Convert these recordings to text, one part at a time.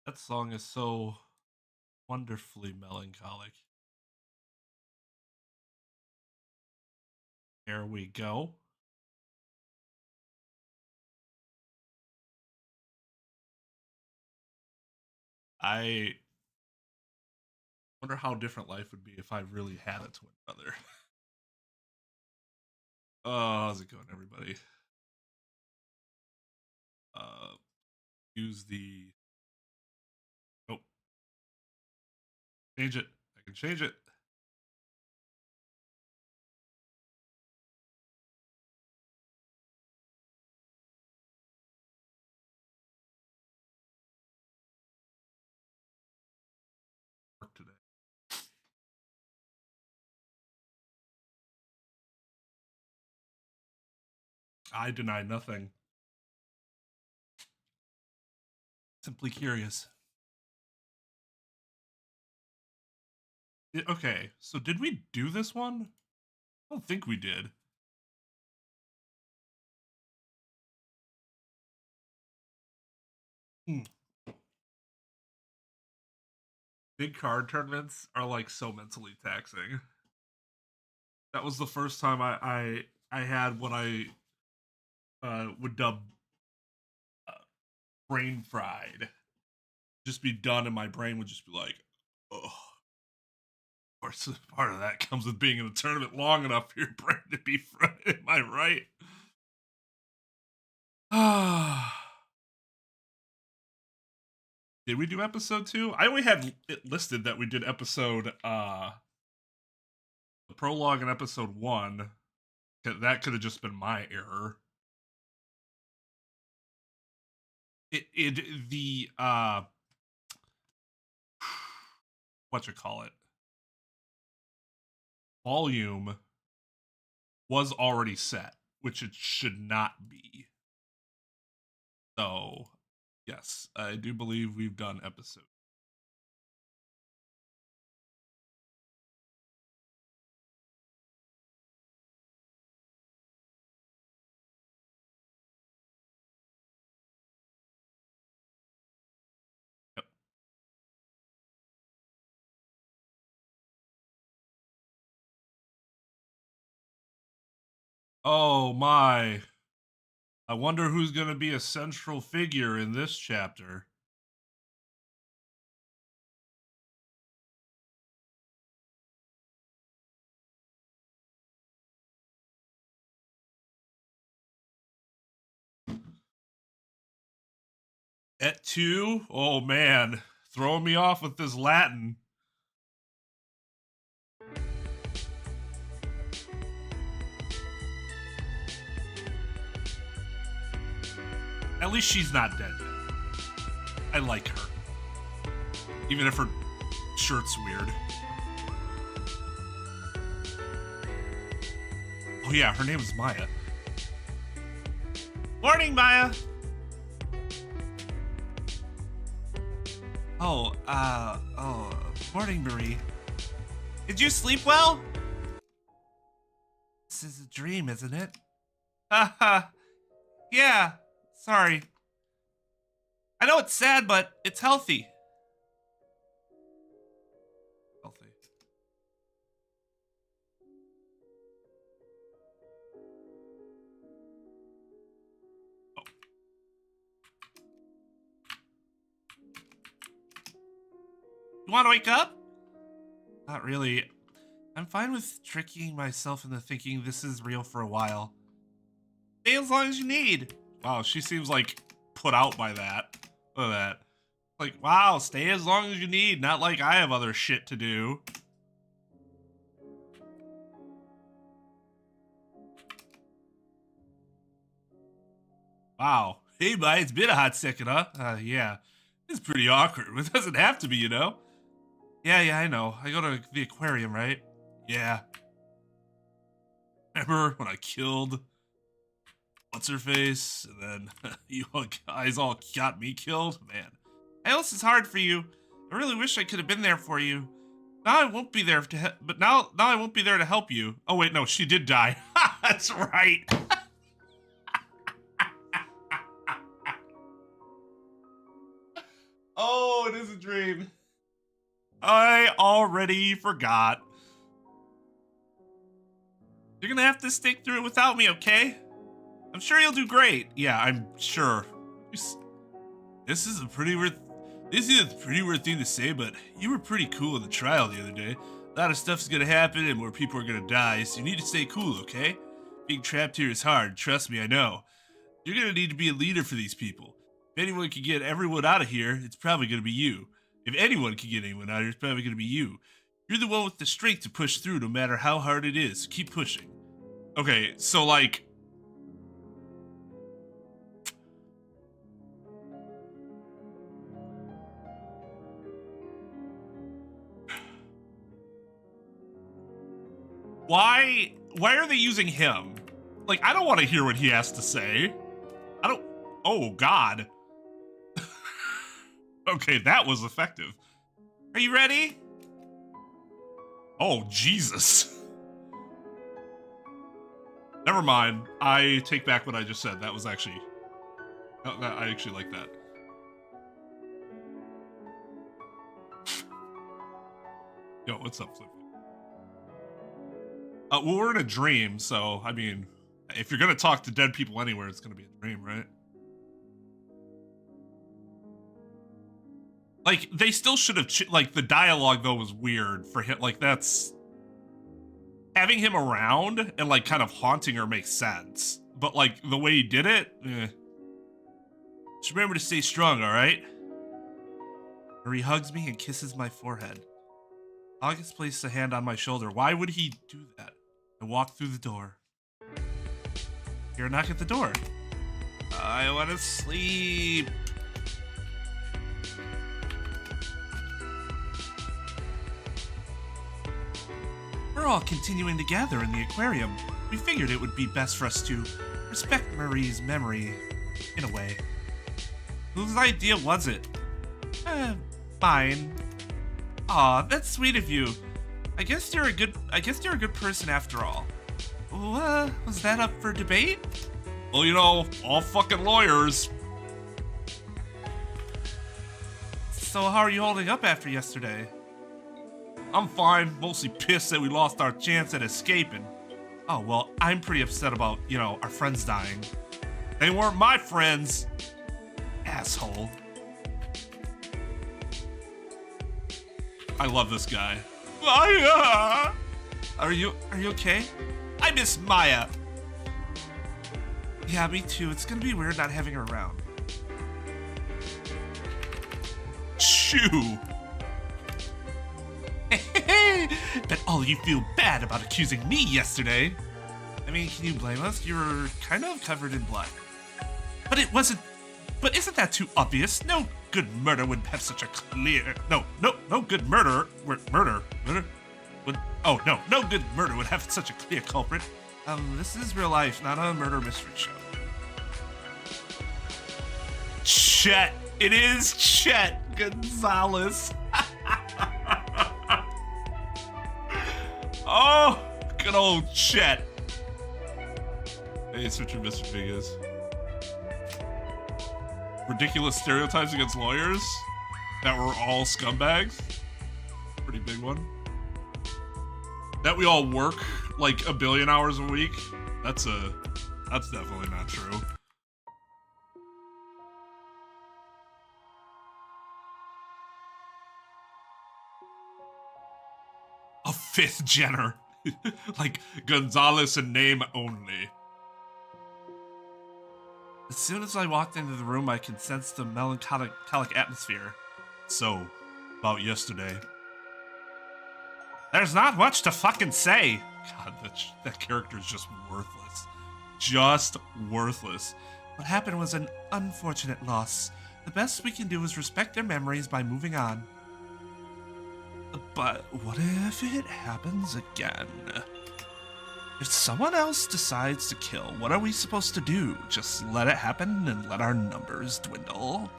That song is so wonderfully melancholic. There we go. I wonder how different life would be if I really had a twin brother. Oh, how's it going, everybody? Uh, use the. Oh, change it. I can change it. Work today. I deny nothing. Simply curious. Okay, so did we do this one? I don't think we did. Hmm. Big card tournaments are like so mentally taxing. That was the first time I had what I would dub uh, brain fried. Just be done, and my brain would just be like, oh. Of course, part of that comes with being in a tournament long enough for your brain to be fried. Am I right? Ah. Did we do episode 2? I only had it listed that we did episode the prologue and episode 1, That could have just been my error. The what you call it, volume was already set, which it should not be. So yes, I do believe we've done episode. Yep. Oh my. I wonder who's going to be a central figure in this chapter. Et tu? Oh man, throwing me off with this Latin. At least she's not dead yet. I like her. Even if her shirt's weird. Oh yeah, her name is Maya. Morning, Maya! Morning, Marie. Did you sleep well? This is a dream, isn't it? Haha. Yeah, sorry. I know it's sad, but it's healthy. Healthy. Oh. You want to wake up? Not really. I'm fine with tricking myself into thinking this is real for a while. Stay as long as you need. Wow, she seems like put out by that. Look at that. Like, wow, stay as long as you need. Not like I have other shit to do. Wow. Hey, bye. It's been a hot second, huh? Yeah. It's pretty awkward. It doesn't have to be, you know? Yeah, I know. I go to the aquarium, right? Yeah. Remember when I killed what's-her-face? And then you guys all got me killed? Man. I know this is hard for you. I really wish I could have been there for you. Now I won't be there to but now I won't be there to help you. Oh wait, no, she did die. That's right. Oh, it is a dream. I already forgot. You're gonna have to stick through it without me, okay? I'm sure you'll do great. Yeah, I'm sure. This is a pretty weird thing to say, but you were pretty cool in the trial the other day. A lot of stuff's gonna happen and more people are gonna die, so you need to stay cool, okay? Being trapped here is hard, trust me, I know. You're gonna need to be a leader for these people. If anyone can get everyone out of here, it's probably gonna be you. If anyone can get anyone out of here, it's probably gonna be you. You're the one with the strength to push through no matter how hard it is. Keep pushing. Okay, so like... Why are they using him? Like, I don't want to hear what he has to say. I don't... Oh, God. Okay, that was effective. Are you ready? Oh, Jesus. Never mind. I take back what I just said. That was actually... I actually like that. Yo, what's up, Flippy? Well, we're in a dream, so, I mean, if you're gonna talk to dead people anywhere, it's gonna be a dream, right? Like, they still should have, like, the dialogue, though, was weird for him. Like, that's... Having him around and, like, kind of haunting her makes sense. But, like, the way he did it, Just remember to stay strong, alright? Marie hugs me and kisses my forehead. August placed a hand on my shoulder. Why would he do that? I walked through the door. hear a knock at the door. I want to sleep. We're all continuing to gather in the aquarium. We figured it would be best for us to respect Marie's memory, in a way. Whose idea was it? Mine. Aw, that's sweet of you. I guess you're a good person after all. Was that up for debate? Well, you know, all fucking lawyers. So how are you holding up after yesterday? I'm fine, mostly pissed that we lost our chance at escaping. Oh, well, I'm pretty upset about, our friends dying. They weren't my friends. Asshole. I love this guy. Maya! Are you okay? I miss Maya. Yeah, me too. It's gonna be weird not having her around. Shoo! Bet all you feel bad about accusing me yesterday. I mean, can you blame us? You were kind of covered in blood. But it wasn't. But isn't that too obvious? No good murder would have such a clear. No good murder. Murder. Oh no good murder would have such a clear culprit. This is real life, not a murder mystery show. Chet. It is Chet Gonzalez. Oh, good old Chet. Hey, it's Richard Mr. Big is. Ridiculous stereotypes against lawyers that were all scumbags. Pretty big one. That we all work like a billion hours a week. That's definitely not true. A fifth Jenner. Like Gonzalez in name only. As soon as I walked into the room, I could sense the melancholic atmosphere. So, about yesterday. There's not much to fucking say. God, that character is just worthless. Just worthless. What happened was an unfortunate loss. The best we can do is respect their memories by moving on. But what if it happens again? If someone else decides to kill, what are we supposed to do? Just let it happen and let our numbers dwindle?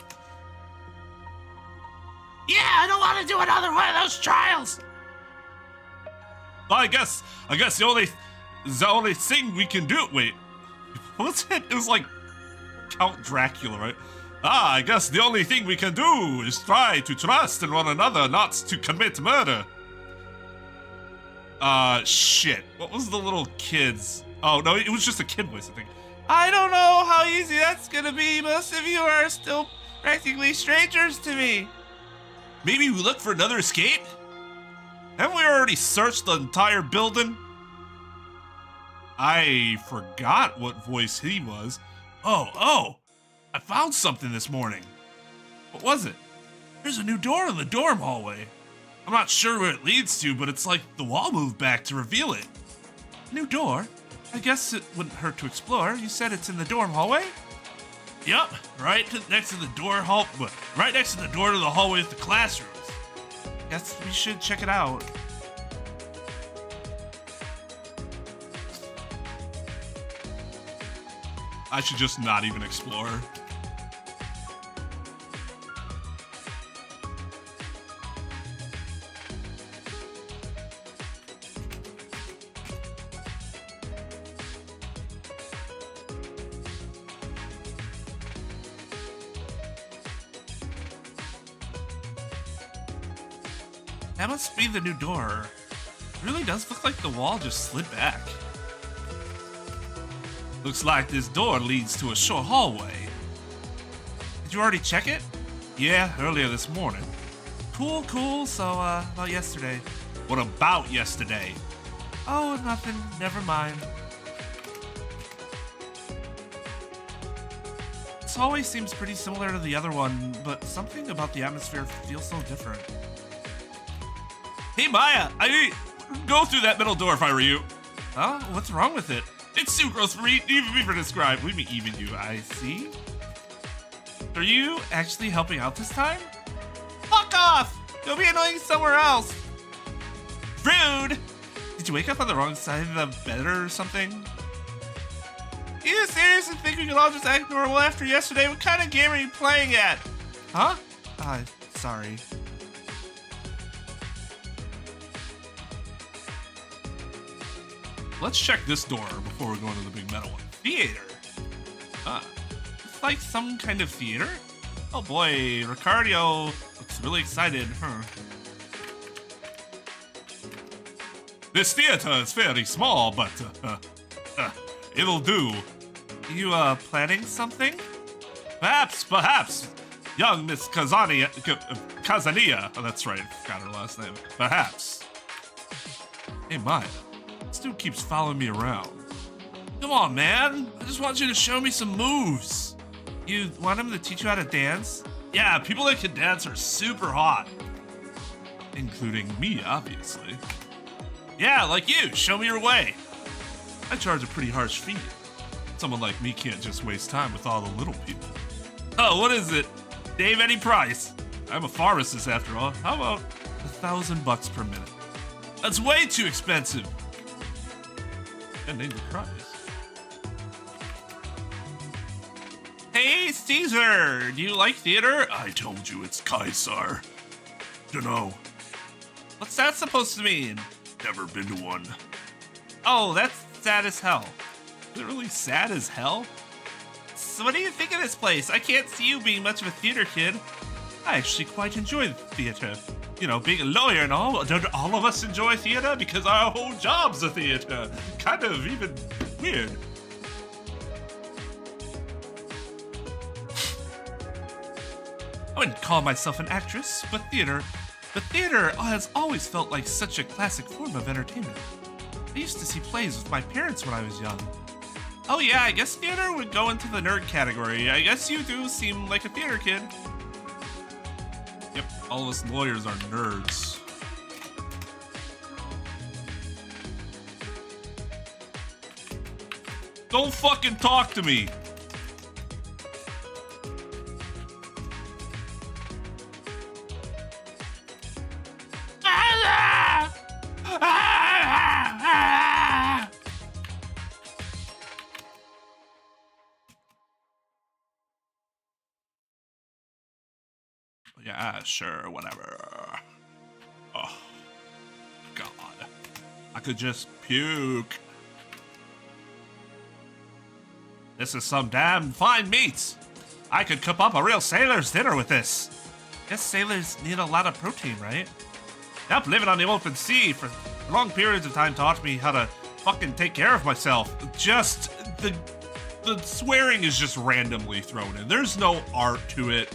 Yeah, I don't want to do another one of those trials! Well, I guess the only thing we can do. Wait, what's it? It was like Count Dracula, right? I guess the only thing we can do is try to trust in one another, not to commit murder. Shit. What was the little kid's? Oh, no, it was just a kid voice, I think. I don't know how easy that's gonna be. Most of you are still practically strangers to me. Maybe we look for another escape? Haven't we already searched the entire building? I forgot what voice he was. Oh, I found something this morning. What was it? There's a new door in the dorm hallway. I'm not sure where it leads to, but it's like the wall moved back to reveal it. New door? I guess it wouldn't hurt to explore. You said it's in the dorm hallway? Yep, right next to the door to the hallway with the classrooms. Guess we should check it out. I should just not even explore. That must be the new door. It really does look like the wall just slid back. Looks like this door leads to a short hallway. Did you already check it? Yeah, earlier this morning. Cool. So, about yesterday. What about yesterday? Oh, nothing. Never mind. This hallway seems pretty similar to the other one, but something about the atmosphere feels so different. Hey, Maya! I'd go through that middle door if I were you. Oh, what's wrong with it? It's too gross for me, even me for describe. We mean even you, I see. Are you actually helping out this time? Fuck off! Go be annoying somewhere else. Rude! Did you wake up on the wrong side of the bed or something? You seriously think we could all just act normal after yesterday? What kind of game are you playing at? Huh? Sorry. Let's check this door before we go into the big metal one. Theater. It's like some kind of theater? Oh boy, Ricardo looks really excited, huh? This theater is fairly small, but it'll do. You planning something? Perhaps. Young Miss Kazania. Oh, that's right. I forgot her last name. Perhaps. Hey, Maya. This dude keeps following me around. Come on, man. I just want you to show me some moves. You want him to teach you how to dance? Yeah, people that can dance are super hot. Including me, obviously. Yeah, like you. Show me your way. I charge a pretty harsh fee. Someone like me can't just waste time with all the little people. Oh, what is it? Dave, any price? I'm a pharmacist after all. How about $1,000 per minute? That's way too expensive. And name the price. Hey, Caesar! Do you like theater? I told you it's Kaiser. Dunno. What's that supposed to mean? Never been to one. Oh, that's sad as hell. Is it really sad as hell? So what do you think of this place? I can't see you being much of a theater kid. I actually quite enjoy theater. You know, being a lawyer and all. Don't all of us enjoy theater? Because our whole job's a theater. Kind of even weird. I wouldn't call myself an actress, but theater has always felt like such a classic form of entertainment. I used to see plays with my parents when I was young. Oh yeah, I guess theater would go into the nerd category. I guess you do seem like a theater kid. Yep, all of us lawyers are nerds. Don't fucking talk to me! Yeah, sure, whatever. Oh, God. I could just puke. This is some damn fine meat. I could cook up a real sailor's dinner with this. Guess sailors need a lot of protein, right? Yep, living on the open sea for long periods of time taught me how to fucking take care of myself. Just, the swearing is just randomly thrown in. There's no art to it.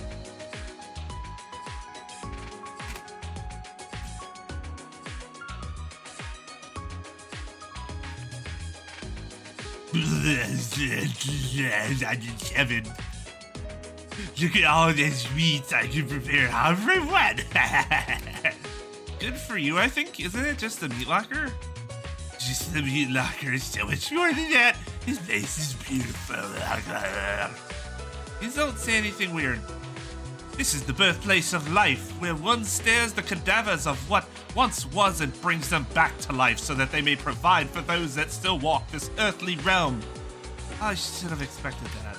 Kevin, look at all this meat I can prepare everyone. Good for you, I think. Isn't it just the meat locker? Just the meat locker. So much more than that. His face is beautiful. Please don't say anything weird. This is the birthplace of life, where one stares the cadavers of what once was and brings them back to life so that they may provide for those that still walk this earthly realm. I should have expected that.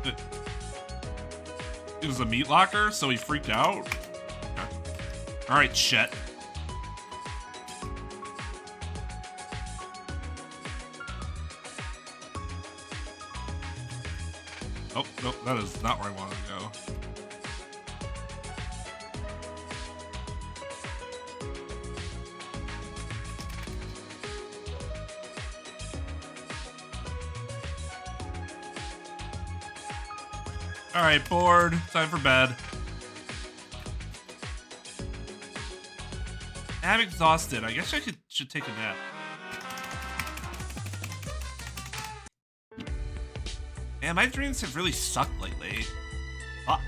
Okay. It was a meat locker, so he freaked out? Okay. Alright, shit. Oh, nope, that is not where I wanted to go. Alright, bored. Time for bed. I'm exhausted. I guess I should take a nap. Man, my dreams have really sucked lately. Fuck.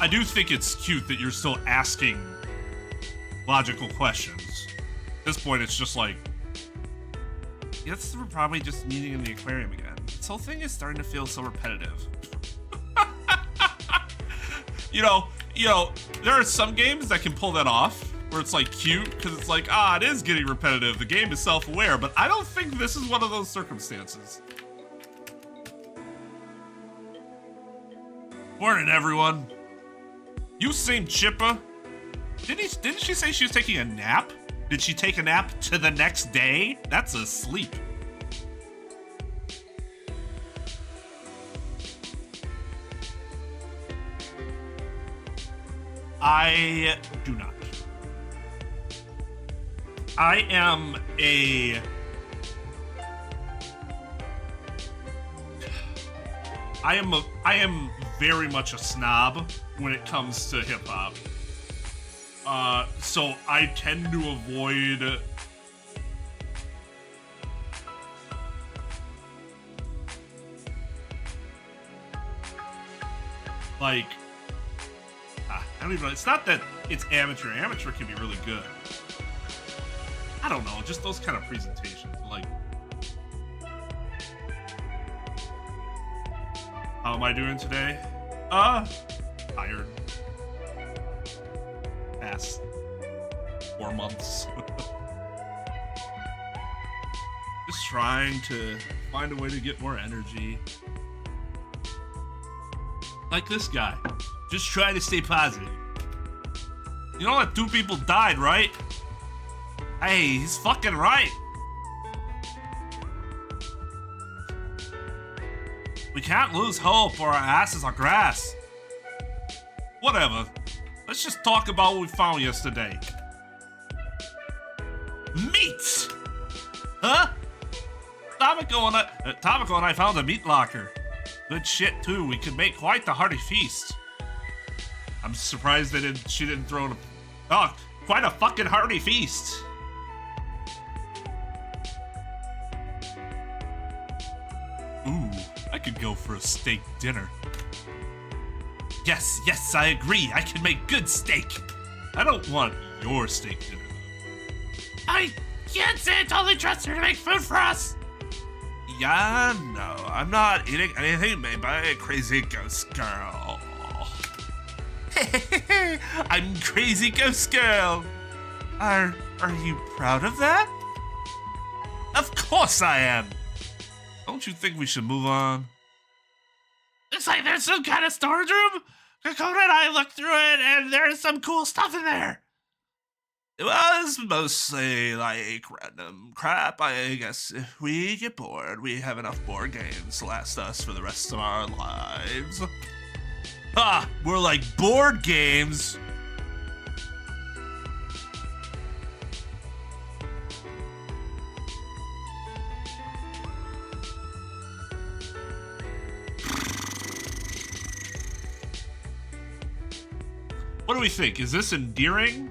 I do think it's cute that you're still asking logical questions. At this point, it's just like, yes, we're probably just meeting in the aquarium again. This whole thing is starting to feel so repetitive. you know, there are some games that can pull that off, where it's like cute, because it's like, it is getting repetitive. The game is self-aware, but I don't think this is one of those circumstances. Morning, everyone. You seem chipper. Didn't she say she was taking a nap? Did she take a nap to the next day? That's a sleep. I do not. I am very much a snob when it comes to hip hop. So I tend to avoid like I don't even know. It's not that it's amateur. Amateur can be really good. I don't know, just those kind of presentations. Like, how am I doing today? Tired. Past 4 months. Just trying to find a way to get more energy. Like this guy. Just try to stay positive. You know that 2 people died, right? Hey, he's fucking right. We can't lose hope or our asses are grass. Whatever. Let's just talk about what we found yesterday. Meat! Huh? Tomiko and I found a meat locker. Good shit, too. We could make quite the hearty feast. I'm surprised she didn't throw in quite a fucking hearty feast. Ooh, I could go for a steak dinner. Yes, I agree. I can make good steak. I don't want your steak dinner. I can't say I totally trust her to make food for us. Yeah, no, I'm not eating anything made by a crazy ghost girl. I'm crazy ghost girl. Are you proud of that? Of course I am. Don't you think we should move on? Looks like there's some kind of storage room. Dakota and I looked through it, and there's some cool stuff in there. It was mostly like random crap. I guess if we get bored, we have enough board games to last us for the rest of our lives. We're like board games. What do we think? Is this endearing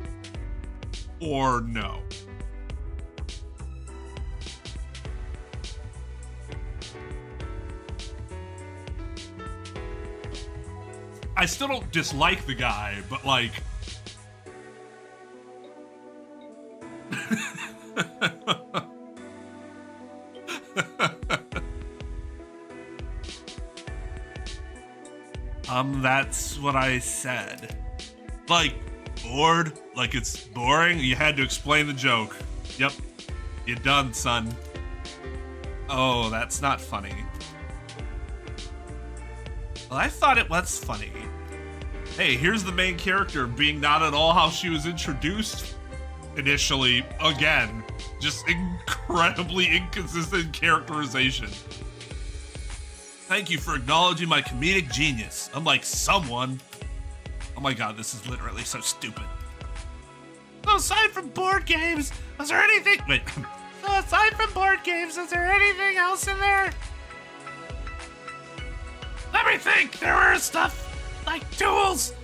or no? I still don't dislike the guy, but like... That's what I said. Like, bored? Like it's boring? You had to explain the joke. Yep. You're done, son. Oh, that's not funny. Well, I thought it was funny. Hey, here's the main character being not at all how she was introduced initially. Again, just incredibly inconsistent characterization. Thank you for acknowledging my comedic genius. Unlike someone. Oh my god, this is literally so stupid. So aside from board games, was there anything... Wait. So aside from board games, is there anything else in there? Let me think. There were stuff like tools,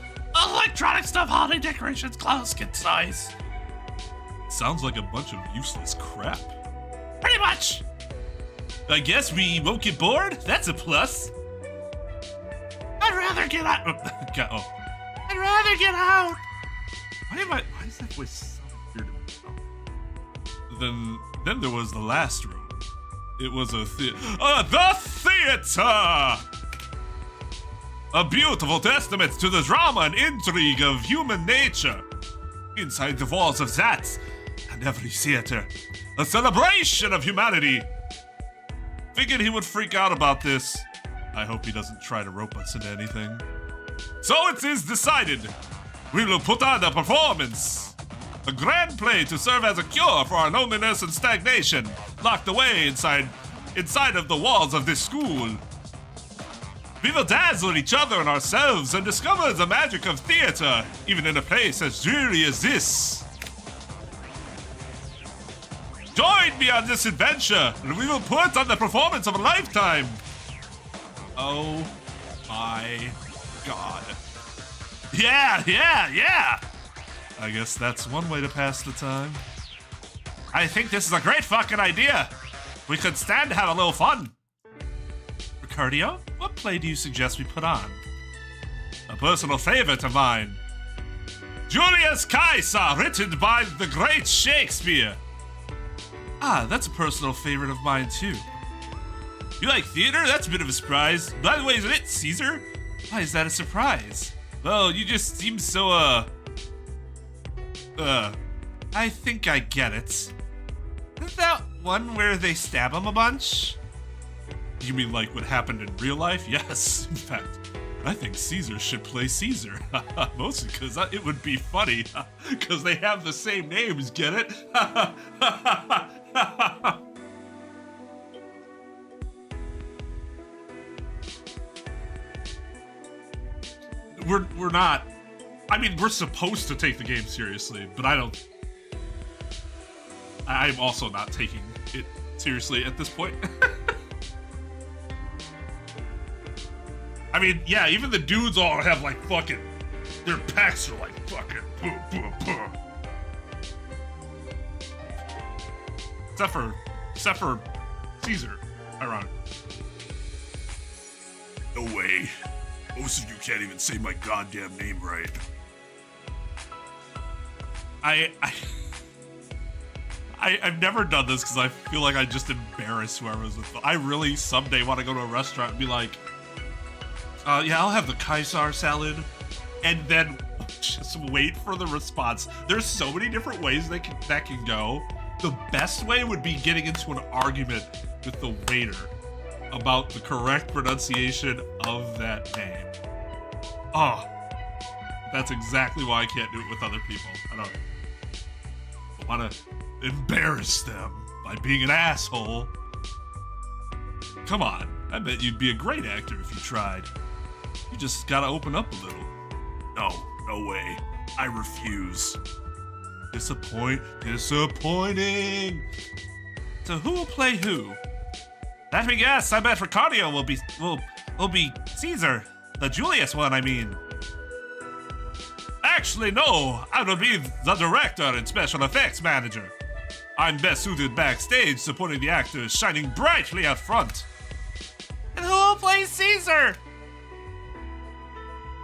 electronic stuff, holiday decorations, clothes, kid size. Sounds like a bunch of useless crap. Pretty much. I guess we won't get bored? That's a plus. I'd rather get out... I'd rather get out. Why is that voice so weird to me? Then there was the last room. It was the theater! A beautiful testament to the drama and intrigue of human nature. Inside the walls of that and every theater, a celebration of humanity. Figured he would freak out about this. I hope he doesn't try to rope us into anything. So it is decided. We will put on a performance. A grand play to serve as a cure for our loneliness and stagnation, locked away inside of the walls of this school. We will dazzle each other and ourselves and discover the magic of theater, even in a place as dreary as this. Join me on this adventure, and we will put on the performance of a lifetime. Oh my God. Yeah. I guess that's one way to pass the time. I think this is a great fucking idea. We could stand to have a little fun. Ricardio, what play do you suggest we put on? A personal favorite of mine. Julius Caesar, written by the great Shakespeare. Ah, that's a personal favorite of mine too. You like theater? That's a bit of a surprise. By the way, isn't it Caesar? Why is that a surprise? Well, you just seem so, I think I get it. Isn't that one where they stab him a bunch? You mean like what happened in real life? Yes, in fact, I think Caesar should play Caesar. Mostly because it would be funny. Because they have the same names, get it? We're not. I mean, we're supposed to take the game seriously, but I'm also not taking it seriously at this point. I mean, yeah, even the dudes all have like fucking, their packs are like fucking Except for Caesar, ironic. No way. Most of you can't even say my goddamn name right. I've never done this because I feel like I just embarrass whoever's with them. I really someday want to go to a restaurant and be like, yeah, I'll have the Caesar salad, and then just wait for the response. There's so many different ways that can go. The best way would be getting into an argument with the waiter about the correct pronunciation of that name. Oh, that's exactly why I can't do it with other people. I don't want to embarrass them by being an asshole. Come on, I bet you'd be a great actor if you tried. You just gotta open up a little. No way. I refuse. Disappointing. So who will play who? Let me guess. I bet Ricardio will be Caesar, the Julius one. I mean. Actually, no. I will be the director and special effects manager. I'm best suited backstage, supporting the actors, shining brightly out front. And who will play Caesar?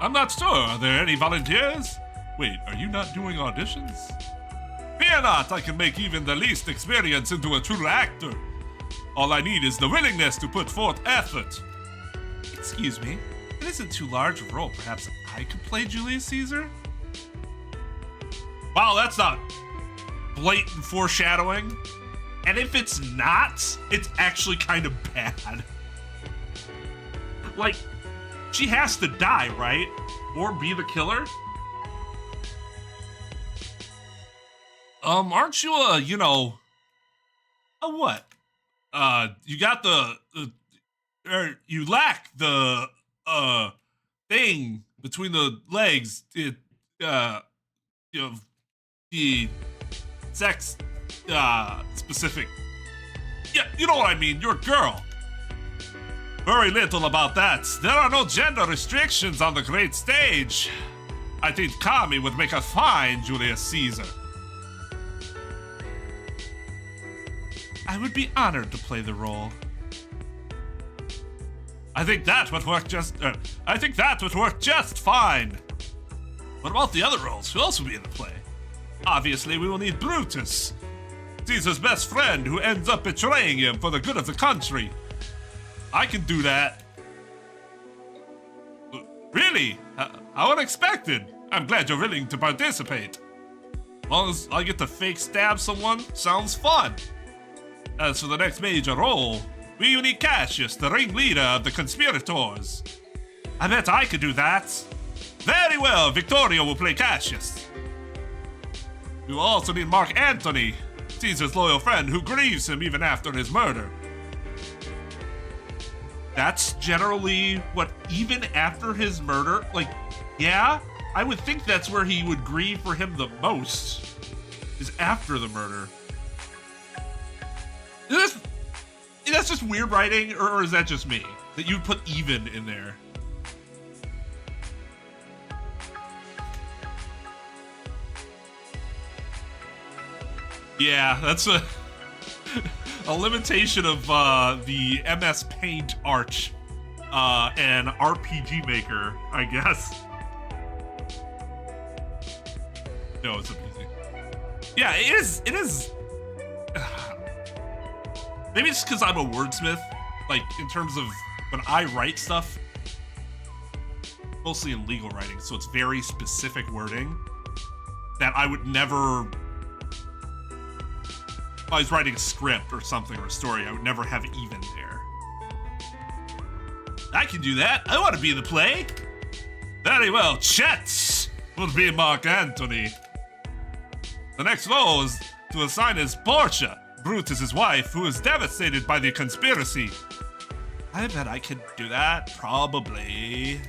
I'm not sure. Are there any volunteers? Wait, are you not doing auditions? Fear not, I can make even the least experience into a true actor. All I need is the willingness to put forth effort. Excuse me, it isn't too large a role. Perhaps I could play Julius Caesar? Wow, that's not blatant foreshadowing. And if it's not, it's actually kind of bad. Like, she has to die, right? Or be the killer? Aren't you a what? You got you lack the, thing between the legs. The sex, specific. Yeah, you know what I mean, you're a girl. Worry little about that. There are no gender restrictions on the great stage. I think Kami would make a fine Julius Caesar. I would be honored to play the role. I think that would work just fine. What about the other roles? Who else will be in the play? Obviously, we will need Brutus, Caesar's best friend who ends up betraying him for the good of the country. I can do that. Really? How unexpected. I'm glad you're willing to participate. As long as I get to fake stab someone, sounds fun. As for the next major role, we will need Cassius, the ringleader of the conspirators. I bet I could do that. Very well, Victoria will play Cassius. We will also need Mark Antony, Caesar's loyal friend who grieves him even after his murder. That's generally what, even after his murder, like, yeah, I would think that's where he would grieve for him the most, is after the murder. That's just weird writing, or is that just me? That you'd put even in there? Yeah, that's a limitation of the MS Paint art and RPG Maker, I guess. No, it's amazing. Yeah, it is. Maybe it's because I'm a wordsmith, like, in terms of when I write stuff, mostly in legal writing, so it's very specific wording that I would never, if I was writing a script or something or a story, I would never have even there. I can do that. I want to be in the play. Very well, Chet will be Mark Antony. The next role is to assign as Portia, Brutus's wife, who is devastated by the conspiracy. I bet I could do that, probably.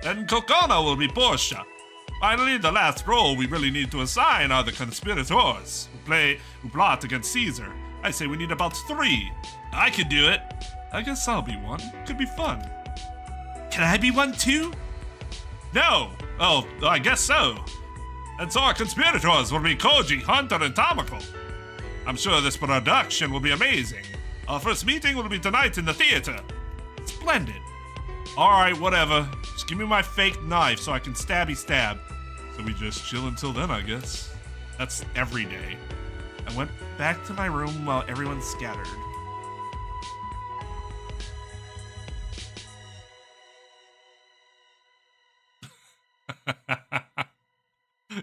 Then Kokona will be Portia. Finally, the last role we really need to assign are the conspirators who plot against Caesar. I say we need about 3. I could do it. I guess I'll be one. Could be fun. Can I be one too? No. Oh, I guess so. And so our conspirators will be Koji, Hunter, and Tamako. I'm sure this production will be amazing. Our first meeting will be tonight in the theater. Splendid. Alright, whatever. Just give me my fake knife so I can stabby stab. So we just chill until then, I guess. That's every day. I went back to my room while everyone scattered.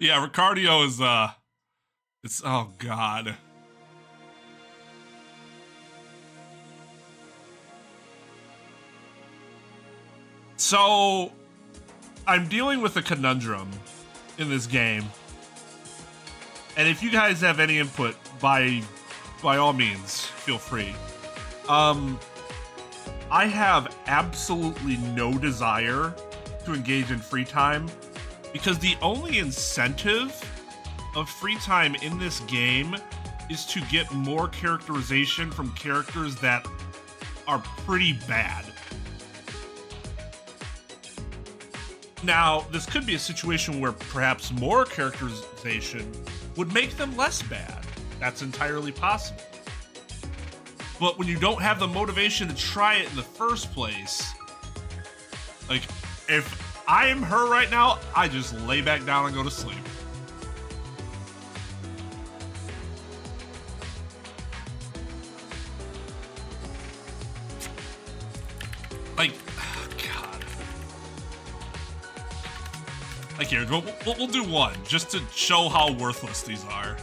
Yeah, Ricardio is, it's, oh god. So, I'm dealing with a conundrum in this game. And if you guys have any input, by all means, feel free. I have absolutely no desire to engage in free time because the only incentive of free time in this game is to get more characterization from characters that are pretty bad. Now, this could be a situation where perhaps more characterization would make them less bad. That's entirely possible. But when you don't have the motivation to try it in the first place, like, if I am her right now, I just lay back down and go to sleep. Like, God. Like, here, we'll do one, just to show how worthless these are.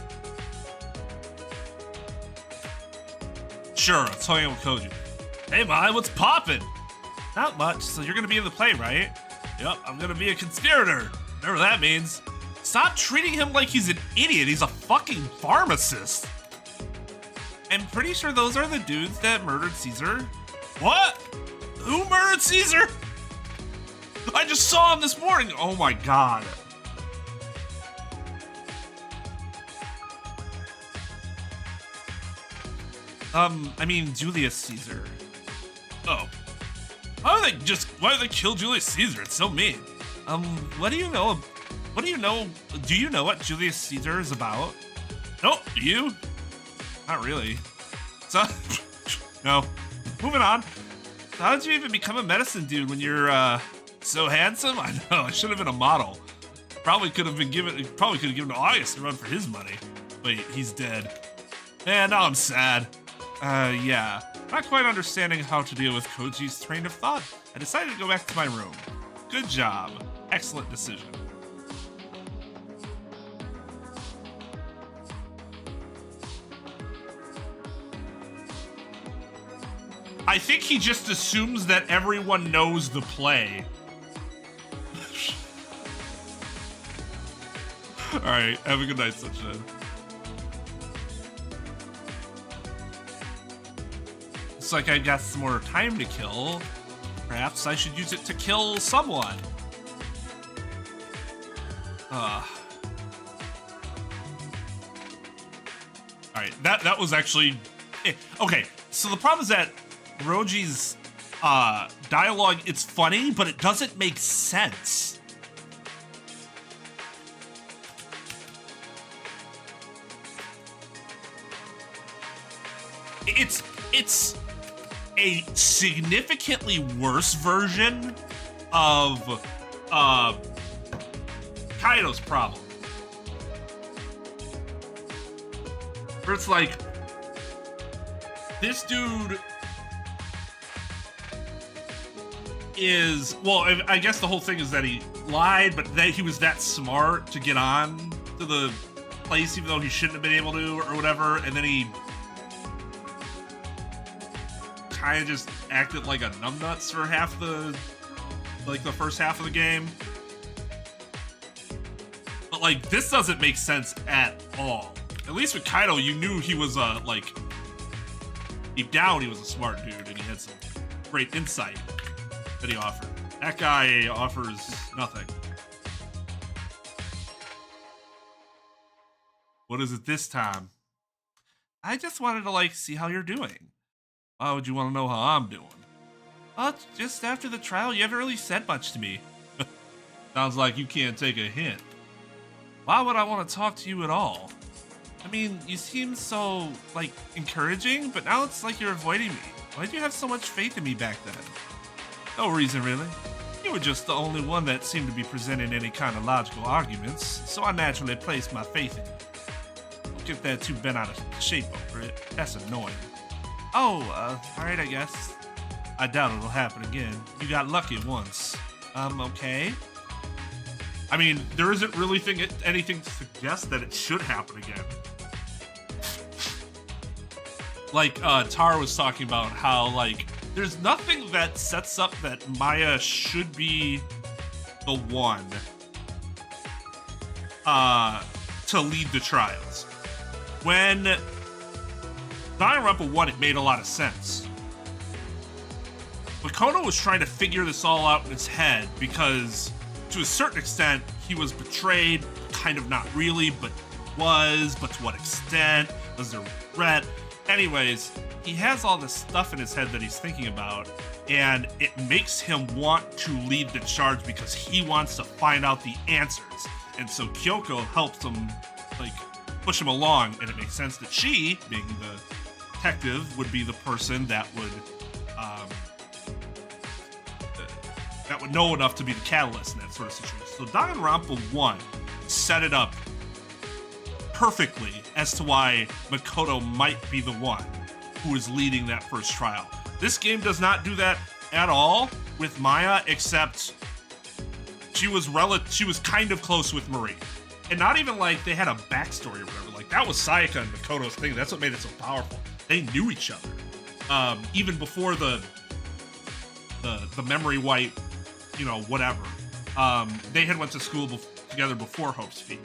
Sure, let's hang out with Koji. Hey, Mai, what's poppin'? Not much, so you're gonna be in the play, right? Yep, I'm gonna be a conspirator. Whatever that means. Stop treating him like he's an idiot. He's a fucking pharmacist. I'm pretty sure those are the dudes that murdered Caesar. What? Who murdered Caesar? I just saw him this morning. Oh my god. I mean, Julius Caesar. Oh. Why do they kill Julius Caesar? It's so mean. What do you know? Do you know what Julius Caesar is about? Nope, do you? Not really. So, no. Moving on. How did you even become a medicine dude when you're, so handsome? I know, I should have been a model. Probably could have given to August to run for his money. Wait, he's dead. And now I'm sad. Yeah. Not quite understanding how to deal with Koji's train of thought, I decided to go back to my room. Good job. Excellent decision. I think he just assumes that everyone knows the play. Alright, have a good night, Sunshine. Looks like I got some more time to kill. Perhaps I should use it to kill someone. Alright, that was actually... Okay, so the problem is that Roji's dialogue, it's funny, but it doesn't make sense. It's a significantly worse version of Kaido's problem. Where it's like, this dude is, well, I guess the whole thing is that he lied, but that he was that smart to get on to the place even though he shouldn't have been able to or whatever, and then he kind of just acted like a numbnuts for half the, like the first half of the game. But like, this doesn't make sense at all. At least with Kaido, you knew he was like, deep down he was a smart dude and he had some great insight that he offered. That guy offers nothing. What is it this time? I just wanted to like see how you're doing. Why would you want to know how I'm doing? Just after the trial, you haven't really said much to me. Sounds like you can't take a hint. Why would I want to talk to you at all? I mean, you seem so, like, encouraging, but now it's like you're avoiding me. Why did you have so much faith in me back then? No reason, really. You were just the only one that seemed to be presenting any kind of logical arguments, so I naturally placed my faith in you. Don't get that too bent out of shape over it. That's annoying. Oh, alright, I guess. I doubt it'll happen again. You got lucky once. Okay. I mean, there isn't really anything to suggest that it should happen again. Like, Tara was talking about how, like, there's nothing that sets up that Maya should be the one to lead the trials. When Danganronpa 1, it made a lot of sense. But Kono was trying to figure this all out in his head because, to a certain extent, he was betrayed, kind of not really, but was, but to what extent? Was there regret? Anyways, he has all this stuff in his head that he's thinking about, and it makes him want to lead the charge because he wants to find out the answers. And so Kyoko helps him, like, push him along, and it makes sense that she, being the detective, would be the person that would know enough to be the catalyst in that sort of situation. So Danganronpa 1 set it up perfectly as to why Makoto might be the one who is leading that first trial. This game does not do that at all with Maya, except she was kind of close with Marie. And not even like they had a backstory or whatever. Like, that was Sayaka and Makoto's thing. That's what made it so powerful. They knew each other. Even before the memory wipe, you know, whatever. They had went to school together before Hope's Peak.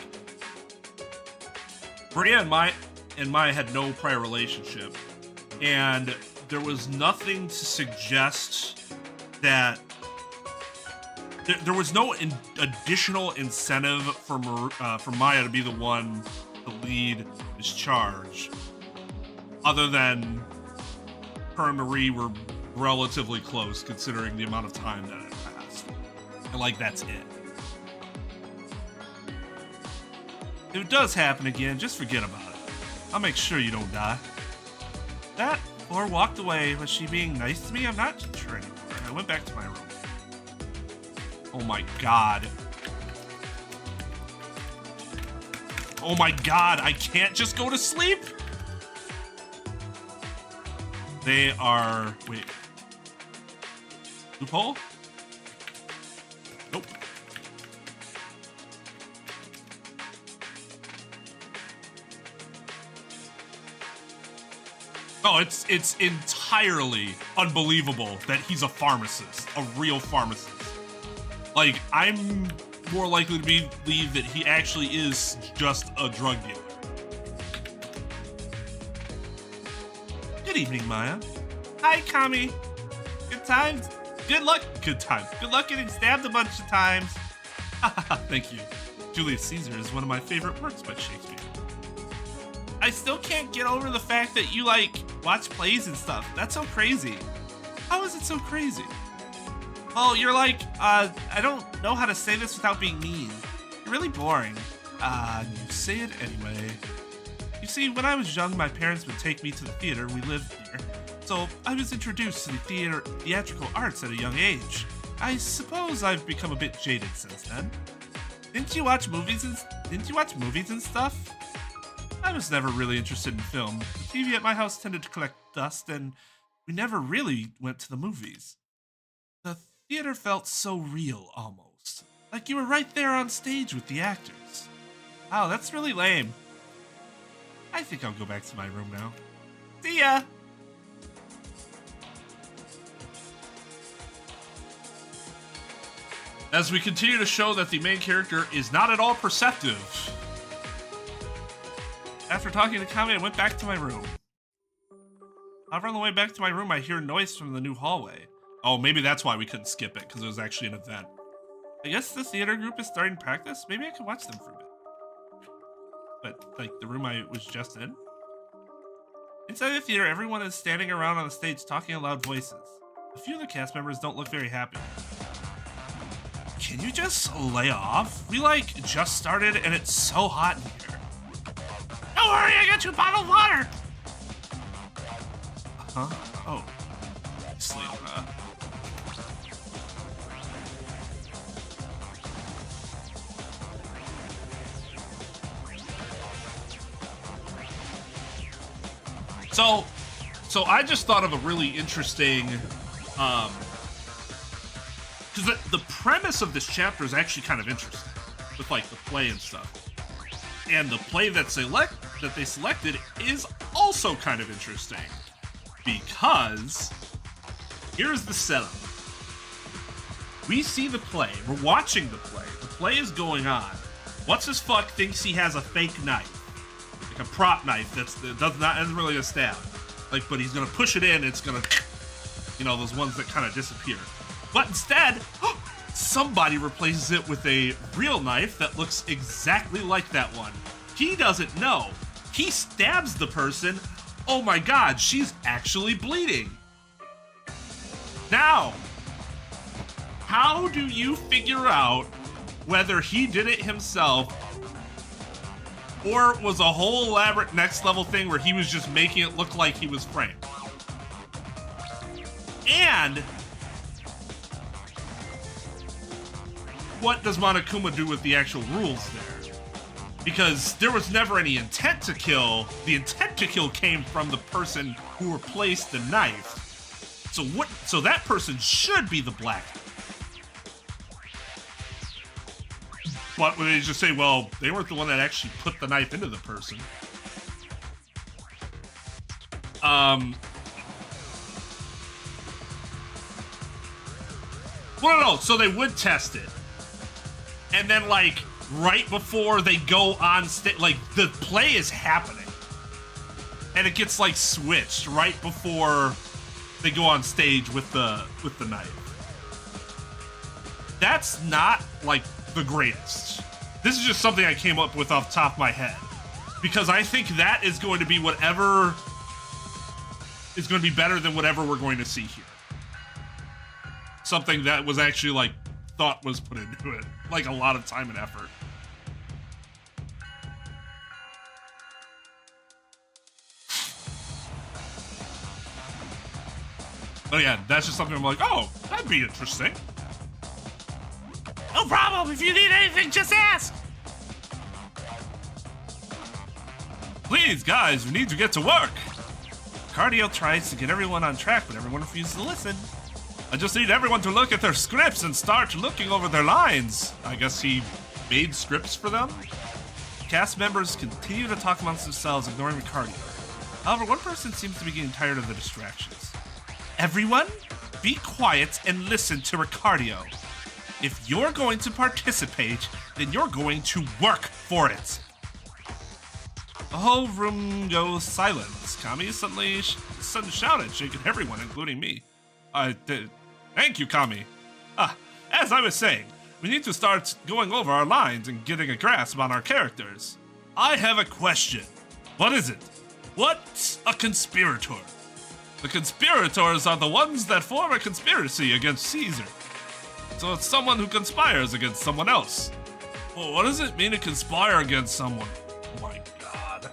Maria and Maya had no prior relationship, and there was nothing to suggest that there was no additional incentive for Maya to be the one to lead this charge, other than her and Marie were relatively close considering the amount of time that had passed. And like, that's it. If it does happen again, just forget about it. I'll make sure you don't die. That, or walked away, was she being nice to me? I'm not sure anymore. I went back to my room. Oh my god. Oh my god, I can't just go to sleep? They are... Wait. Loophole? Nope. Oh, it's entirely unbelievable that he's a pharmacist, a real pharmacist. Like, I'm more likely to believe that he actually is just a drug dealer. Good evening, Maya. Hi, Kami. Good times. Good luck. Good time. Good luck getting stabbed a bunch of times. Thank you. Julius Caesar is one of my favorite works by Shakespeare. I still can't get over the fact that you, like, watch plays and stuff. That's so crazy. How is it so crazy? Well, you're like, I don't know how to say this without being mean. You're really boring. You say it anyway. You see, when I was young, my parents would take me to the theater. We lived near. So I was introduced to the theatrical arts at a young age. I suppose I've become a bit jaded since then. Didn't you watch movies and stuff? I was never really interested in film. The TV at my house tended to collect dust, and we never really went to the movies. The theater felt so real, almost. Like you were right there on stage with the actors. Wow, that's really lame. I think I'll go back to my room now. See ya! As we continue to show that the main character is not at all perceptive. After talking to Kami, I went back to my room. However, on the way back to my room, I hear a noise from the new hallway. Oh, maybe that's why we couldn't skip it, because it was actually an event. I guess the theater group is starting practice. Maybe I could watch them for a bit. But, like, the room I was just in? Inside the theater, everyone is standing around on the stage talking in loud voices. A few of the cast members don't look very happy. Can you just lay off? We, like, just started and it's so hot in here. Don't worry, I got you a bottle of water! Huh? Oh. Sleep, So I just thought of a really interesting, because the premise of this chapter is actually kind of interesting, with like the play and stuff. And the play that they selected is also kind of interesting, because here's the setup. We see the play, we're watching the play is going on. What's his fuck thinks he has a fake knife. A prop knife isn't really a stab, like, but he's gonna push it in. It's gonna, you know, those ones that kind of disappear. But instead, somebody replaces it with a real knife that looks exactly like that one. He doesn't know. He stabs the person. Oh my god, she's actually bleeding. Now, how do you figure out whether he did it himself or it was a whole elaborate next level thing where he was just making it look like he was framed? And what does Monokuma do with the actual rules there? Because there was never any intent to kill. The intent to kill came from the person who replaced the knife. So that person should be the black. But when they just say, well, they weren't the one that actually put the knife into the person. Well, no, so they would test it. And then, like, right before they go on stage, like, the play is happening. And it gets, like, switched right before they go on stage with the knife. That's not, like, the greatest. This is just something I came up with off the top of my head, because I think that is going to be whatever is going to be better than whatever we're going to see here. Something that was actually, like, thought was put into it, like a lot of time and effort. Oh yeah, that's just something I'm like, oh, that'd be interesting. No problem. If you need anything, just ask. Please, guys, we need to get to work. Cardio tries to get everyone on track, but everyone refuses to listen. I just need everyone to look at their scripts and start looking over their lines. I guess he made scripts for them? Cast members continue to talk amongst themselves, ignoring Ricardo. However, one person seems to be getting tired of the distractions. Everyone, be quiet and listen to Ricardo. If you're going to participate, then you're going to work for it. The whole room goes silent. Kami suddenly shouted, shaking everyone, including me. Thank you, Kami. As I was saying, we need to start going over our lines and getting a grasp on our characters. I have a question. What is it? What's a conspirator? The conspirators are the ones that form a conspiracy against Caesar. So it's someone who conspires against someone else. Well, what does it mean to conspire against someone? Oh my god.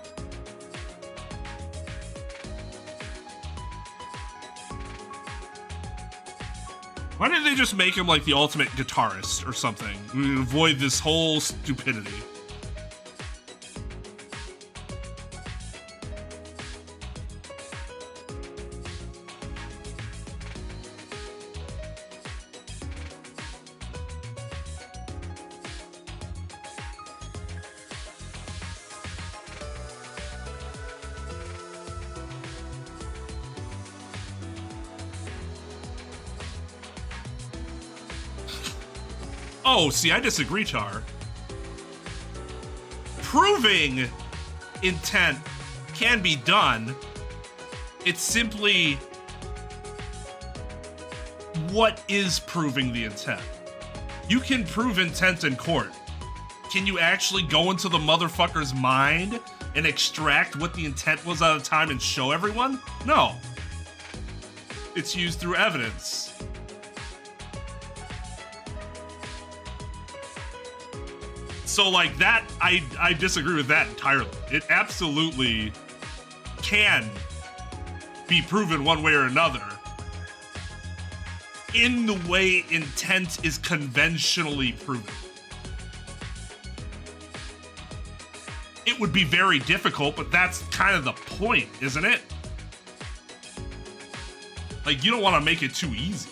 Why didn't they just make him like the ultimate guitarist or something? We would avoid this whole stupidity. Oh, see, I disagree, Char. Proving intent can be done. It's simply what is proving the intent. You can prove intent in court. Can you actually go into the motherfucker's mind and extract what the intent was at a time and show everyone? No. It's used through evidence. So like that, I disagree with that entirely. It absolutely can be proven one way or another in the way intent is conventionally proven. It would be very difficult, but that's kind of the point, isn't it? Like, you don't want to make it too easy.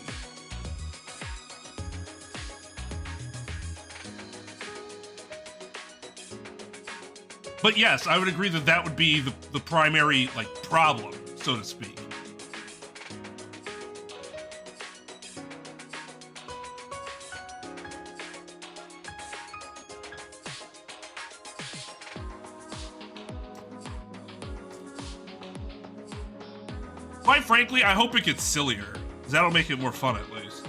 But yes, I would agree that that would be the primary, like, problem, so to speak. Quite frankly, I hope it gets sillier, because that'll make it more fun at least.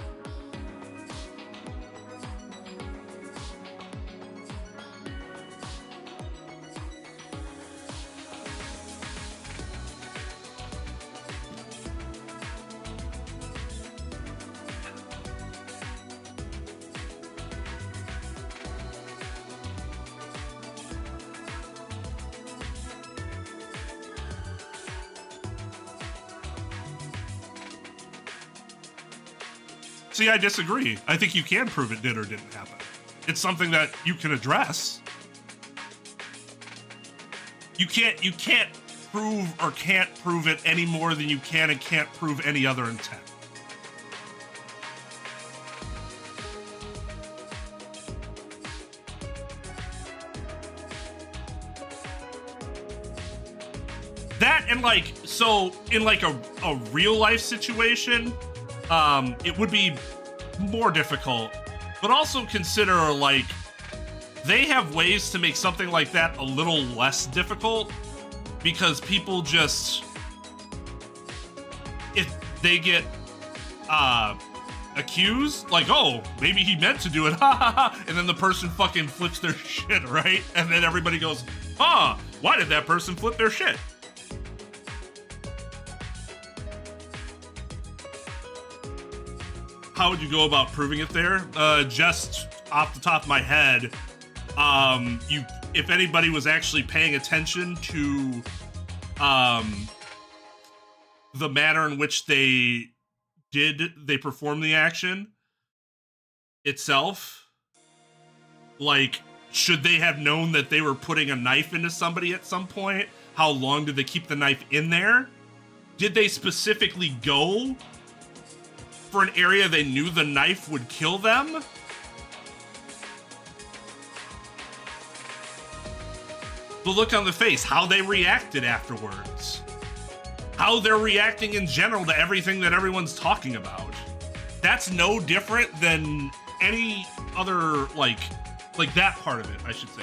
See, I disagree. I think you can prove it did or didn't happen. It's something that you can address. You can't prove or can't prove it any more than you can and can't prove any other intent. That and like, so in like a real life situation, it would be more difficult, but also consider like they have ways to make something like that a little less difficult because people just, if they get accused, like, oh, maybe he meant to do it, ha ha ha, and then the person fucking flips their shit, right? And then everybody goes, huh, why did that person flip their shit? How would you go about proving it there? Just off the top of my head, if anybody was actually paying attention to the manner in which they performed the action itself, like, should they have known that they were putting a knife into somebody at some point? how long did they keep the knife in there? Did they specifically go for an area they knew the knife would kill them? The look on the face, how they reacted afterwards, how they're reacting in general to everything that everyone's talking about. That's no different than any other, like that part of it, I should say,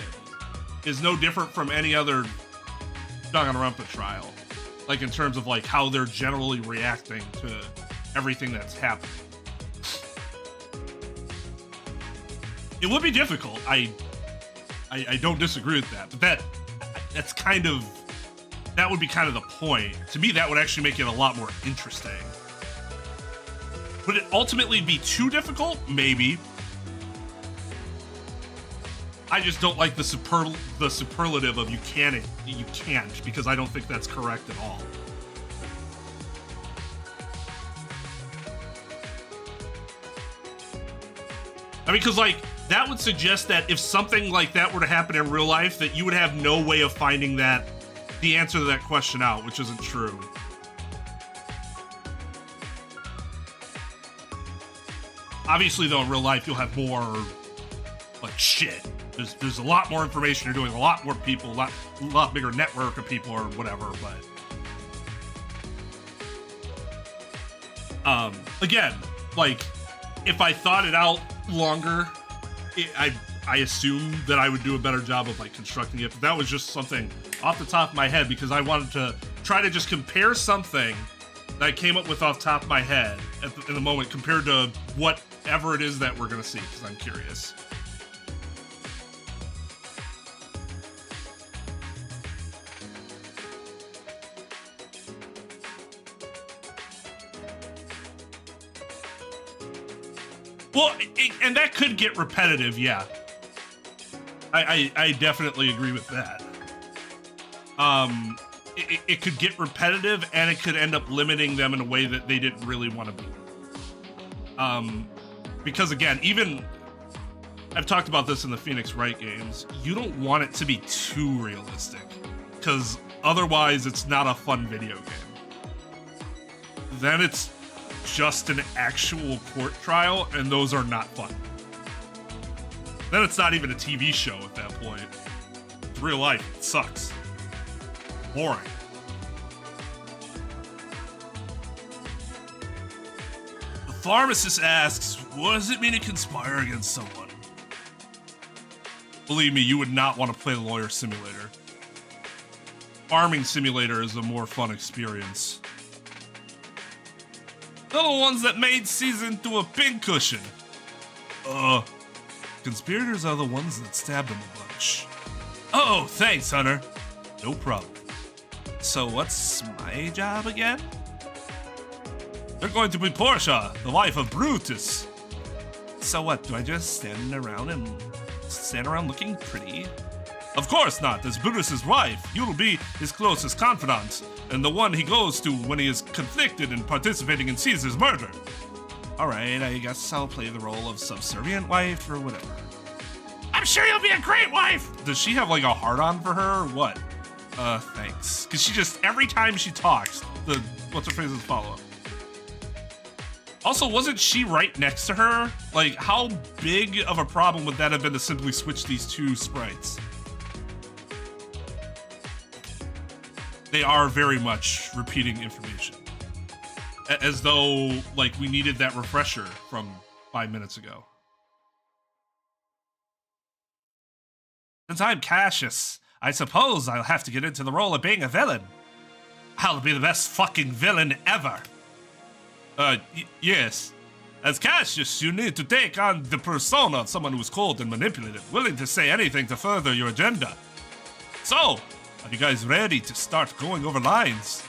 is no different from any other Danganronpa trial. Like, in terms of, like, how they're generally reacting to everything that's happening. It would be difficult. I don't disagree with that, but that's kind of, that would be kind of the point. To me, that would actually make it a lot more interesting. Would it ultimately be too difficult? Maybe. I just don't like the superlative of you can't, because I don't think that's correct at all. I mean, because, like, that would suggest that if something like that were to happen in real life, that you would have no way of finding the answer to that question out, which isn't true. Obviously, though, in real life, you'll have more, like, shit. There's a lot more information. You're doing a lot more people, a lot bigger network of people or whatever, but... again, like, if I thought it out longer, I assume that I would do a better job of, like, constructing it, but that was just something off the top of my head, because I wanted to try to just compare something that I came up with off the top of my head in the moment compared to whatever it is that we're gonna see, because I'm curious. Well, and that could get repetitive, yeah. I definitely agree with that. It could get repetitive, and it could end up limiting them in a way that they didn't really want to be. Because again, even I've talked about this in the Phoenix Wright games, you don't want it to be too realistic, because otherwise it's not a fun video game. Then it's just an actual court trial, and those are not fun. Then it's not even a TV show at that point. It's real life. It sucks. Boring. The pharmacist asks, what does it mean to conspire against someone? Believe me, you would not want to play the lawyer simulator. Farming simulator is a more fun experience. They're the ones that made Caesar into a pincushion. Conspirators are the ones that stabbed him a bunch. Oh, thanks, Hunter. No problem. So what's my job again? They're going to be Portia, the wife of Brutus. So what, do I just stand around looking pretty? Of course not. As Brutus's wife, you'll be his closest confidant, and the one he goes to when he is conflicted in participating in Caesar's murder. Alright, I guess I'll play the role of subservient wife or whatever. I'm sure you'll be a great wife! Does she have, like, a heart-on for her or what? Thanks. Because she just, every time she talks, what's her phrase follow-up? Also, wasn't she right next to her? Like, how big of a problem would that have been to simply switch these two sprites? They are very much repeating information. As though, like, we needed that refresher from 5 minutes ago. Since I'm Cassius, I suppose I'll have to get into the role of being a villain. I'll be the best fucking villain ever. Yes. As Cassius, you need to take on the persona of someone who's cold and manipulative, willing to say anything to further your agenda. So, are you guys ready to start going over lines?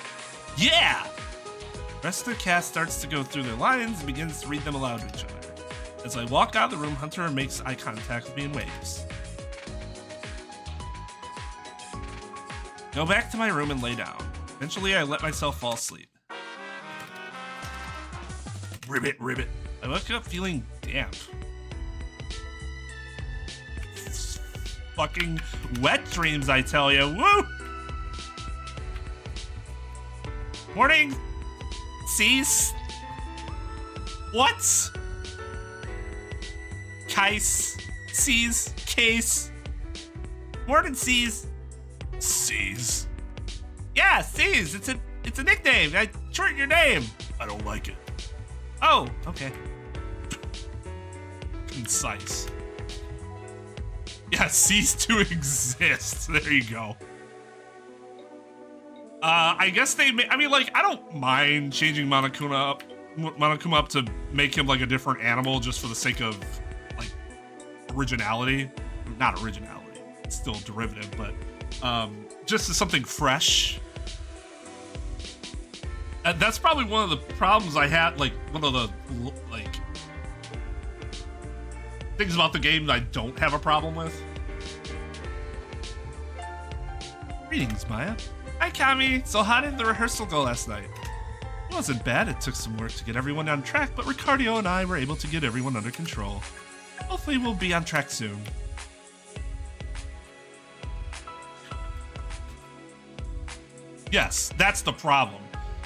Yeah! The rest of the cast starts to go through their lines and begins to read them aloud to each other. As I walk out of the room, Hunter makes eye contact with me and waves. Go back to my room and lay down. Eventually, I let myself fall asleep. Ribbit, ribbit. I woke up feeling damp. Fucking wet dreams, I tell you. Woo! Morning, C's. What? Case. C's. Case. Morning, C's. C's? Yeah, C's. It's a nickname. I shorten your name. I don't like it. Oh, okay. Concise. Yeah, cease to exist. There you go. I guess I mean, like, I don't mind changing Monokuma up to make him like a different animal just for the sake of like originality. Not originality. It's still derivative, but just as something fresh. That's probably one of the problems I had, like one of the like things about the game that I don't have a problem with. Greetings, Maya. Hi, Kami. So how did the rehearsal go last night? It wasn't bad. It took some work to get everyone on track, but Ricardo and I were able to get everyone under control. Hopefully we'll be on track soon. Yes, that's the problem.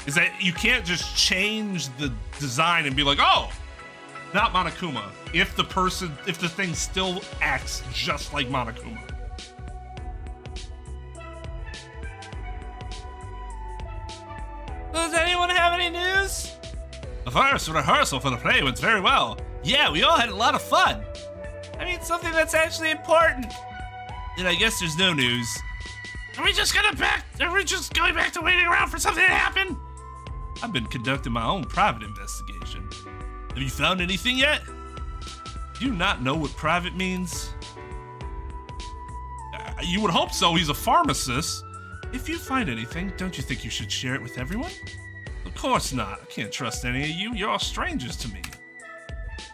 Is that you can't just change the design and be like, oh, not Monokuma. If the thing still acts just like Monokuma. Does anyone have any news? The first rehearsal for the play went very well. Yeah, we all had a lot of fun. I mean, something that's actually important. And I guess there's no news. Are we just going back to waiting around for something to happen? I've been conducting my own private investigation. Have you found anything yet? Do you not know what private means? You would hope so. He's a pharmacist. If you find anything, don't you think you should share it with everyone? Of course not. I can't trust any of you. You're all strangers to me.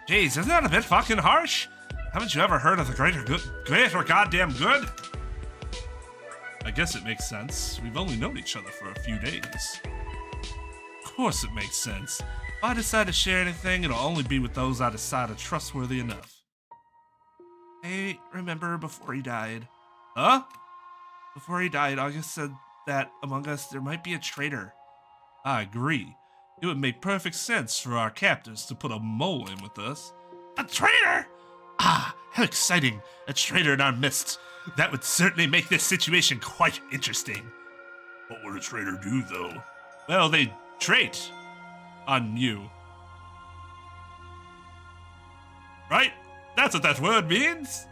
Jeez, isn't that a bit fucking harsh? Haven't you ever heard of the greater goddamn good? I guess it makes sense. We've only known each other for a few days. Of course it makes sense. If I decide to share anything, it'll only be with those I decide are trustworthy enough. Hey, remember before he died? Huh? Before he died, August said that among us there might be a traitor. I agree. It would make perfect sense for our captors to put a mole in with us. A traitor? Ah, how exciting. A traitor in our midst. That would certainly make this situation quite interesting. What would a traitor do, though? Well, they trait on you. Right? That's what that word means.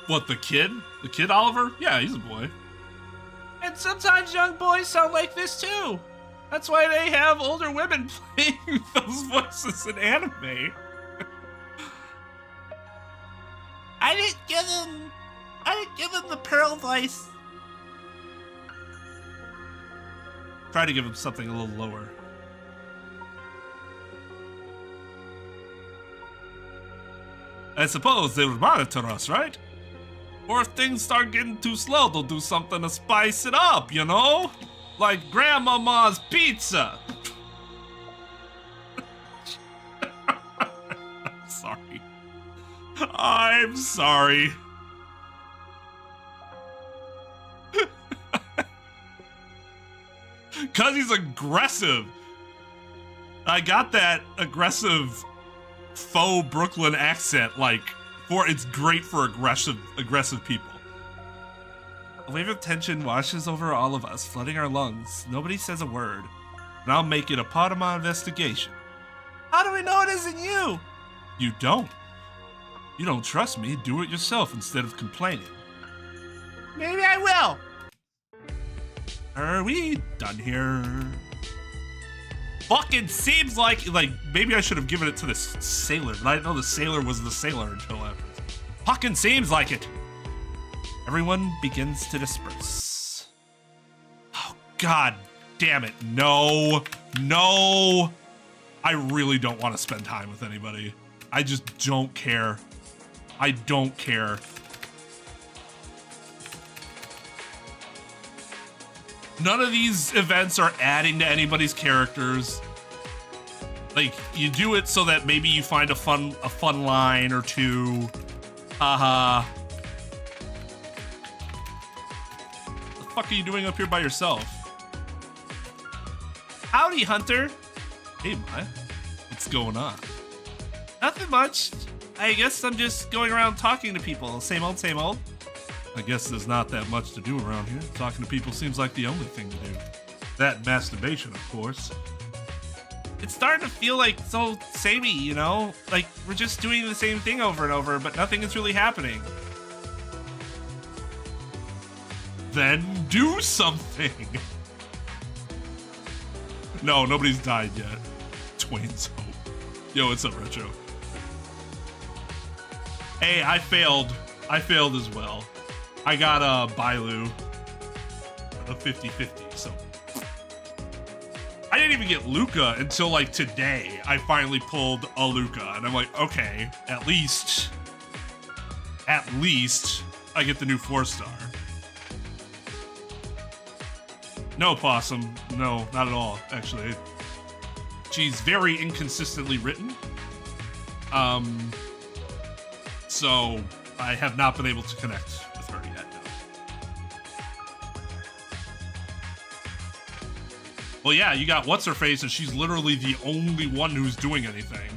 What, the kid? The kid Oliver? Yeah, he's a boy. And sometimes young boys sound like this too. That's why they have older women playing those voices in anime. I didn't give him the pearl voice. Try to give him something a little lower. I suppose they would monitor us, right? Or if things start getting too slow, they'll do something to spice it up, you know? Like Grandmama's pizza. Sorry. I'm sorry. Cause he's aggressive. I got that aggressive faux Brooklyn accent, like, it's great for aggressive people. A wave of tension washes over all of us, flooding our lungs. Nobody says a word, and I'll make it a part of my investigation. How do we know it isn't you? You don't. You don't trust me, do it yourself instead of complaining. Maybe I will. Are we done here? Fucking seems like maybe I should have given it to the sailor, but I didn't know the sailor was the sailor until after. Fucking seems like it. Everyone begins to disperse. Oh, God damn it. No. No. I really don't want to spend time with anybody. I just don't care. I don't care. None of these events are adding to anybody's characters. Like, you do it so that maybe you find a fun line or two. Haha. What the fuck are you doing up here by yourself? Howdy, Hunter. Hey, Maya. What's going on? Nothing much. I guess I'm just going around talking to people. Same old, same old. I guess there's not that much to do around here. Talking to people seems like the only thing to do. That and masturbation, of course. It's starting to feel like so samey, you know? Like, we're just doing the same thing over and over, but nothing is really happening. Then do something! No, nobody's died yet. Twain's hope. Yo, what's up, Retro? Hey, I failed. I failed as well. I got a Bailu. A 50-50, so... I didn't even get Luca until, like, today. I finally pulled a Luca, and I'm like, okay, at least I get the new 4-star. No, Possum. No, not at all, actually. She's very inconsistently written. So I have not been able to connect with her yet. No. Well, yeah, you got What's-Her-Face, and she's literally the only one who's doing anything.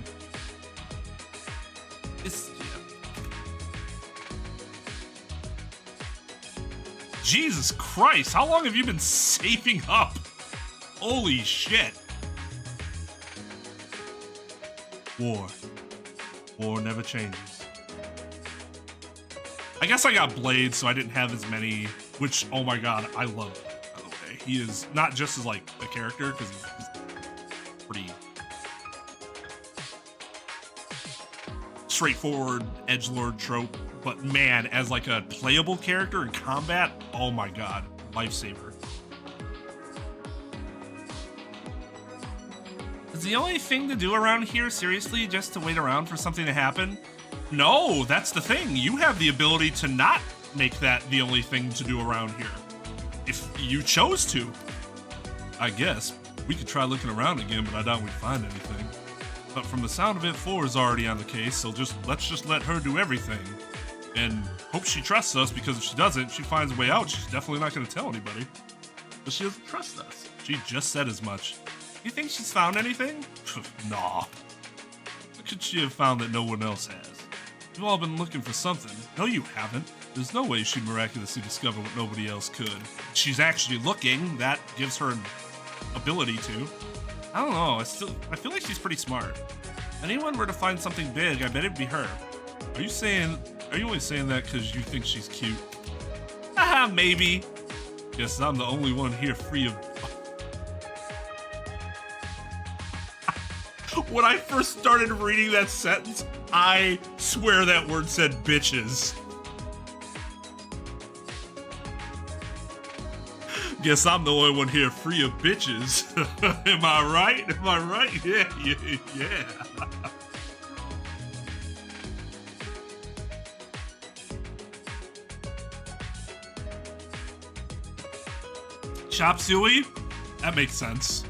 Jesus Christ, how long have you been saving up? Holy shit. War never changes. I guess I got Blade, so I didn't have as many, which, oh my god, I love him, by the way. He is not just as, like, a character, because he's pretty straightforward edgelord trope, but man, as, like, a playable character in combat, oh my god, lifesaver. Is the only thing to do around here, seriously, just to wait around for something to happen? No, that's the thing. You have the ability to not make that the only thing to do around here. If you chose to. I guess. We could try looking around again, but I doubt we'd find anything. But from the sound of it, 4 is already on the case, so let's let her do everything. And hope she trusts us, because if she doesn't, she finds a way out, she's definitely not going to tell anybody. But she doesn't trust us. She just said as much. You think she's found anything? Nah. What could she have found that no one else has? You've all been looking for something. No, you haven't. There's no way she'd miraculously discover what nobody else could. She's actually looking. That gives her an ability to. I don't know. I feel like she's pretty smart. If anyone were to find something big, I bet it'd be her. Are you only saying that because you think she's cute? Haha, maybe. Guess I'm the only one here free of... When I first started reading that sentence, I swear that word said bitches. Guess I'm the only one here free of bitches. Am I right? Am I right? Yeah. Chop suey? That makes sense.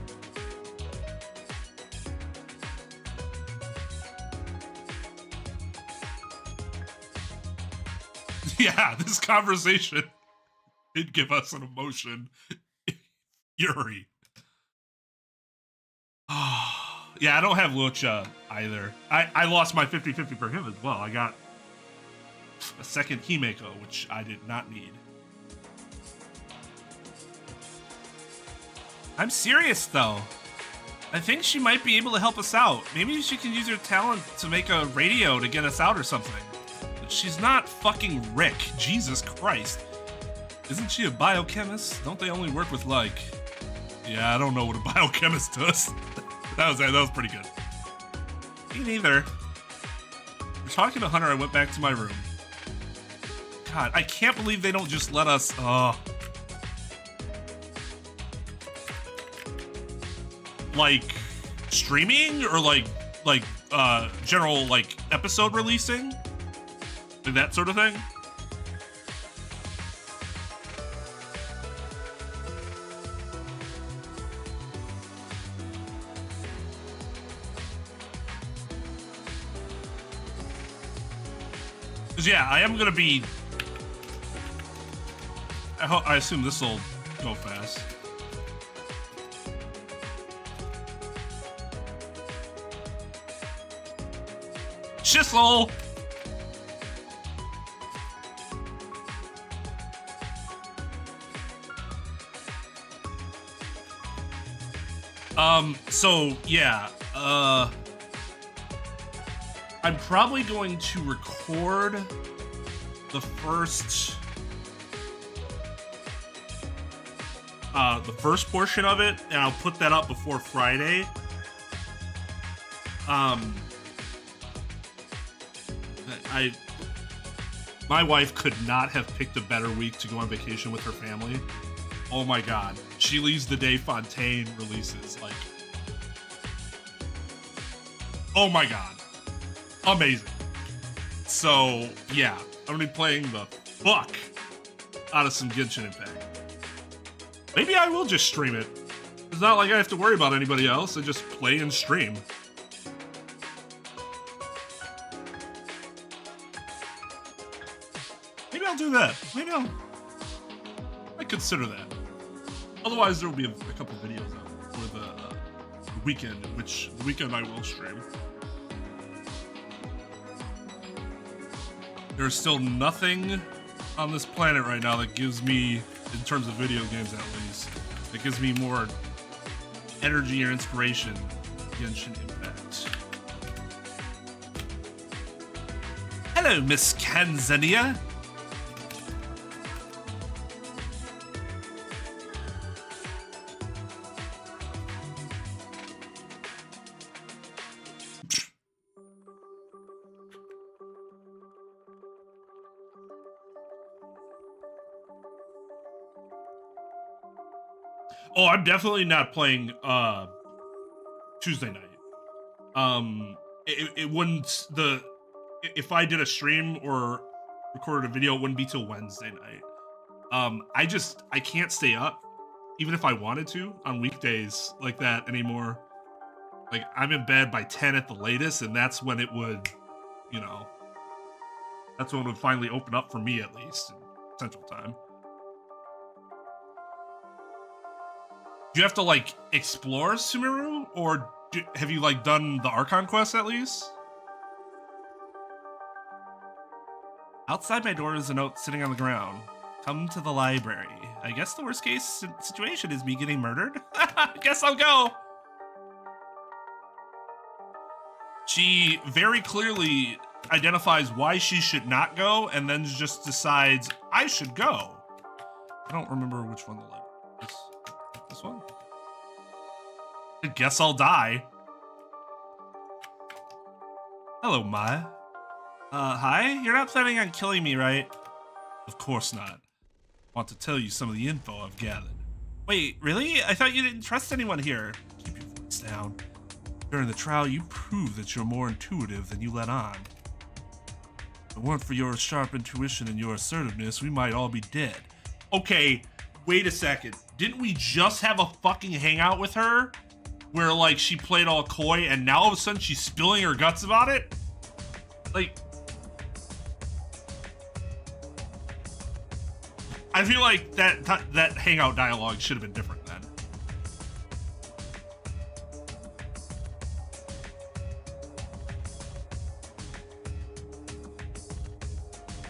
Yeah, this conversation did give us an emotion. Fury. Yeah, I don't have Lucha either. I lost my 50-50 for him as well. I got a second Himeko, which I did not need. I'm serious, though. I think she might be able to help us out. Maybe she can use her talent to make a radio to get us out or something. She's not fucking Rick. Jesus Christ. Isn't she a biochemist? Don't they only work with, like... Yeah, I don't know what a biochemist does. That was pretty good. Me neither. We're talking to Hunter, I went back to my room. God, I can't believe they don't just let us... like, streaming? Or, like, general, like, episode releasing? And that sort of thing? Because, yeah, I am going to be... I assume this will go fast. Chisel! So, yeah, I'm probably going to record the first portion of it, and I'll put that up before Friday. My wife could not have picked a better week to go on vacation with her family. Oh my god. She leaves the day Fontaine releases, like... Oh my god. Amazing. So, yeah. I'm gonna be playing the fuck out of some Genshin Impact. Maybe I will just stream it. It's not like I have to worry about anybody else. I just play and stream. Maybe I'll do that. Maybe I consider that. Otherwise, there will be a couple videos out for the weekend, which the weekend I will stream. There's still nothing on this planet right now that gives me, in terms of video games at least, that gives me more energy or inspiration than Genshin Impact. Hello, Miss Tanzania. Oh, I'm definitely not playing Tuesday night. It wouldn't if I did a stream or recorded a video, it wouldn't be till Wednesday night. I can't stay up, even if I wanted to, on weekdays like that anymore. Like, I'm in bed by 10 at the latest, and that's when it would, you know, that's when it would finally open up for me, at least, in Central Time. Do you have to, like, explore Sumeru? Or have you, like, done the Archon quest, at least? Outside my door is a note sitting on the ground. Come to the library. I guess the worst case situation is me getting murdered? Guess I'll go! She very clearly identifies why she should not go, and then just decides, I should go. I don't remember which one the library is. This one? I guess I'll die. Hello, Maya. Hi? You're not planning on killing me, right? Of course not. I want to tell you some of the info I've gathered. Wait, really? I thought you didn't trust anyone here. Keep your voice down. During the trial, you proved that you're more intuitive than you let on. If it weren't for your sharp intuition and your assertiveness, we might all be dead. Okay, wait a second. Didn't we just have a fucking hangout with her? Where, like, she played all coy, and now all of a sudden she's spilling her guts about it? Like... I feel like that hangout dialogue should have been different then.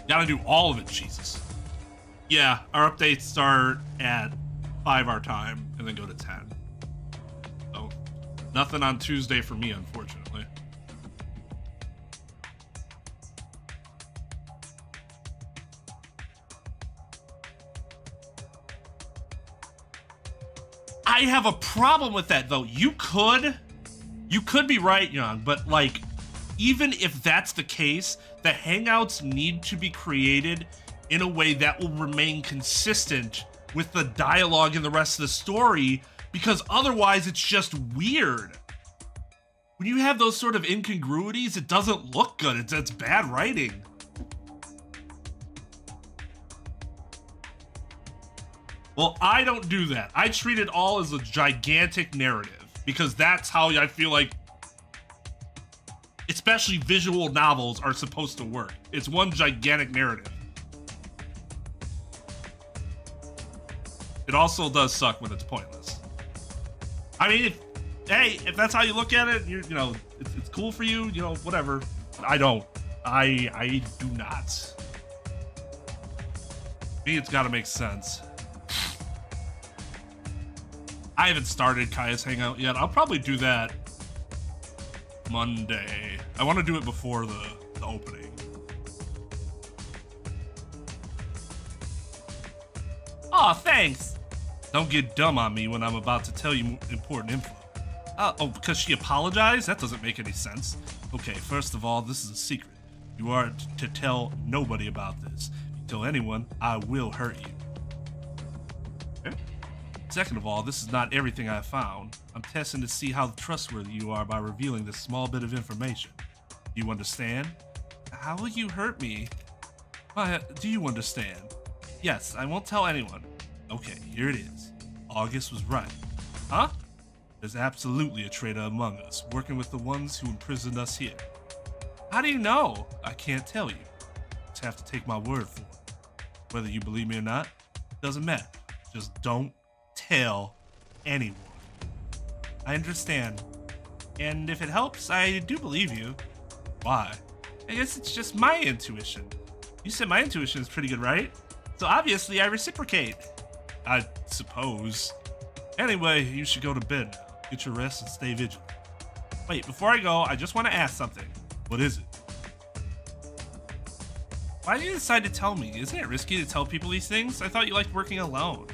Gotta do all of it, Jesus. Yeah, our updates start at 5 our time and then go to 10. So, nothing on Tuesday for me, unfortunately. I have a problem with that, though. You could be right, Young, but, like, even if that's the case, the hangouts need to be created in a way that will remain consistent with the dialogue and the rest of the story, because otherwise it's just weird. When you have those sort of incongruities, it doesn't look good. It's bad writing. Well, I don't do that. I treat it all as a gigantic narrative, because that's how I feel like it's especially visual novels, are supposed to work. It's one gigantic narrative. It also does suck when it's pointless. I mean, if that's how you look at it, you know, it's cool for you, you know, whatever. I don't. I do not. Me, it's got to make sense. I haven't started Kaya's Hangout yet. I'll probably do that Monday. I want to do it before the opening. Aw, thanks. Don't get dumb on me when I'm about to tell you important info. Oh, because she apologized? That doesn't make any sense. Okay, first of all, this is a secret. You are to tell nobody about this. If you tell anyone, I will hurt you. Okay. Second of all, this is not everything I found. I'm testing to see how trustworthy you are by revealing this small bit of information. Do you understand? How will you hurt me? Do you understand? Yes, I won't tell anyone. Okay, here it is. August was right. Huh? There's absolutely a traitor among us, working with the ones who imprisoned us here. How do you know? I can't tell you. You just have to take my word for it. Whether you believe me or not, doesn't matter. Just don't tell anyone. I understand. And if it helps, I do believe you. Why? I guess it's just my intuition. You said my intuition is pretty good, right? So obviously I reciprocate. I suppose. Anyway, you should go to bed now. Get your rest and stay vigilant. Wait, before I go, I just want to ask something. What is it? Why did you decide to tell me? Isn't it risky to tell people these things? I thought you liked working alone.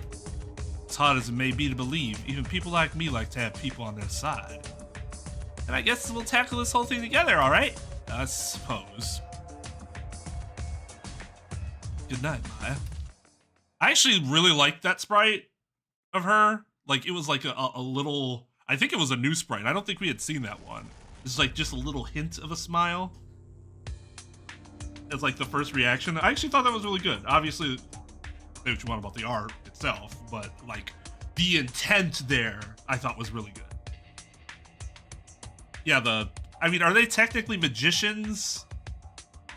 As hard as it may be to believe, even people like me like to have people on their side. And I guess we'll tackle this whole thing together, alright? I suppose. Good night, Maya. I actually really liked that sprite of her. Like, it was like a little... I think it was a new sprite. I don't think we had seen that one. It's like just a little hint of a smile. It's like the first reaction. I actually thought that was really good. Obviously, say what you want about the art itself, but like the intent there, I thought was really good. Yeah, I mean, are they technically magicians?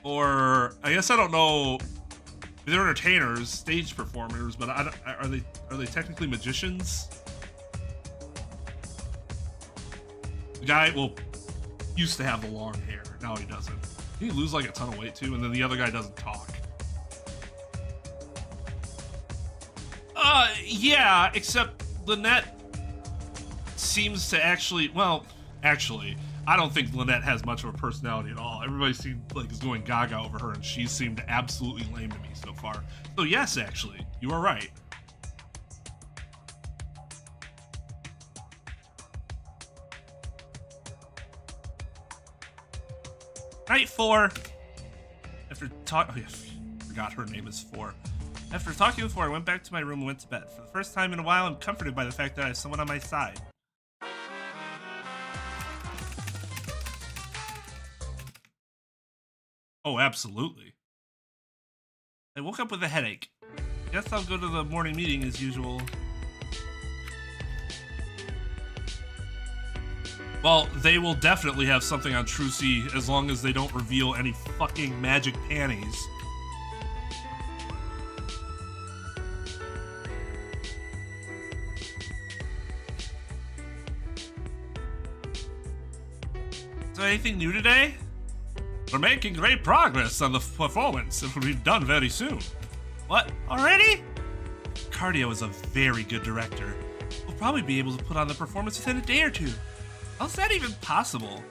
Or, I guess I don't know. They're entertainers, stage performers, but are they technically magicians? The guy, well, used to have the long hair. Now he doesn't. He lose like a ton of weight too, and then the other guy doesn't talk. Yeah, except Lynette seems to actually, well, actually, I don't think Lynette has much of a personality at all. Everybody seems like is going gaga over her, and she seemed absolutely lame to me so far. So yes, actually, you are right. Night 4. After talk, oh yeah, forgot her name is 4. After talking with 4, I went back to my room and went to bed. For the first time in a while, I'm comforted by the fact that I have someone on my side. Oh, absolutely. I woke up with a headache. Guess I'll go to the morning meeting as usual. Well, they will definitely have something on Trucy as long as they don't reveal any fucking magic panties. Is there anything new today? We're making great progress on the performance. It will be done very soon. What? Already? Cardio is a very good director. We'll probably be able to put on the performance within a day or two. How's that even possible?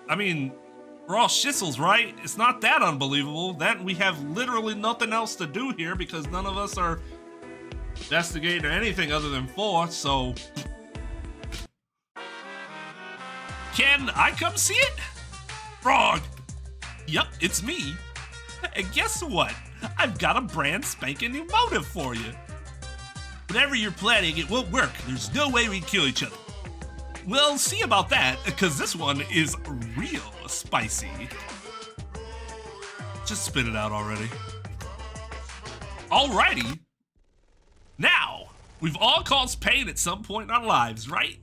I mean, we're all shissels, right? It's not that unbelievable. That we have literally nothing else to do here because none of us are investigating or anything other than 4, so... Can I come see it? Frog! Yup, it's me. And guess what? I've got a brand spanking new motive for you. Whatever you're planning, it won't work. There's no way we can kill each other. We'll see about that, because this one is real spicy. Just spit it out already. Alrighty. Now, we've all caused pain at some point in our lives, right?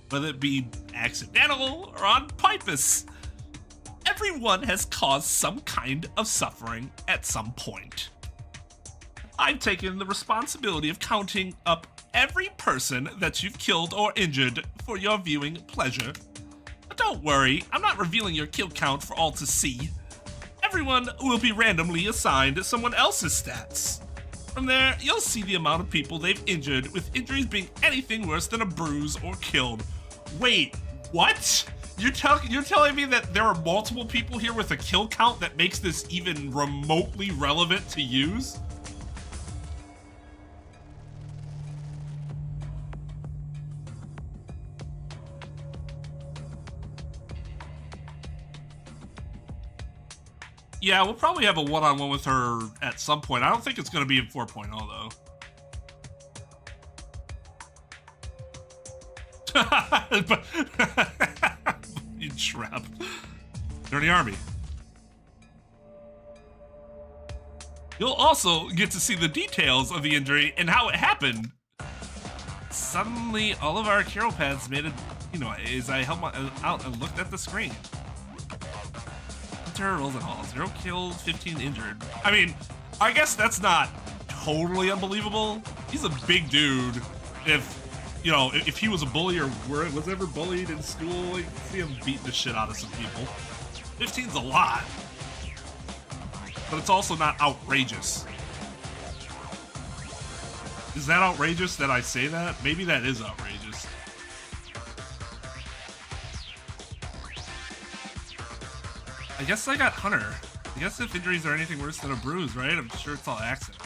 Whether it be accidental or on purpose. Everyone has caused some kind of suffering at some point. I've taken the responsibility of counting up every person that you've killed or injured for your viewing pleasure. But don't worry, I'm not revealing your kill count for all to see. Everyone will be randomly assigned someone else's stats. From there, you'll see the amount of people they've injured, with injuries being anything worse than a bruise or killed. Wait, what? You're telling me that there are multiple people here with a kill count that makes this even remotely relevant to use? Yeah, we'll probably have a one-on-one with her at some point. I don't think it's going to be in 4.0, though. You Trep. They're in the army. You'll also get to see the details of the injury and how it happened. Suddenly, all of our hero pads made a as I held out and looked at the screen. Rolls and all. 0 killed, 15 injured. I mean, I guess that's not totally unbelievable. He's a big dude. If he was a bully or was ever bullied in school, you can see him beating the shit out of some people. 15's a lot. But it's also not outrageous. Is that outrageous that I say that? Maybe that is outrageous. I guess I got Hunter. I guess if injuries are anything worse than a bruise, right? I'm sure it's all accident.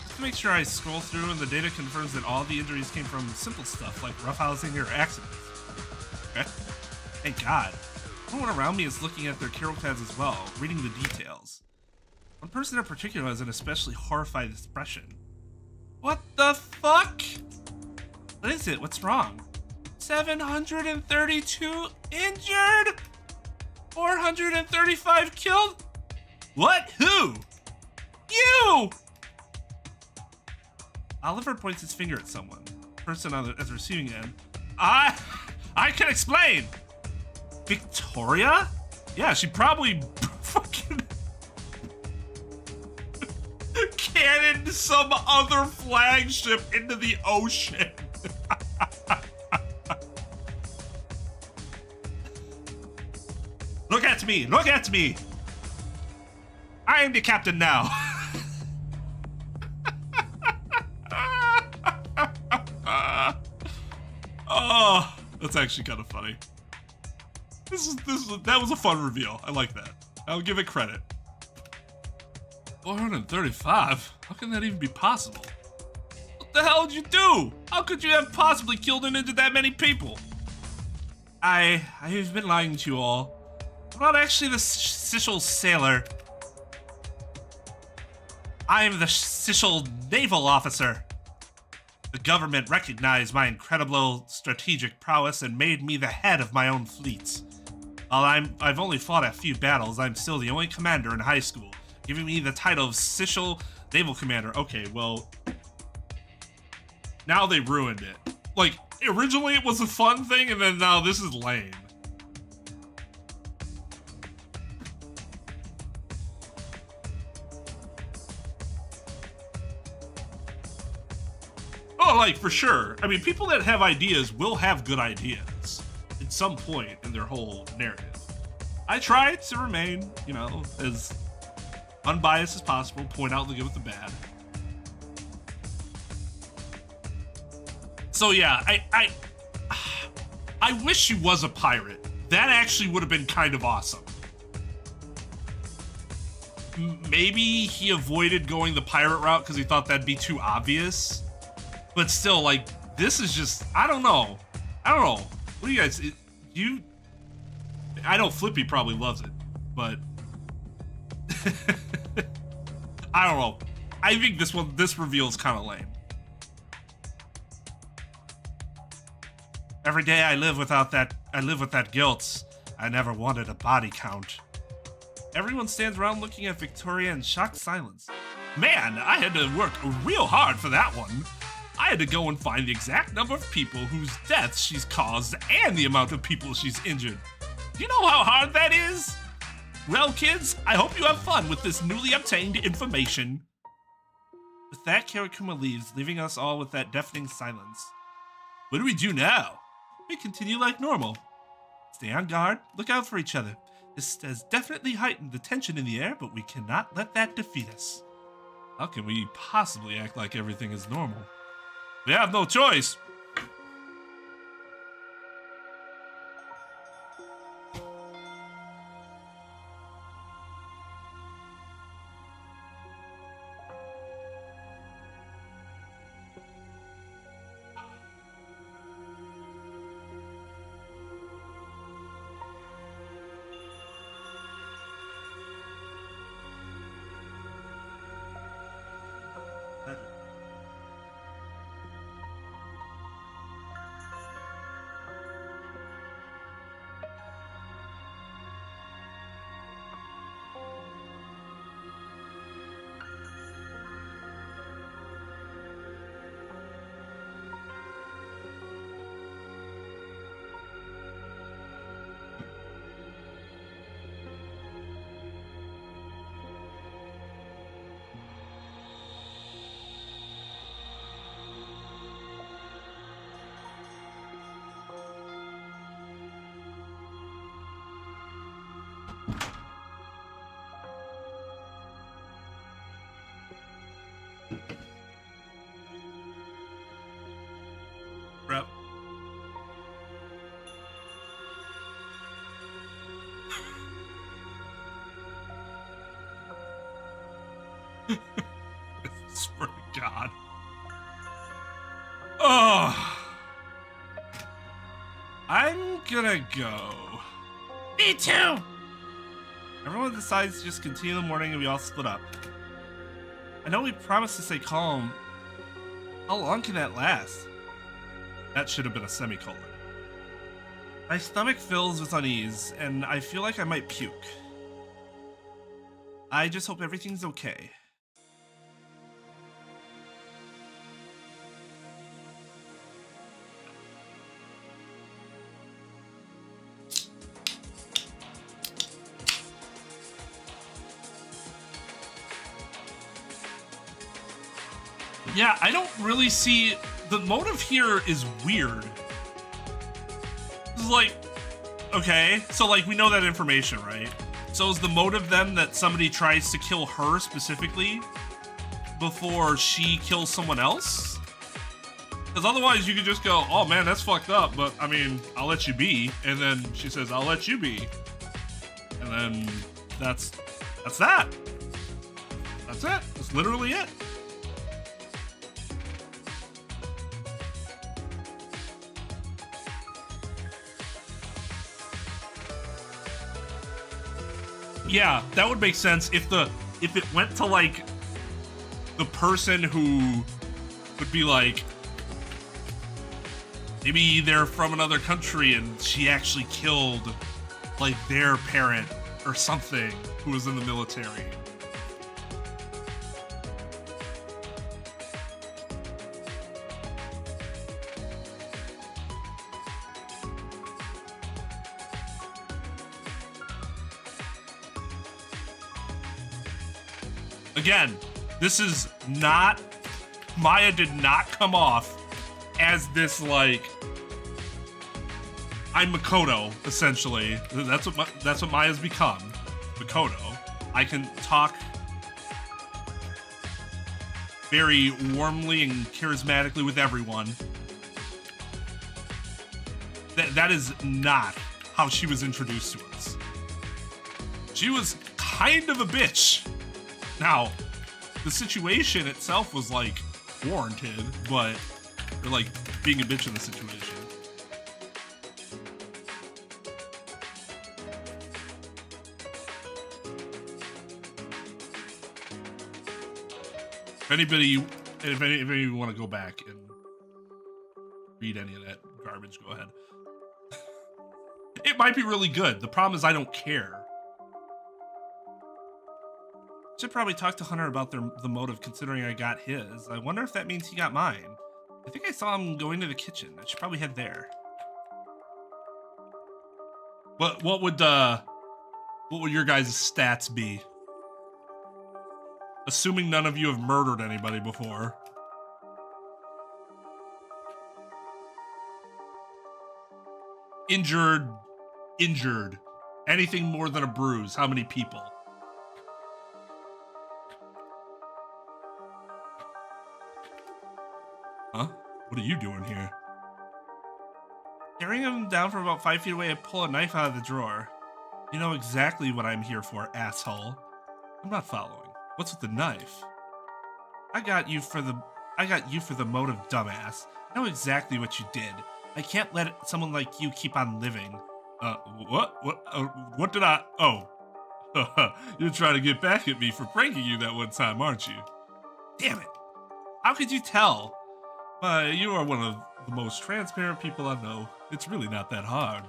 Just to make sure I scroll through and the data confirms that all the injuries came from simple stuff like roughhousing or accidents. Okay. Thank God. Everyone around me is looking at their hero pads as well, reading the details. One person in particular has an especially horrified expression. What the fuck? What is it? What's wrong? 732 injured? 435 killed? What? Who? You! Oliver points his finger at someone. Person on the receiving end. I can explain! Victoria? Yeah, she probably fucking cannoned some other flagship into the ocean. Look at me! Look at me! I am the captain now. Oh, that's actually kind of funny. That was a fun reveal. I like that. I'll give it credit. 435? How can that even be possible? What the hell did you do? How could you have possibly killed and injured that many people? I've been lying to you all. I'm not actually the Sicil sailor. I am the Sicil naval officer. The government recognized my incredible strategic prowess and made me the head of my own fleets. While I've only fought a few battles, I'm still the only commander in high school, giving me the title of Sicil Naval Commander. Okay, well, now they ruined it. Like, originally it was a fun thing, and then now this is lame. Oh, like, for sure. I mean, people that have ideas will have good ideas at some point in their whole narrative. I try to remain, as unbiased as possible, point out the good with the bad. So yeah, I wish she was a pirate. That actually would have been kind of awesome. Maybe he avoided going the pirate route because he thought that'd be too obvious. But still, like, this is just, I don't know. What do you guys, I know Flippy probably loves it, but I don't know. I think this reveal is kind of lame. Every day I live with that guilt. I never wanted a body count. Everyone stands around looking at Victoria in shocked silence. Man, I had to work real hard for that one. I had to go and find the exact number of people whose deaths she's caused and the amount of people she's injured. Do you know how hard that is? Well, kids, I hope you have fun with this newly obtained information. With that, Karakuma leaves, leaving us all with that deafening silence. What do we do now? We continue like normal. Stay on guard, look out for each other. This has definitely heightened the tension in the air, but we cannot let that defeat us. How can we possibly act like everything is normal? We have no choice. Trep. Swear to God. Oh. I'm gonna go. Me too. Everyone decides to just continue the morning and we all split up. I know we promised to stay calm. How long can that last? That should have been a semicolon. My stomach fills with unease, and I feel like I might puke. I just hope everything's okay. Yeah, I don't really see... The motive here is weird. It's like, okay, so like we know that information, right? So is the motive then that somebody tries to kill her specifically before she kills someone else? Because otherwise you could just go, oh man, that's fucked up, but I mean, I'll let you be. And then she says, I'll let you be. And then that's that. That's it. That's literally it. Yeah, that would make sense if it went to like the person who would be like, maybe they're from another country and she actually killed like their parent or something who was in the military. Again, this is not... Maya did not come off as this, like... I'm Makoto, essentially. That's what Maya's become. Makoto. I can talk very warmly and charismatically with everyone. That is not how she was introduced to us. She was kind of a bitch. Now, the situation itself was, like, warranted, but they're, like, being a bitch in the situation. If anybody want to go back and read any of that garbage, go ahead. It might be really good. The problem is I don't care. Should probably talk to Hunter about the motive, considering I got his. I wonder if that means he got mine. I think I saw him going to the kitchen. I should probably head there. What would What will your guys' stats be? Assuming none of you have murdered anybody before. Injured. Injured. Anything more than a bruise. How many people? Huh? What are you doing here? Carrying him down from about 5 feet away, I pull a knife out of the drawer. You know exactly what I'm here for, asshole. I'm not following. What's with the knife? I got you for the motive, dumbass. I know exactly what you did. I can't let someone like you keep on living. What? What did I... Oh. You're trying to get back at me for pranking you that one time, aren't you? Damn it. How could you tell? You are one of the most transparent people I know. It's really not that hard.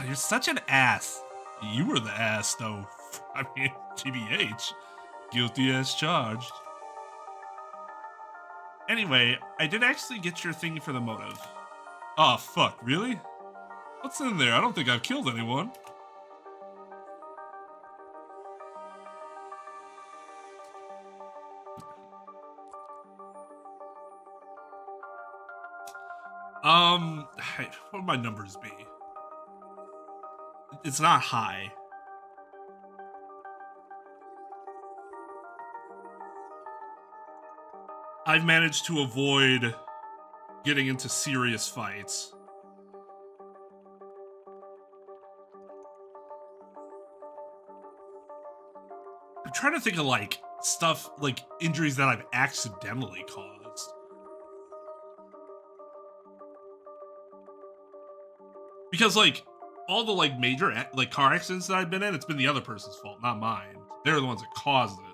You're such an ass. You were the ass, though. I mean, TBH. Guilty as charged. Anyway, I did actually get your thing for the motive. Oh, fuck, really? What's in there? I don't think I've killed anyone. What would my numbers be? It's not high. I've managed to avoid getting into serious fights. I'm trying to think of like stuff, like injuries that I've accidentally caused. Because like all the like major like car accidents that I've been in, it's been the other person's fault, not mine. They're the ones that caused it.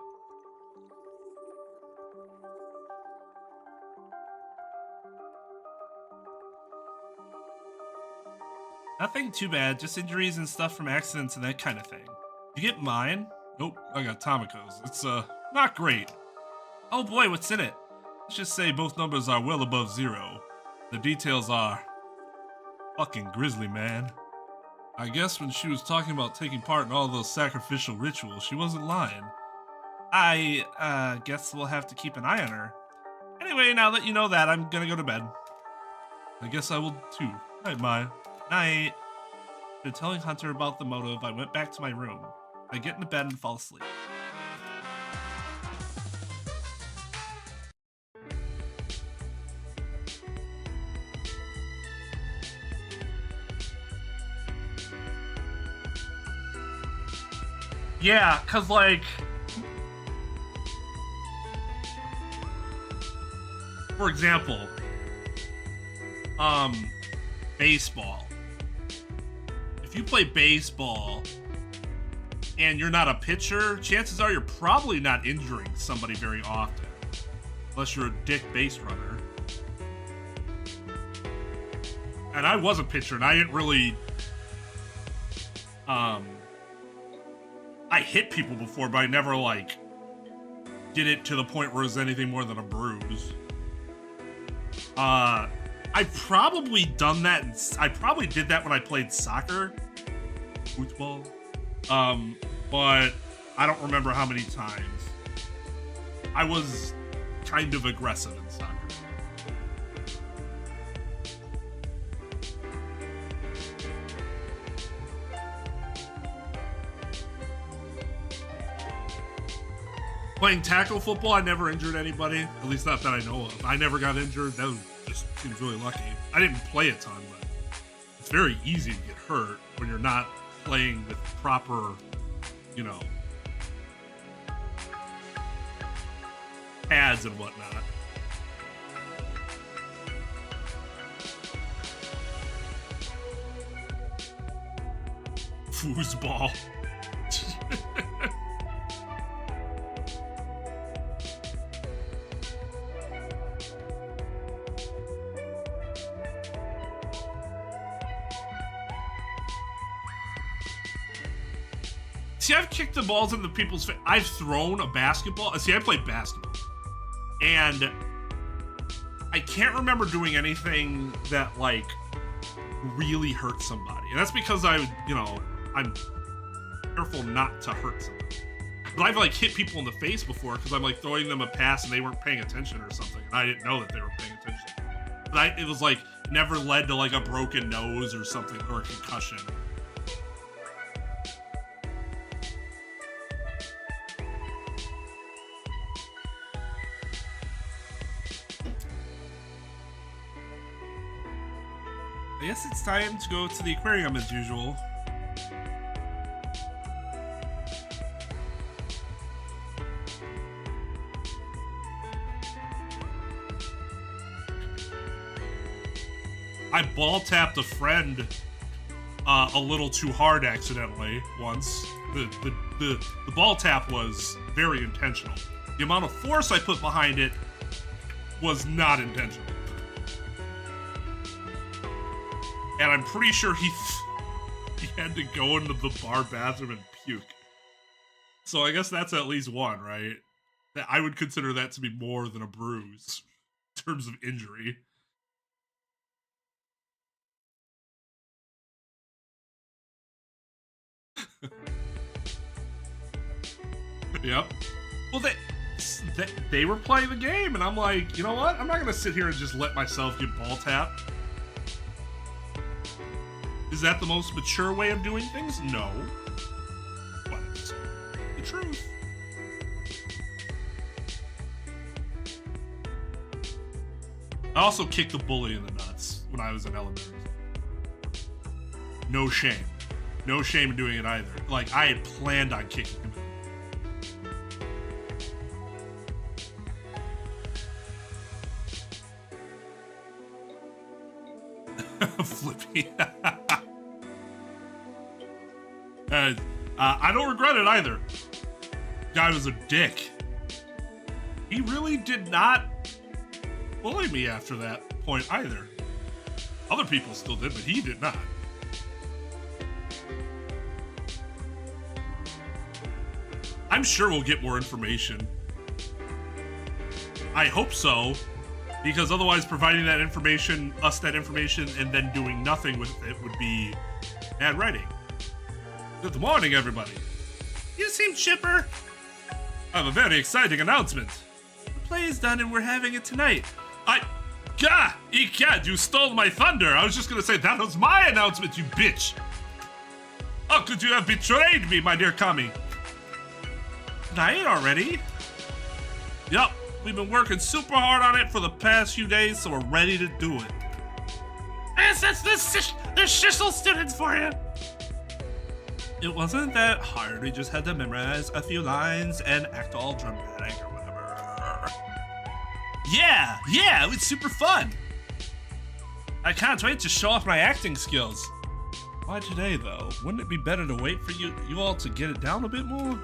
Nothing too bad, just injuries and stuff from accidents and that kind of thing. You get mine? Nope, I got Tomiko's. It's not great. Oh boy, what's in it? Let's just say both numbers are well above 0. The details are fucking grisly, man. I guess when she was talking about taking part in all those sacrificial rituals, she wasn't lying. I guess we'll have to keep an eye on her. Anyway, now that you know that, I'm gonna go to bed. I guess I will too. Night, Maya. Night. After telling Hunter about the motive, I went back to my room. I get into bed and fall asleep. Yeah, cause like, for example, baseball. If you play baseball and you're not a pitcher, chances are you're probably not injuring somebody very often. Unless you're a dick base runner. And I was a pitcher and I didn't really... I hit people before, but I never, like, did it to the point where it was anything more than a bruise. I've probably done that, I probably did that when I played soccer. Football. But I don't remember how many times. I was kind of aggressive in soccer. Playing tackle football, I never injured anybody. At least not that I know of. I never got injured. That just seems really lucky. I didn't play a ton, but it's very easy to get hurt when you're not playing with proper, you know, pads and whatnot. Foosball. See, I've kicked the balls into people's face. I've thrown a basketball. See, I played basketball. And I can't remember doing anything that, like, really hurt somebody. And that's because I careful not to hurt somebody. But I've like hit people in the face before because I'm like throwing them a pass and they weren't paying attention or something, and I didn't know that they were paying attention. But it was like never led to like a broken nose or something or a concussion. I guess it's time to go to the aquarium as usual. I ball tapped a friend a little too hard accidentally once. The ball tap was very intentional. The amount of force I put behind it was not intentional. And I'm pretty sure he had to go into the bar bathroom and puke. So I guess that's at least one, right? I would consider that to be more than a bruise in terms of injury. Yep. Well, they were playing the game, and I'm like, you know what? I'm not gonna sit here and just let myself get ball tapped. Is that the most mature way of doing things? No. But it's the truth. I also kicked the bully in the nuts when I was in elementary. No shame. No shame in doing it either. Like, I had planned on kicking him. Flippy. I don't regret it either. Guy was a dick. He really did not bully me after that point either. Other people still did, but he did not. I'm sure we'll get more information. I hope so, because otherwise providing that information, and then doing nothing with it would be bad writing. Good morning, everybody. You seem chipper. I have a very exciting announcement. The play is done and we're having it tonight. Egad, you stole my thunder. I was just gonna say that was my announcement, you bitch. How could you have betrayed me, my dear Kami? Night already? Yup, we've been working super hard on it for the past few days, so we're ready to do it. Yes, that's the shissel students for you. It wasn't that hard, we just had to memorize a few lines and act all dramatic or whatever. Yeah, it was super fun. I can't wait to show off my acting skills. Why today, though? Wouldn't it be better to wait for you all to get it down a bit more?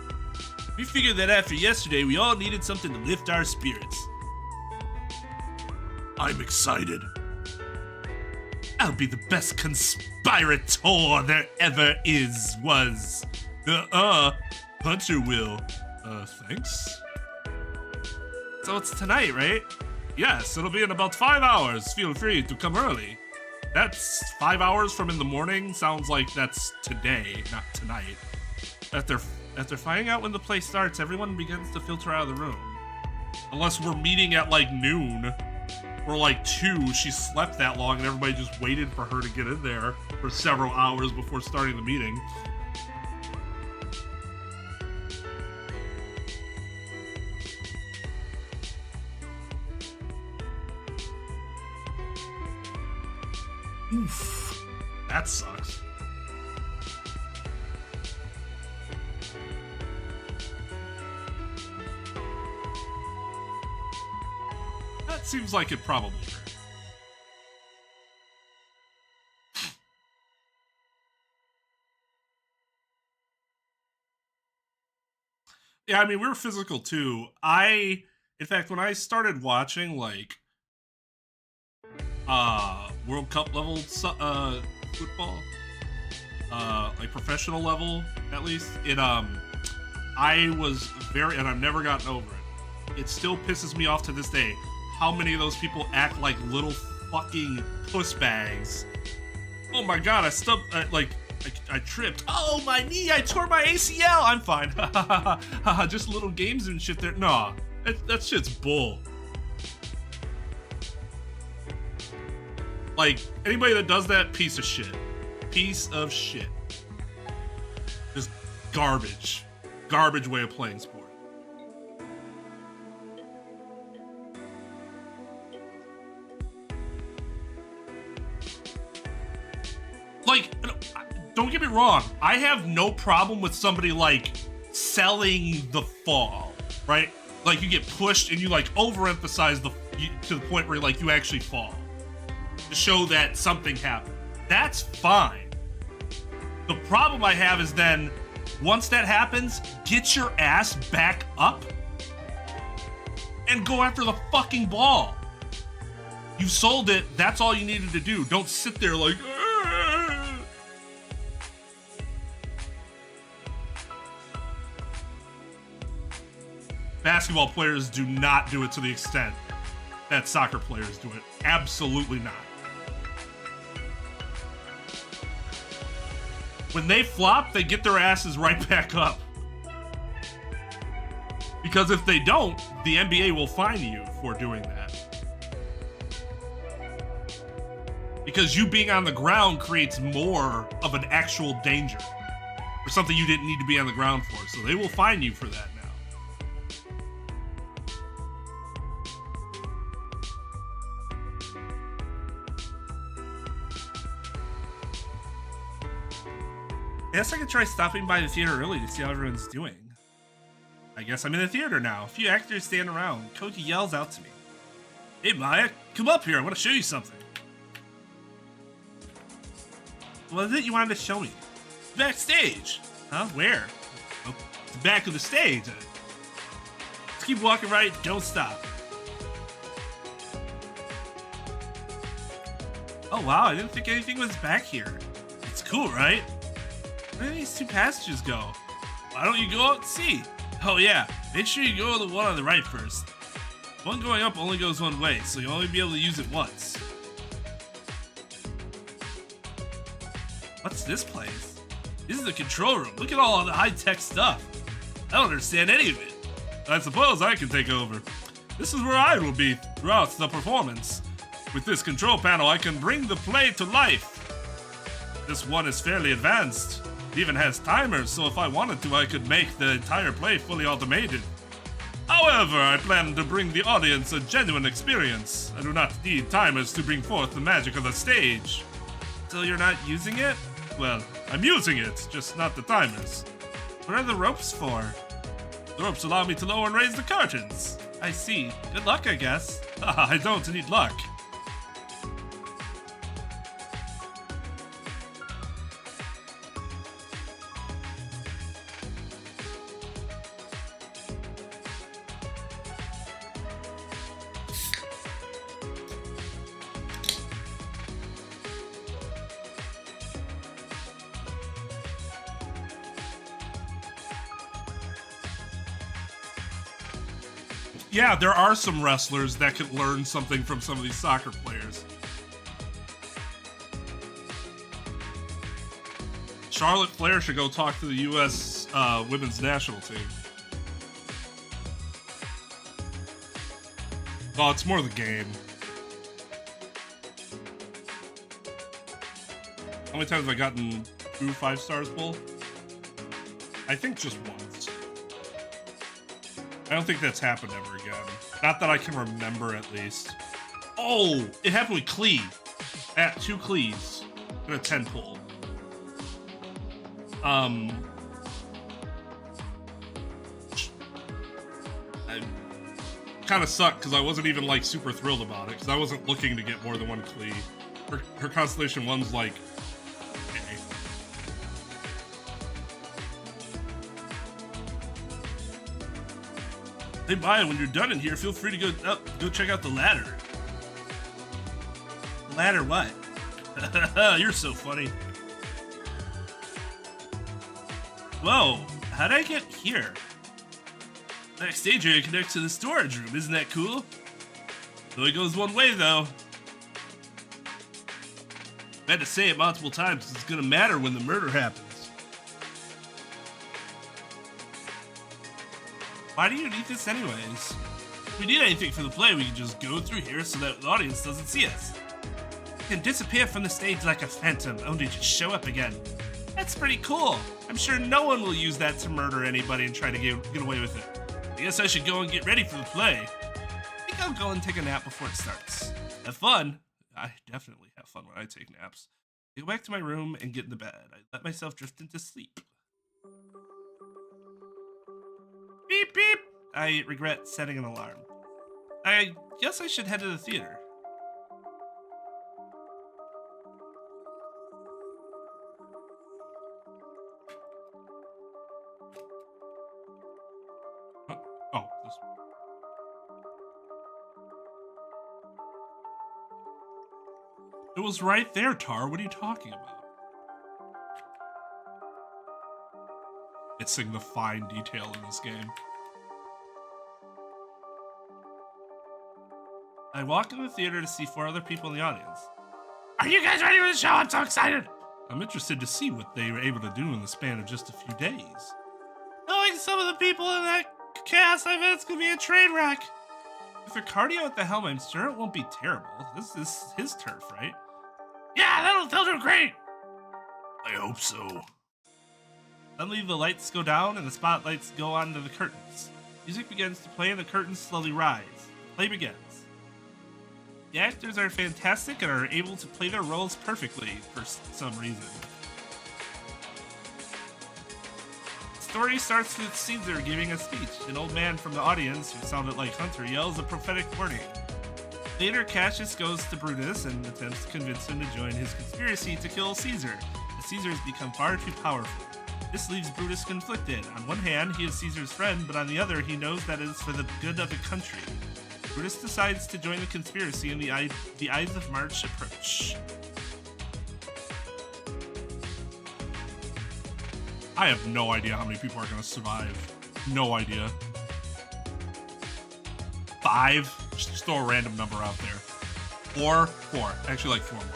We figured that after yesterday, we all needed something to lift our spirits. I'm excited. I'll be the best conspirator there ever was. Hunter will. Thanks? So it's tonight, right? Yes, it'll be in about 5 hours. Feel free to come early. That's 5 hours from in the morning. Sounds like that's today, not tonight. After finding out when the play starts, everyone begins to filter out of the room. Unless we're meeting at like noon or like 2, she slept that long and everybody just waited for her to get in there for several hours before starting the meeting. Oof, that sucks. That seems like it probably hurt. Yeah, I mean, we're physical too. In fact, when I started watching like World Cup level football, like professional level at least, I was very, and I've never gotten over it. It still pisses me off to this day how many of those people act like little fucking puss bags. Oh my god, like I tripped. Oh, my knee! I tore my ACL. I'm fine. Just little games and shit there. Nah, that shit's bull. Like, anybody that does that, piece of shit. Piece of shit. Just garbage. Garbage way of playing sport. Like, don't get me wrong. I have no problem with somebody, like, selling the fall, right? Like, you get pushed and you, like, overemphasize to the point where, like, you actually fall. To show that something happened. That's fine. The problem I have is then, once that happens, get your ass back up and go after the fucking ball. You sold it, that's all you needed to do. Don't sit there like, Argh. Basketball players do not do it to the extent that soccer players do it. Absolutely not. When they flop, they get their asses right back up. Because if they don't, the NBA will fine you for doing that. Because you being on the ground creates more of an actual danger. For something you didn't need to be on the ground for. So they will fine you for that now. I guess I could try stopping by the theater early to see how everyone's doing. I guess I'm in the theater now. A few actors stand around. Koji yells out to me. Hey Maya, come up here. I want to show you something. What is it you wanted to show me? Backstage. Huh? Where? Oh, the back of the stage. Let's keep walking right. Don't stop. Oh wow, I didn't think anything was back here. It's cool, right? Where do these two passages go? Why don't you go out and see? Oh yeah, make sure you go to the one on the right first. One going up only goes one way, so you'll only be able to use it once. What's this place? This is the control room. Look at all of the high-tech stuff. I don't understand any of it. I suppose I can take over. This is where I will be throughout the performance. With this control panel, I can bring the play to life. This one is fairly advanced. It even has timers, so if I wanted to, I could make the entire play fully automated. However, I plan to bring the audience a genuine experience. I do not need timers to bring forth the magic of the stage. So you're not using it? Well, I'm using it, just not the timers. What are the ropes for? The ropes allow me to lower and raise the curtains. I see. Good luck, I guess. I don't need luck. Yeah, there are some wrestlers that could learn something from some of these soccer players. Charlotte Flair should go talk to the U.S. Women's national team. Oh, it's more the game. How many times have I gotten 2 5 stars full? I think just once. I don't think that's happened ever again. Not that I can remember, at least. Oh, it happened with Clee. At 2 Clees and a 10 pull. I kind of sucked because I wasn't even like super thrilled about it because I wasn't looking to get more than 1 Clee. Her Constellation 1's like, okay. Hey, Maya, when you're done in here, feel free to go check out the ladder. Ladder what? You're so funny. Whoa, how'd I get here? Backstage area connects to the storage room, isn't that cool? It only goes one way, though. Had to say it multiple times because it's gonna matter when the murder happens. Why do you need this anyways? If we need anything for the play, we can just go through here so that the audience doesn't see us. We can disappear from the stage like a phantom, only to show up again. That's pretty cool. I'm sure no one will use that to murder anybody and try to get away with it. I guess I should go and get ready for the play. I think I'll go and take a nap before it starts. Have fun. I definitely have fun when I take naps. I go back to my room and get into bed. I let myself drift into sleep. Beep, beep. I regret setting an alarm. I guess I should head to the theater. Oh, this. It was right there, Tar. What are you talking about? Missing the fine detail in this game. I walk in the theater to see 4 other people in the audience. Are you guys ready for the show? I'm so excited! I'm interested to see what they were able to do in the span of just a few days. Knowing some of the people in that cast, I bet it's gonna be a train wreck. With Ricardio at the helm, I'm sure it won't be terrible. This is his turf, right? Yeah, they'll do great! I hope so. Suddenly the lights go down and the spotlights go onto the curtains. Music begins to play and the curtains slowly rise. The play begins. The actors are fantastic and are able to play their roles perfectly for some reason. The story starts with Caesar giving a speech. An old man from the audience, who sounded like Hunter, yells a prophetic warning. Later, Cassius goes to Brutus and attempts to convince him to join his conspiracy to kill Caesar, as Caesar has become far too powerful. This leaves Brutus conflicted. On one hand, he is Caesar's friend, but on the other, he knows that it is for the good of the country. Brutus decides to join the conspiracy and the Ides of March approach. I have no idea how many people are going to survive. No idea. 5? Just throw a random number out there. 4? Actually, like 4 more.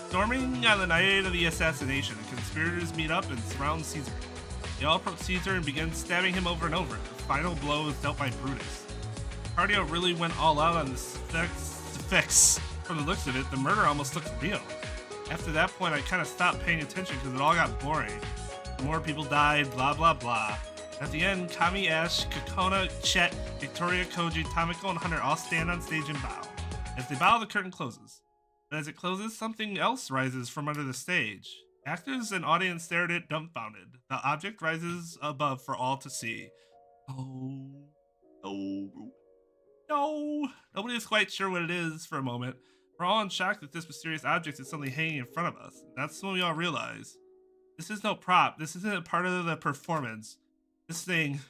Storming on the night of the assassination, the conspirators meet up and surround Caesar. They all approach Caesar and begin stabbing him over and over. The final blow is dealt by Brutus. Cardio really went all out on the effects. From the looks of it, the murder almost looked real. After that point, I kind of stopped paying attention because it all got boring. More people died, blah blah blah. At the end, Kami, Ash, Kakona, Chet, Victoria, Koji, Tamiko, and Hunter all stand on stage and bow. As they bow, the curtain closes. But as it closes, something else rises from under the stage. Actors and audience stare at it dumbfounded. The object rises above for all to see. Oh, no. Nobody is quite sure what it is for a moment. We're all in shock that this mysterious object is suddenly hanging in front of us. That's when we all realize. This is no prop. This isn't a part of the performance. This thing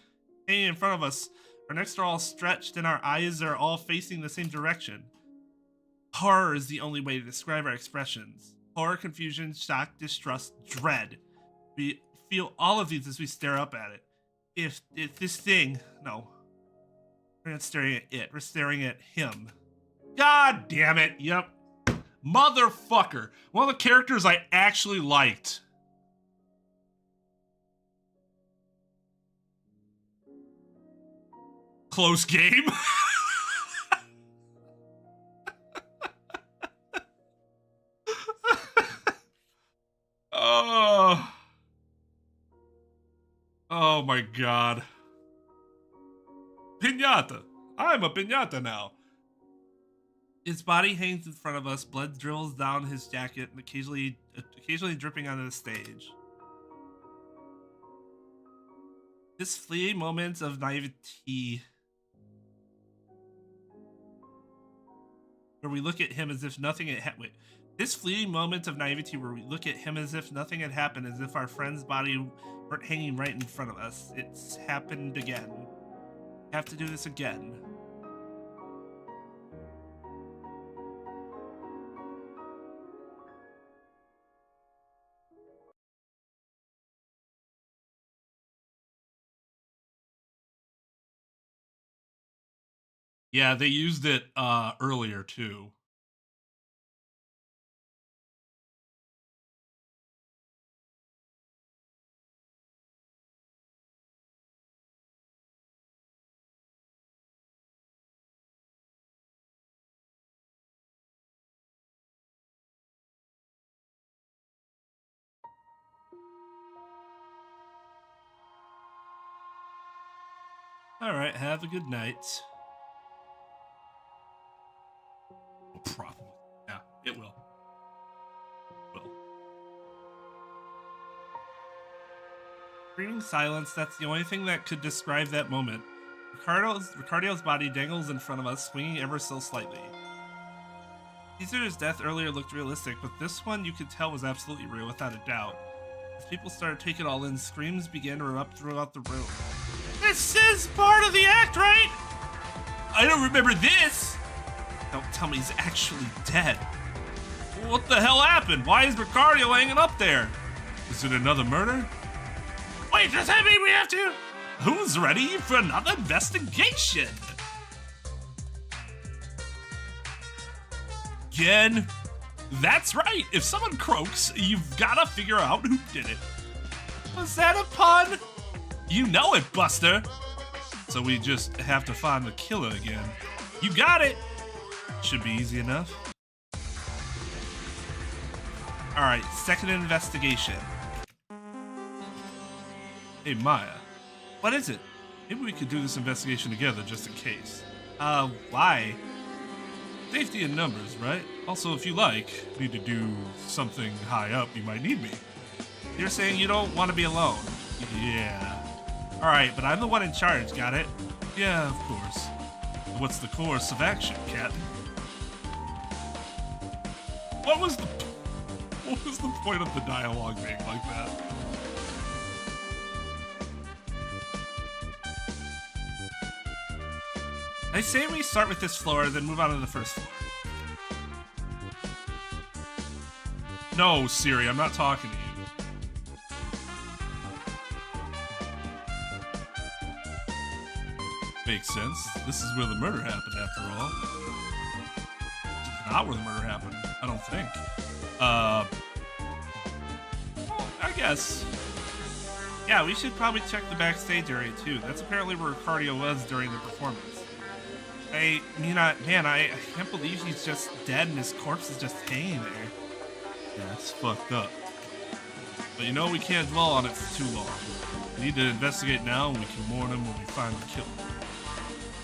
hanging in front of us, our necks are all stretched and our eyes are all facing the same direction. Horror is the only way to describe our expressions. Horror, confusion, shock, distrust, dread. We feel all of these as we stare up at it. If this thing, no. We're not staring at it, we're staring at him. God damn it, yep. Motherfucker. One of the characters I actually liked. Close game. Oh my god. Piñata. I'm a piñata now. His body hangs in front of us, blood drills down his jacket and occasionally dripping onto the stage. This fleeting moment of naivety where we look at him as if nothing had happened. This fleeting moment of naivety where we look at him as if nothing had happened, as if our friend's body weren't hanging right in front of us. It's happened again. We have to do this again. Yeah, they used it earlier too. Alright, have a good night. Probably. Yeah, it will. Screaming silence, that's the only thing that could describe that moment. Ricardio's body dangles in front of us, swinging ever so slightly. Caesar's death earlier looked realistic, but this one you could tell was absolutely real, without a doubt. As people started to take it all in, screams began to erupt throughout the room. This is part of the act, right? I don't remember this! Don't tell me he's actually dead. What the hell happened? Why is Ricardio hanging up there? Is it another murder? Wait, does that mean we have to? Who's ready for another investigation? Again, that's right. If someone croaks, you've gotta figure out who did it. Was that a pun? You know it, Buster. So we just have to find the killer again. You got it. Should be easy enough. All right, second investigation. Hey, Maya. What is it? Maybe we could do this investigation together just in case. Why? Safety in numbers, right? Also, if you need to do something high up, you might need me. You're saying you don't want to be alone? Yeah. All right, but I'm the one in charge, got it? Yeah, of course. What's the course of action, Captain? What was the point of the dialogue being like that? I say we start with this floor, then move on to the first floor. No, Siri, I'm not talking to you. Makes sense. This is where the murder happened, after all. Not where the murder happened, I don't think. Well, I guess. Yeah, we should probably check the backstage area too. That's apparently where Ricardio was during the performance. I can't believe he's just dead and his corpse is just hanging there. Yeah, it's fucked up. But you know we can't dwell on it for too long. We need to investigate now and we can mourn him when we find the killer.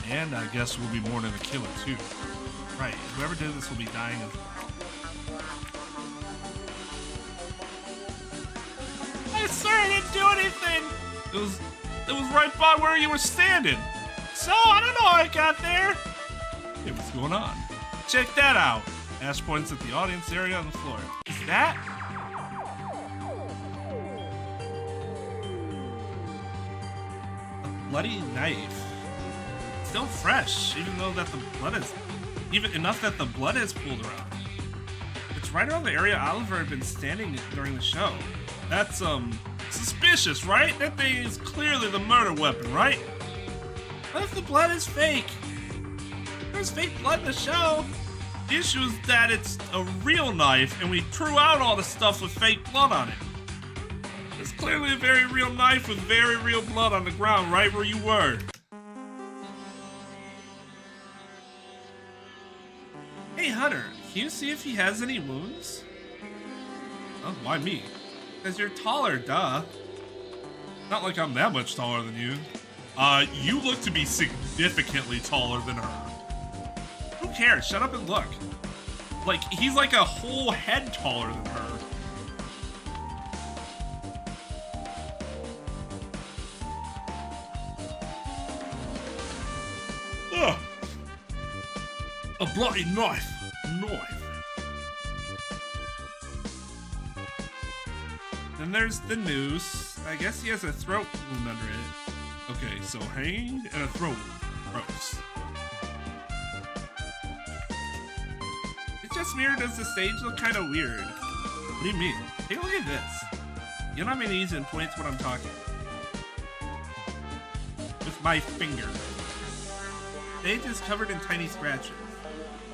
And I guess we'll be mourning the killer too. Right, whoever did this will be dying of... I swear I didn't do anything! It was right by where you were standing. So, I don't know how I got there. Hey, what's going on? Check that out. Ash points at the audience area on the floor. Is that? A bloody knife. Still fresh, even enough that the blood is pooled around. It's right around the area Oliver had been standing during the show. That's, suspicious, right? That thing is clearly the murder weapon, right? What if the blood is fake? There's fake blood in the show. The issue is that it's a real knife and we threw out all the stuff with fake blood on it. It's clearly a very real knife with very real blood on the ground right where you were. Hey Hunter, can you see if he has any wounds? Oh, why me? Because you're taller, duh. Not like I'm that much taller than you. You look to be significantly taller than her. Who cares? Shut up and look. Like, he's like a whole head taller than her. Ugh. A bloody knife. Then there's the noose. I guess he has a throat wound under it. Okay, so hanging and a throat wound. Gross. It's just weird. Does the stage look kind of weird? What do you mean? Take a look at this. You know how many knees and points what I'm talking. With my finger. The stage is covered in tiny scratches.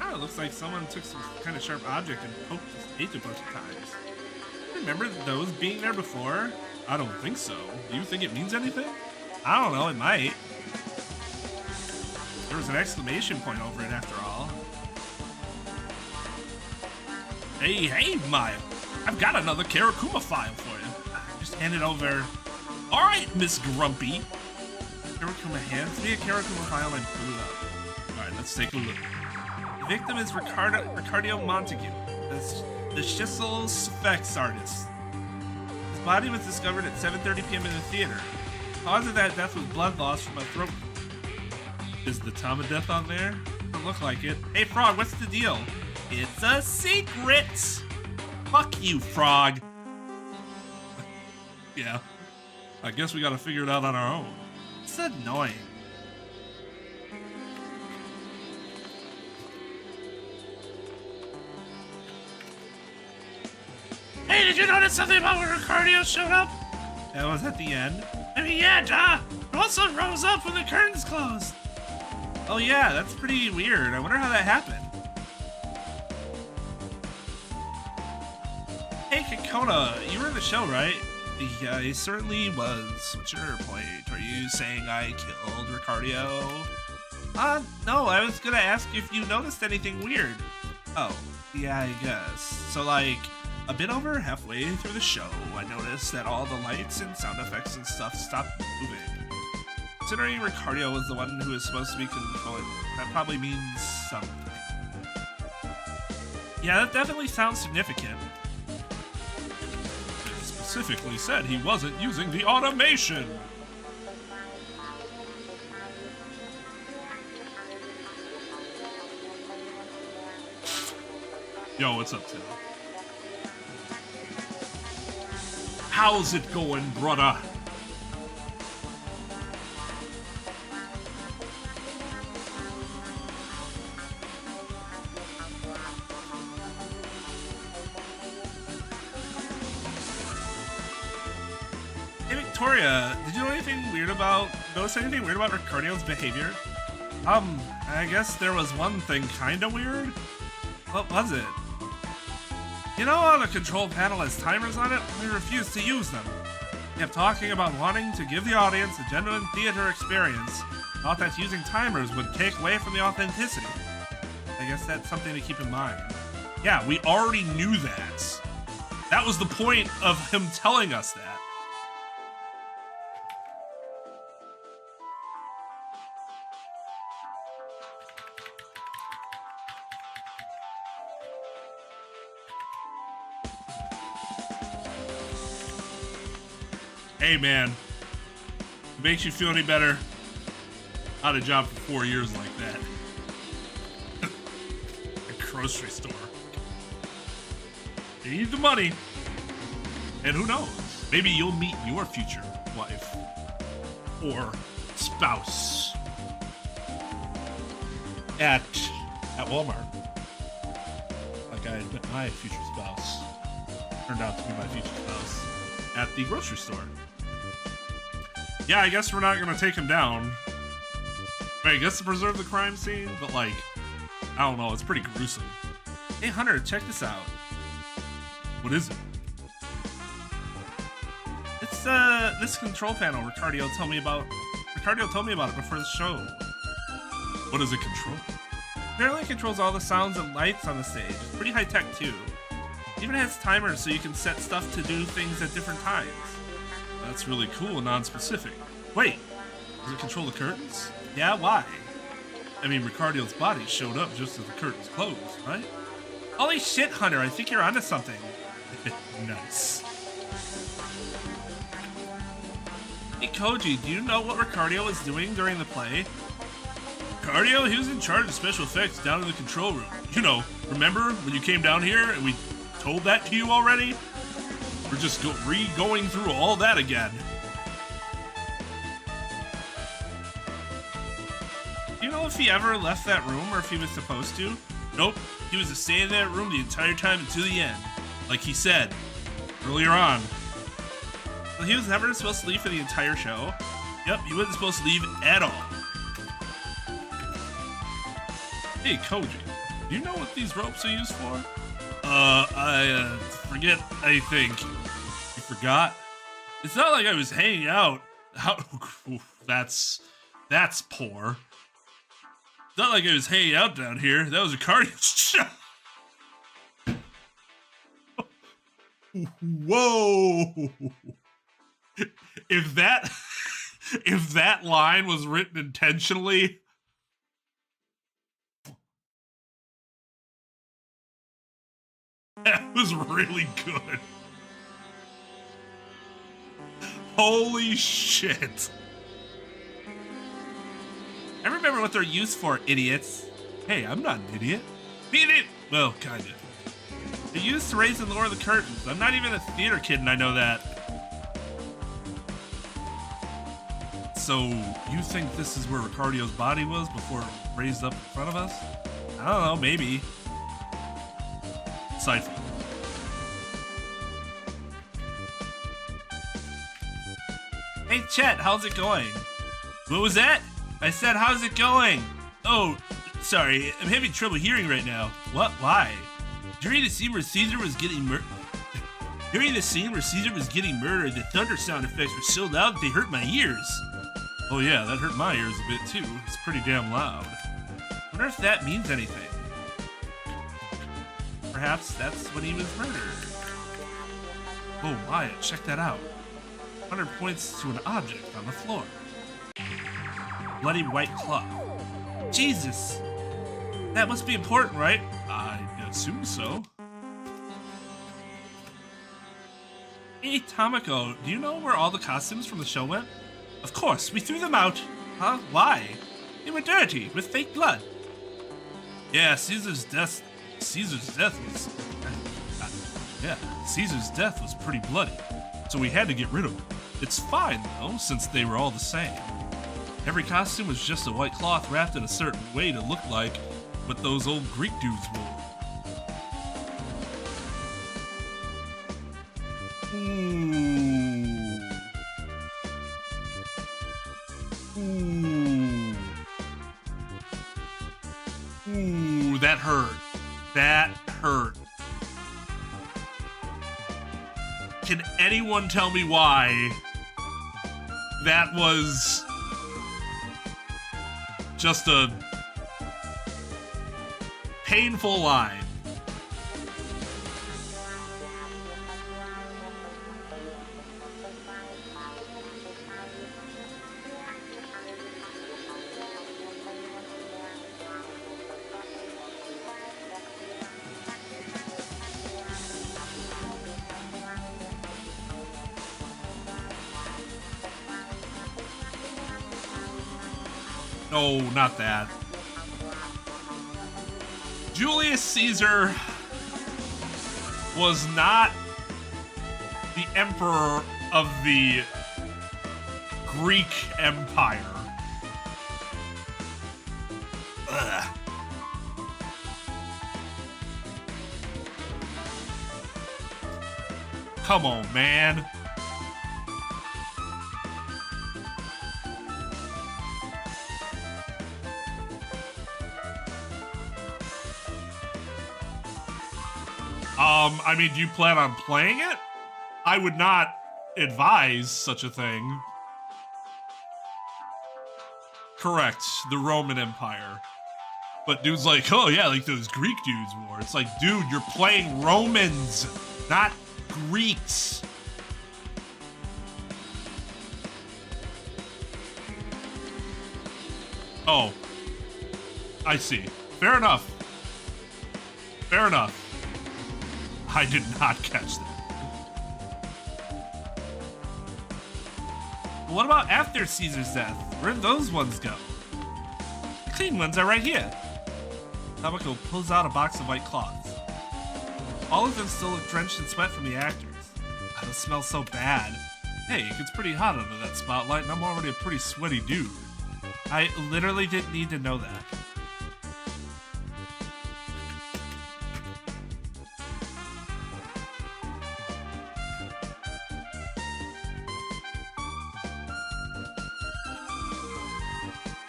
Oh, it looks like someone took some kind of sharp object and poked the stage a bunch of times. Remember those being there before? I don't think so. Do you think it means anything? I don't know, it might. There was an exclamation point over it after all. Hey, Maya. I've got another Karakuma file for you. Just hand it over. Alright, Miss Grumpy. Karakuma hands me a Karakuma file and I pull it up. Alright, let's take a look. The victim is Ricardo Montague, the Schissel effects artist. His body was discovered at 7:30 p.m. in the theater. The cause of that death was blood loss from a throat. Is the time of death on there? Doesn't look like it. Hey, Frog, what's the deal? It's a secret! Fuck you, Frog. Yeah. I guess we gotta figure it out on our own. It's annoying. Hey, did you notice something about when Ricardo showed up? That was at the end. I mean, yeah, duh. It also rose up when the curtains closed. Oh yeah, that's pretty weird. I wonder how that happened. Hey, Kakona, you were in the show, right? Yeah, he certainly was. What's your point? Are you saying I killed Ricardo? No, I was gonna ask you if you noticed anything weird. Oh, yeah, I guess. So, like, a bit over halfway through the show, I noticed that all the lights and sound effects and stuff stopped moving. Considering Ricardo was the one who was supposed to be controlling, that probably means something. Yeah, that definitely sounds significant. It specifically said he wasn't using the automation. Yo, what's up, Tim? How's it going, brother? Hey, Victoria, did you know notice anything weird about Ricardo's behavior? I guess there was one thing kinda weird. What was it? You know how the control panel has timers on it? We refused to use them. He kept talking about wanting to give the audience a genuine theater experience. Thought that using timers would take away from the authenticity. I guess that's something to keep in mind. Yeah, we already knew that. That was the point of him telling us that. Hey man, it makes you feel any better? I had a job for 4 years like that. A grocery store. They need the money. And who knows? Maybe you'll meet your future wife. Or spouse. At Walmart. Like I had met my future spouse. Turned out to be my future spouse. At the grocery store. Yeah, I guess we're not gonna take him down. I guess to preserve the crime scene, but like, I don't know, it's pretty gruesome. Hey Hunter, check this out. What is it? It's this control panel Ricardo told me about it before the show. What does it control? Apparently it controls all the sounds and lights on the stage. It's pretty high tech too. It even has timers so you can set stuff to do things at different times. That's really cool and non-specific. Wait, does it control the curtains? Yeah, why? I mean, Ricardo's body showed up just as the curtains closed, right? Holy shit, Hunter, I think you're onto something. Nice. Hey Koji, do you know what Ricardo was doing during the play? Ricardo, he was in charge of special effects down in the control room. You know, remember when you came down here and we told that to you already? We're just going through all that again. Do you know if he ever left that room or if he was supposed to? Nope, he was to stay in that room the entire time until the end. Like he said earlier on. Well, he was never supposed to leave for the entire show? Yep, he wasn't supposed to leave at all. Hey, Koji, do you know what these ropes are used for? I forget, I think. You forgot? It's not like I was hanging out. How? That's poor. It's not like I was hanging out down here. That was a cardio show. Whoa! If If that line was written intentionally, that was really good. Holy shit. I remember what they're used for, idiots. Hey, I'm not an idiot. Beat it! Well, kinda. They're used to raise and lower the curtains. I'm not even a theater kid and I know that. So, you think this is where Ricardio's body was before it raised up in front of us? I don't know, maybe. Cypher. Hey, Chet, how's it going? What was that? I said, how's it going? Oh, sorry, I'm having trouble hearing right now. What? Why? During the scene where Caesar was getting murdered, the thunder sound effects were so loud they hurt my ears. Oh yeah, that hurt my ears a bit too. It's pretty damn loud. Wonder if that means anything. Perhaps that's when he was murdered. Oh Maya, check that out. Hunter points to an object on the floor. Bloody white cloth. Jesus! That must be important, right? I assume so. Hey, Tamako, do you know where all the costumes from the show went? Of course, we threw them out. Huh? Why? They were dirty, with fake blood. Yeah, Caesar's death was pretty bloody, so we had to get rid of them. It's fine though, since they were all the same. Every costume was just a white cloth wrapped in a certain way to look like what those old Greek dudes wore. Ooh, that hurt. That hurt. Can anyone tell me why that was just a painful line? No, not that. Julius Caesar was not the emperor of the Greek Empire. Ugh. Come on, man. I mean, do you plan on playing it? I would not advise such a thing. Correct, the Roman Empire. But dude's like, oh yeah, like those Greek dudes wore. It's like, dude, you're playing Romans, not Greeks. Oh, I see. Fair enough. Fair enough. I did not catch that. What about after Caesar's death? Where'd those ones go? The clean ones are right here. Tamako pulls out a box of white cloths. All of them still look drenched in sweat from the actors. God, it smells so bad. Hey, it gets pretty hot under that spotlight, and I'm already a pretty sweaty dude. I literally didn't need to know that.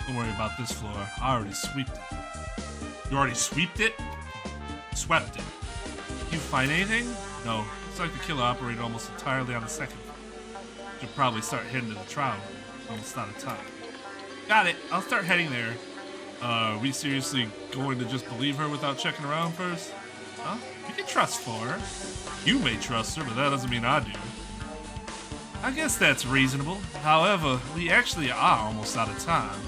Don't worry about this floor. I already sweeped it. You already sweeped it? Swept it. You find anything? No. Looks like the killer operated almost entirely on the second floor. Should probably start heading to the trial. Almost out of time. Got it. I'll start heading there. Are we seriously going to just believe her without checking around first? Huh? You can trust for her. You may trust her, but that doesn't mean I do. I guess that's reasonable. However, we actually are almost out of time.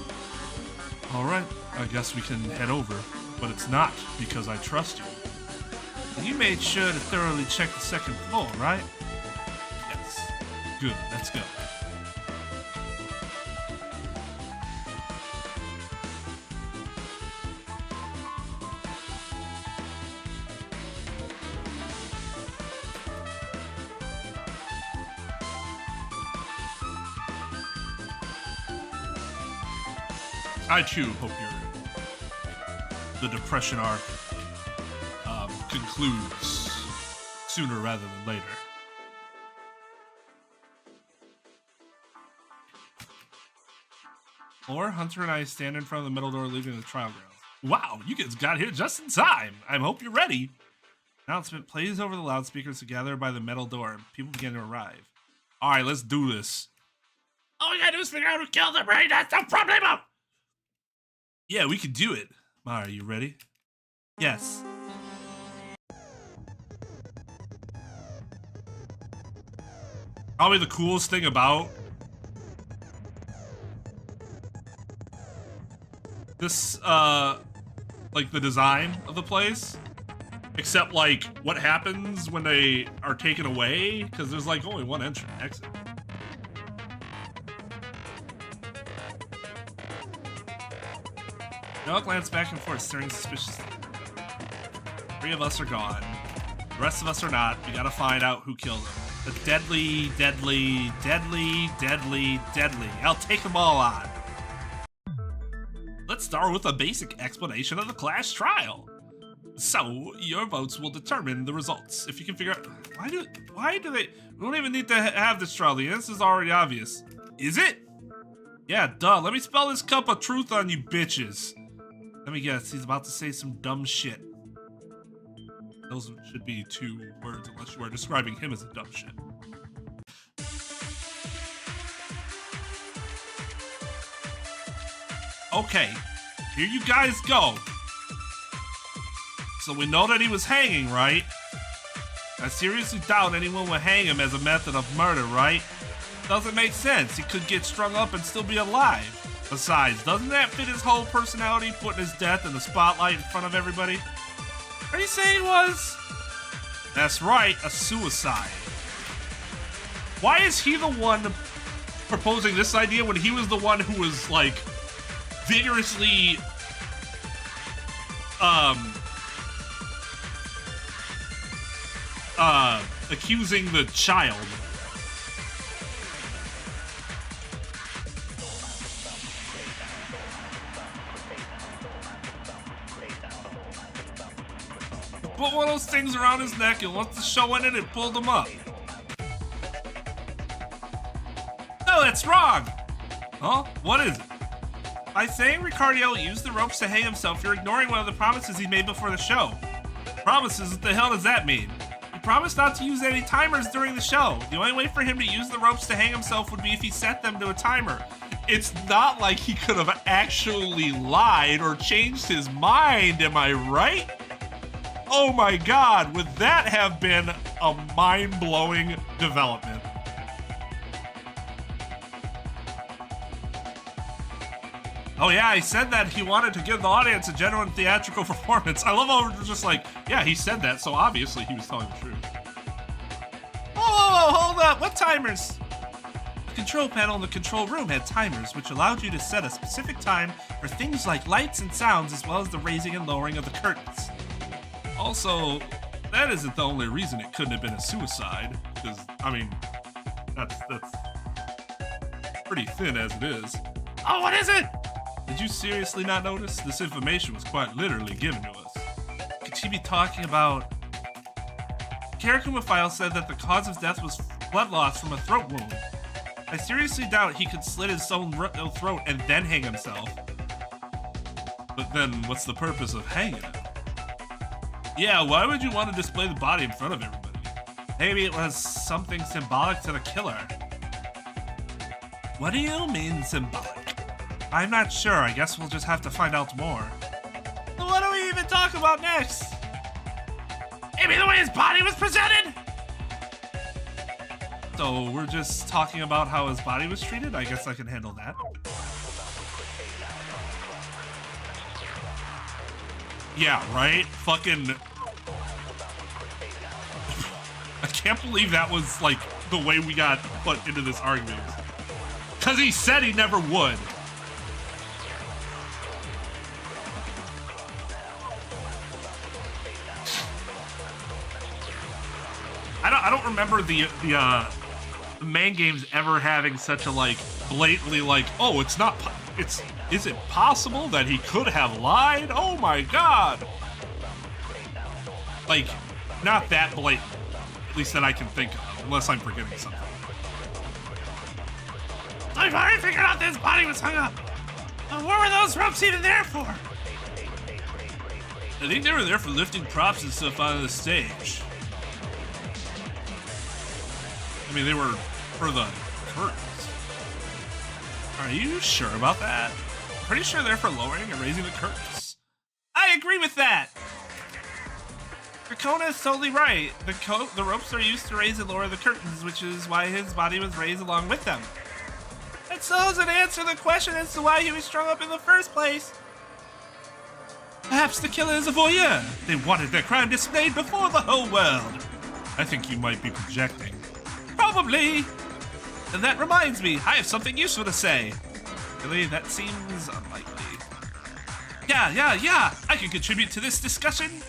Alright, I guess we can head over. But it's not because I trust you. You made sure to thoroughly check the second floor, right? Yes. Good, let's go. I too hope the depression arc concludes sooner rather than later. Or Hunter and I stand in front of the middle door leading to the trial grounds. Wow, you guys got here just in time. I hope you're ready. Announcement plays over the loudspeakers to gather by the metal door. People begin to arrive. All right, let's do this. All we gotta do is figure out who killed him, right? That's the problem. Yeah, we can do it. Mara, are you ready? Yes. Probably the coolest thing about this, like the design of the place, except like what happens when they are taken away, because there's like only one exit. They all glance back and forth, staring suspiciously. 3 of us are gone. The rest of us are not. We gotta find out who killed him. The deadly. I'll take them all on. Let's start with a basic explanation of the class trial. So, your votes will determine the results. If you can figure out... Why do they... We don't even need to have this trial. The answer is already obvious. Is it? Yeah, duh. Let me spell this cup of truth on you bitches. Let me guess, he's about to say some dumb shit. Those should be 2 words unless you are describing him as a dumb shit. Okay, here you guys go. So we know that he was hanging, right? I seriously doubt anyone would hang him as a method of murder, right? Doesn't make sense. He could get strung up and still be alive. Besides, doesn't that fit his whole personality, putting his death in the spotlight in front of everybody? Are you saying he was? That's right, a suicide. Why is he the one proposing this idea when he was the one who was, like, vigorously, accusing the child? Put one of those things around his neck, and once the show ended, it pulled him up. No, that's wrong! Huh? What is it? By saying Ricardo used the ropes to hang himself, you're ignoring one of the promises he made before the show. Promises? What the hell does that mean? He promised not to use any timers during the show. The only way for him to use the ropes to hang himself would be if he set them to a timer. It's not like he could have actually lied or changed his mind, am I right? Oh my god, would that have been a mind-blowing development? Oh yeah, he said that he wanted to give the audience a genuine theatrical performance. I love how we're just like, yeah, he said that, so obviously he was telling the truth. Oh, hold up, what timers? The control panel in the control room had timers, which allowed you to set a specific time for things like lights and sounds, as well as the raising and lowering of the curtains. Also, that isn't the only reason it couldn't have been a suicide, because, I mean, that's pretty thin as it is. Oh, what is it? Did you seriously not notice? This information was quite literally given to us. Could she be talking about... Karakuma file said that the cause of death was blood loss from a throat wound. I seriously doubt he could slit his own throat and then hang himself. But then, what's the purpose of hanging him? Yeah, why would you want to display the body in front of everybody? Maybe it was something symbolic to the killer. What do you mean symbolic? I'm not sure. I guess we'll just have to find out more. So what do we even talk about next? Maybe the way his body was presented? So we're just talking about how his body was treated? I guess I can handle that. Yeah, right? Fucking... I can't believe that was, like, the way we got put into this argument. Because he said he never would. I don't remember the main games ever having such a, like, blatantly, like, oh, it's not, is it possible that he could have lied? Oh my god! Like, not that blatant, at least that I can think of, unless I'm forgetting something. I've already figured out that his body was hung up. What were those ropes even there for? I think they were there for lifting props and stuff onto the stage. I mean, they were for the curtains. Are you sure about that? Pretty sure they're for lowering and raising the curtains. I agree with that! Kona is totally right. The ropes are used to raise and lower the curtains, which is why his body was raised along with them. That still doesn't answer the question as to why he was strung up in the first place. Perhaps the killer is a voyeur. They wanted their crime displayed before the whole world. I think you might be projecting. Probably. And that reminds me, I have something useful to say. Really, that seems unlikely. Yeah, I can contribute to this discussion.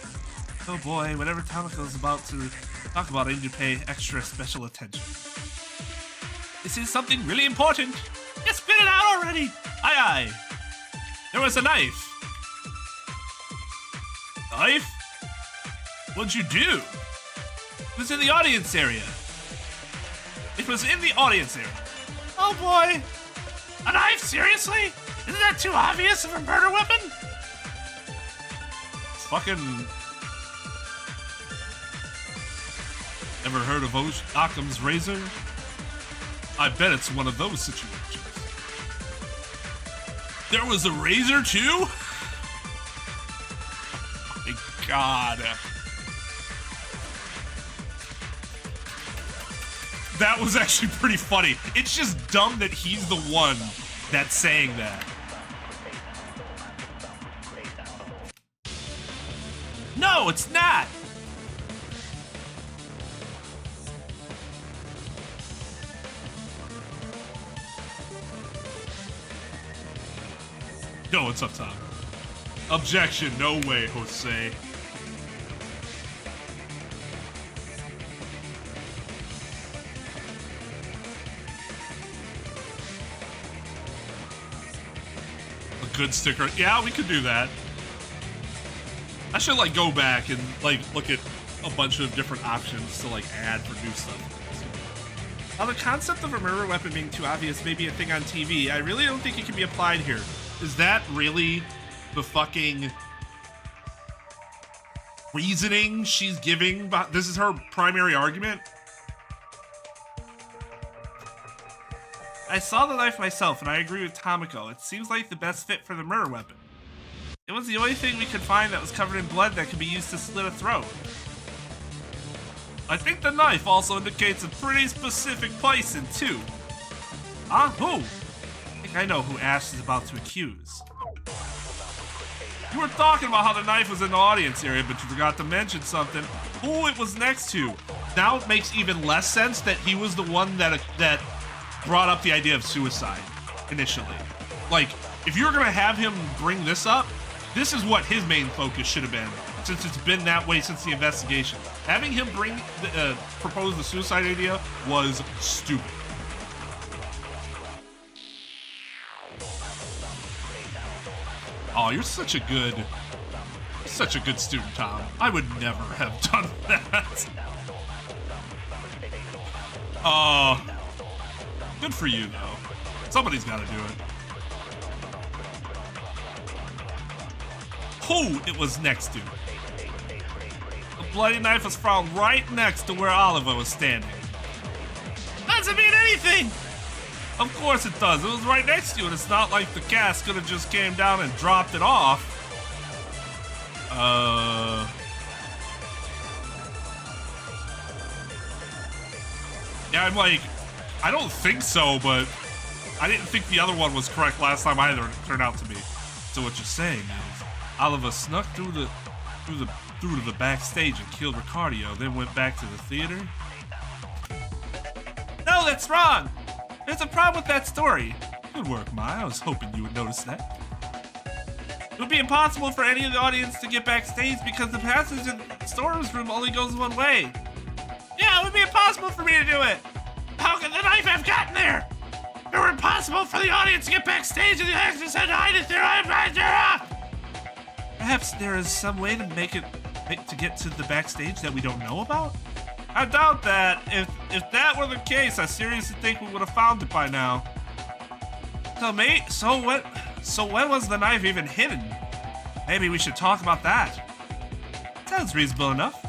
Oh boy, whatever Tomoko is about to talk about, I need to pay extra special attention. This is something really important. Just spit it out already. Aye. There was a knife. Knife? What'd you do? It was in the audience area. It was in the audience area. Oh boy. A knife? Seriously? Isn't that too obvious of a murder weapon? It's fucking... Ever heard of Occam's razor? I bet it's one of those situations. There was a razor too? Oh my god. That was actually pretty funny. It's just dumb that he's the one that's saying that. No, it's not! No, what's up, Tom? Objection, no way, Jose. A good sticker. Yeah, we could do that. I should, like, go back and, like, look at a bunch of different options to, like, add for new stuff. While the concept of a murder weapon being too obvious may be a thing on TV, I really don't think it can be applied here. Is that really the fucking reasoning she's giving? This is her primary argument? I saw the knife myself, and I agree with Tomoko. It seems like the best fit for the murder weapon. It was the only thing we could find that was covered in blood that could be used to slit a throat. I think the knife also indicates a pretty specific person, too. Huh? Who? I think I know who Ash is about to accuse. You were talking about how the knife was in the audience area, but you forgot to mention something. Who it was next to. Now it makes even less sense that he was the one that brought up the idea of suicide initially. Like, if you're gonna have him bring this up, this is what his main focus should have been, since it's been that way since the investigation. Having him propose the suicide idea was stupid. Oh, you're such a good student, Tom. I would never have done that. Good for you, though. Somebody's got to do it. Who it was next to? The bloody knife was found right next to where Oliver was standing. Doesn't mean anything! Of course it does. It was right next to you, and it's not like the cast could have just came down and dropped it off. Yeah, I'm like, I don't think so, but I didn't think the other one was correct last time either. It turned out to be. So what you're saying is, Oliver snuck through to the backstage and killed Ricardio, then went back to the theater? No, that's wrong. There's a problem with that story. Good work, Maya. I was hoping you would notice that. It would be impossible for any of the audience to get backstage because the passage in the storeroom's room only goes one way. Yeah, it would be impossible for me to do it. How could the knife have gotten there? It were impossible for the audience to get backstage and the actors had to hide it there. Perhaps there is some way to to get to the backstage that we don't know about? I doubt that. If that were the case, I seriously think we would have found it by now. So when was the knife even hidden? Maybe we should talk about that. Sounds reasonable enough.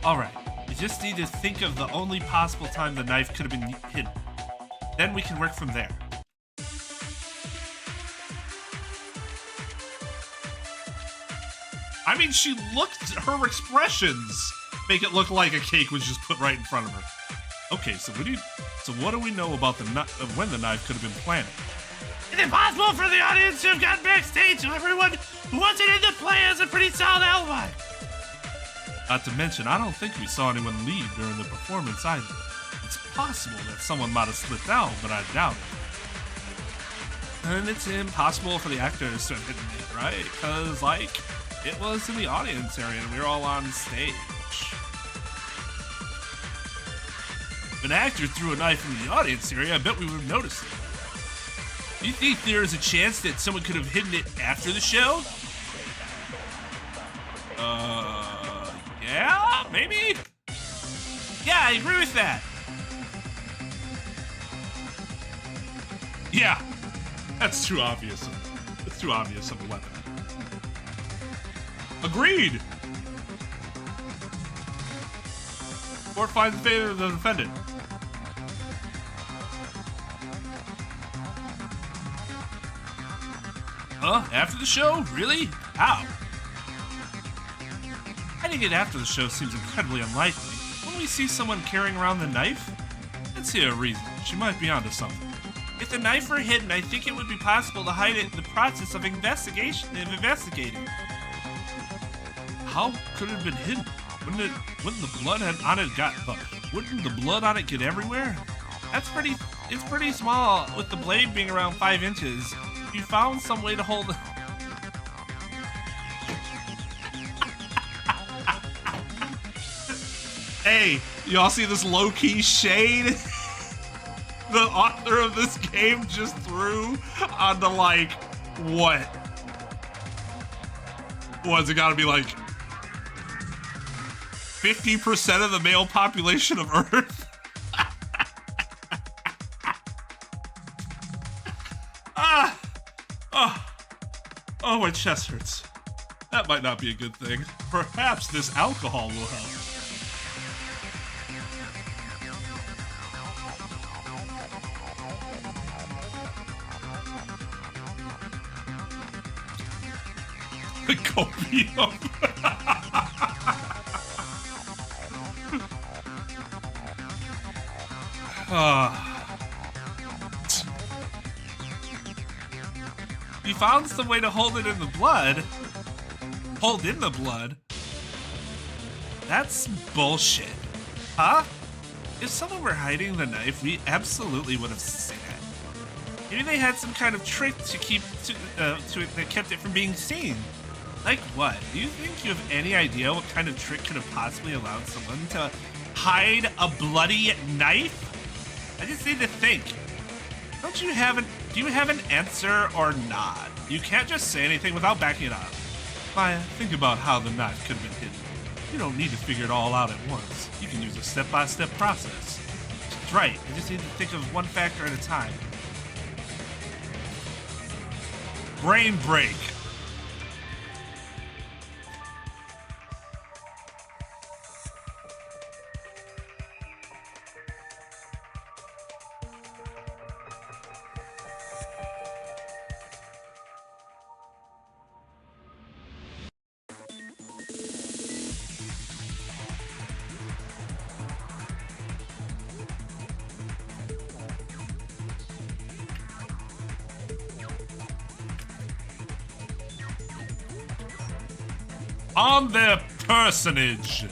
Alright, we just need to think of the only possible time the knife could have been hidden. Then we can work from there. I mean, her expressions make it look like a cake was just put right in front of her. Okay, so what do we know about when the knife could have been planted? It's impossible for the audience to have gotten backstage, so everyone who wasn't in the play has a pretty solid alibi. Not to mention, I don't think we saw anyone leave during the performance either. It's possible that someone might have slipped out, but I doubt it. And it's impossible for the actors to have hidden it, right? Because, like, it was in the audience area and we were all on stage. If an actor threw a knife in the audience area, I bet we would have noticed it. Do you think there is a chance that someone could have hidden it after the show? Yeah, maybe? Yeah, I agree with that. Yeah, that's too obvious. It's too obvious of a weapon. Agreed! Court finds in favor of the defendant. Huh? After the show? Really? How? Hiding it after the show seems incredibly unlikely. When we see someone carrying around the knife, Let's see a reason. She might be onto something. if the knife were hidden, I think it would be possible to hide it in the process of investigating. How could it have been hidden? Wouldn't the blood on it get everywhere? It's pretty small, with the blade being around 5 inches. If you found some way to hold it. Hey, y'all see this low-key shade the author of this game just threw onto, like, what? Was it gotta be like 50% of the male population of Earth? Oh, my chest hurts. That might not be a good thing. Perhaps this alcohol will help. The copium. You found some way to hold it in the blood. Hold in the blood? That's bullshit. Huh? If someone were hiding the knife, we absolutely would have seen it. Maybe they had some kind of trick that kept it from being seen. Like what? Do you think you have any idea what kind of trick could have possibly allowed someone to hide a bloody knife? I just need to think. Do you have an answer or not? You can't just say anything without backing it up. Maya, think about how the knife could have been hidden. You don't need to figure it all out at once. You can use a step-by-step process. That's right. I just need to think of one factor at a time. Brain break. on their personage.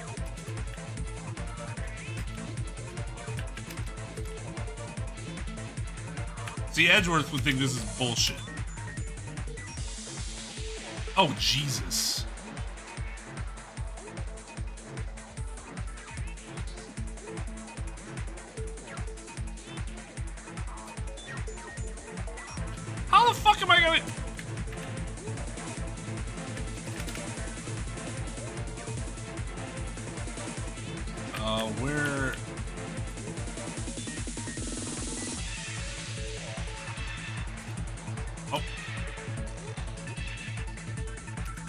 See, Edgeworth would think this is bullshit. Oh, Jesus. How the fuck am I going? Where? Oh.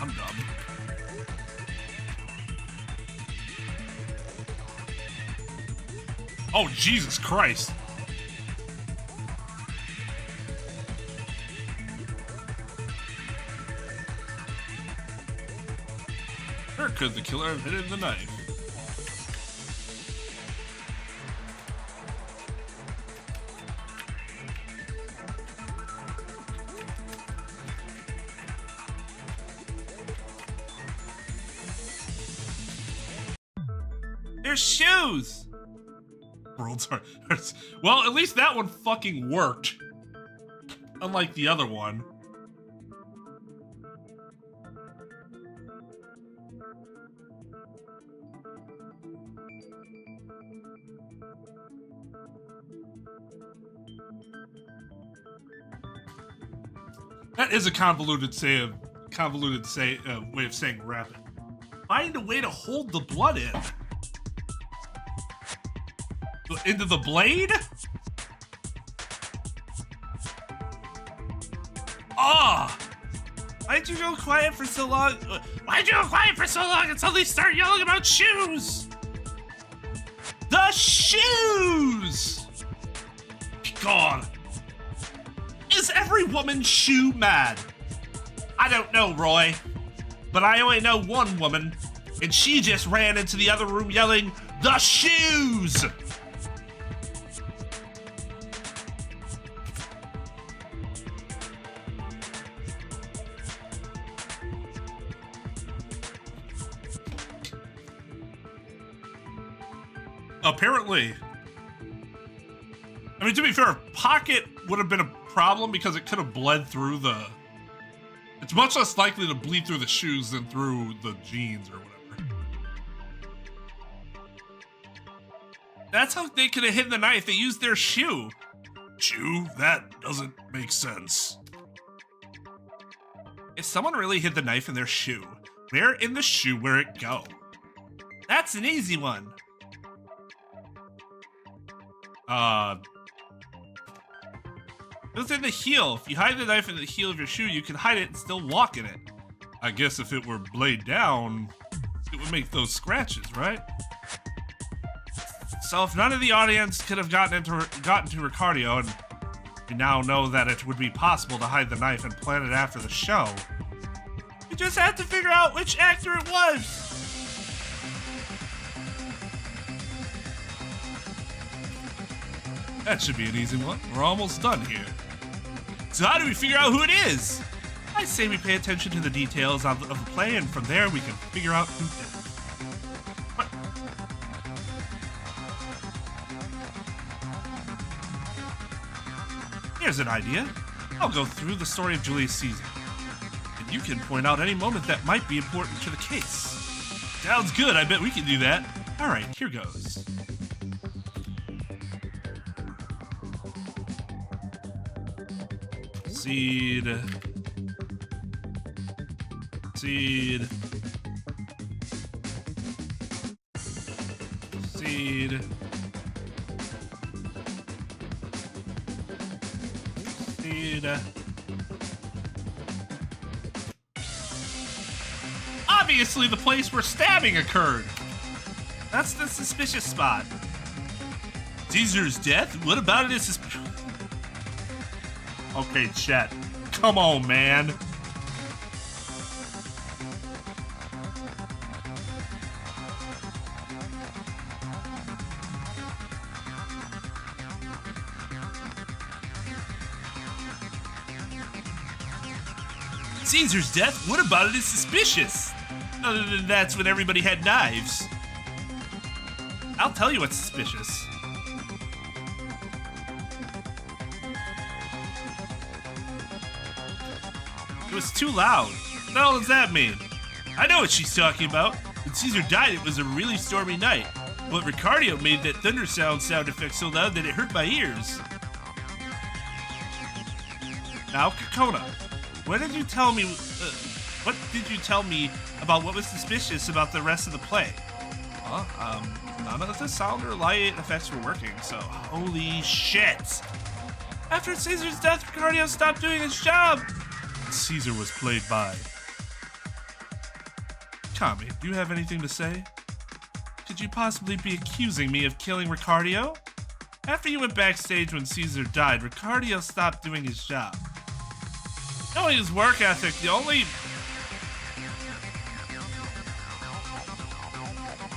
I'm dumb. Oh, Jesus Christ. Where could the killer have hidden the knife? Their shoes! World's hard. Well, at least that one fucking worked. Unlike the other one. That is a convoluted way of saying rapid. Find a way to hold the blood in. Into the blade? Ah! Why'd you go quiet for so long? Why'd you go quiet for so long and suddenly start yelling about shoes? The shoes! God. Is every woman shoe mad? I don't know, Roy. But I only know one woman, and she just ran into the other room yelling, "The shoes!" Apparently. I mean, to be fair, pocket would have been a problem because it could have bled through the... It's much less likely to bleed through the shoes than through the jeans or whatever. That's how they could have hidden the knife. They used their shoe. Shoe? That doesn't make sense. If someone really hid the knife in their shoe, where in the shoe would it go? That's an easy one. It was in the heel. If you hide the knife in the heel of your shoe, you can hide it and still walk in it. I guess if it were blade down, it would make those scratches, right? So if none of the audience could have gotten to Ricardio, and we now know that it would be possible to hide the knife and plan it after the show, you just have to figure out which actor it was. That should be an easy one. We're almost done here. So how do we figure out who it is? I say we pay attention to the details of the play, and from there we can figure out who did it. What? Here's an idea. I'll go through the story of Julius Caesar, and you can point out any moment that might be important to the case. Sounds good. I bet we can do that. All right, here goes. Seed. Seed. Seed. Seed. Obviously the place where stabbing occurred. That's the suspicious spot. Caesar's death? What about it is suspicious? Okay, Chet. Come on, man. Caesar's death? What about it is suspicious? Other than that's when everybody had knives. I'll tell you what's suspicious. It was too loud. What the hell does that mean? I know what she's talking about. When Caesar died, it was a really stormy night. But Ricardo made that thunder sound effect so loud that it hurt my ears. Now, Kakona, what did you tell me about what was suspicious about the rest of the play? Well, none of the sound or light effects were working, so holy shit! After Caesar's death, Ricardo stopped doing his job! Caesar was played by... Kami, do you have anything to say? Could you possibly be accusing me of killing Ricardo? After you went backstage when Caesar died, Ricardo stopped doing his job. Knowing his work ethic, the only...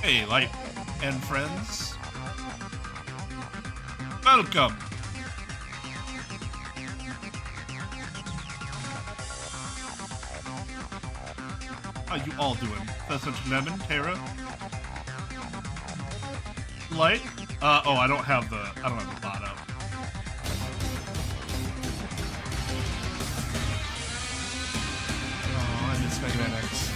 Hey, Light and friends. Welcome. How you all doing? Professor Lemon, Tara? Light? Oh, I don't have the bot up. Oh, I miss Mega Man X.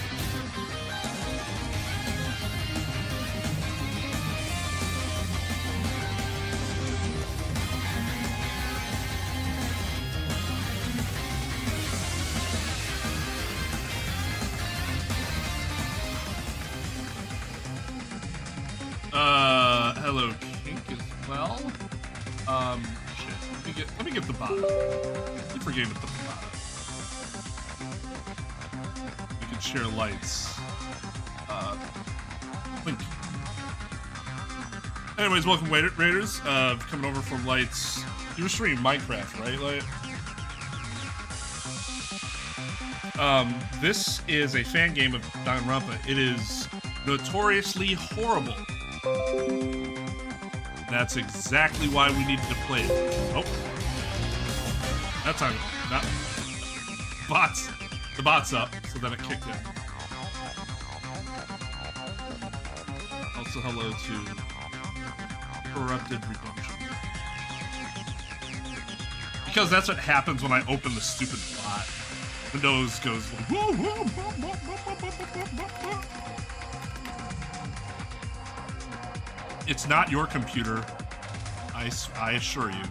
Hello, Kink as well. Shit. Let me get the bot. I forget to put the bot up. We can share lights. Link. Anyways, welcome, Raiders. Coming over from Lights. You were streaming Minecraft, right, Light? This is a fan game of Danganronpa. It is notoriously horrible. That's exactly why we needed to play it. Oh. That time, not bots. The bot's up, so then it kicked in. Also, hello to Corrupted Redemption. Because that's what happens when I open the stupid bot. Windows goes. It's not your computer, I assure you.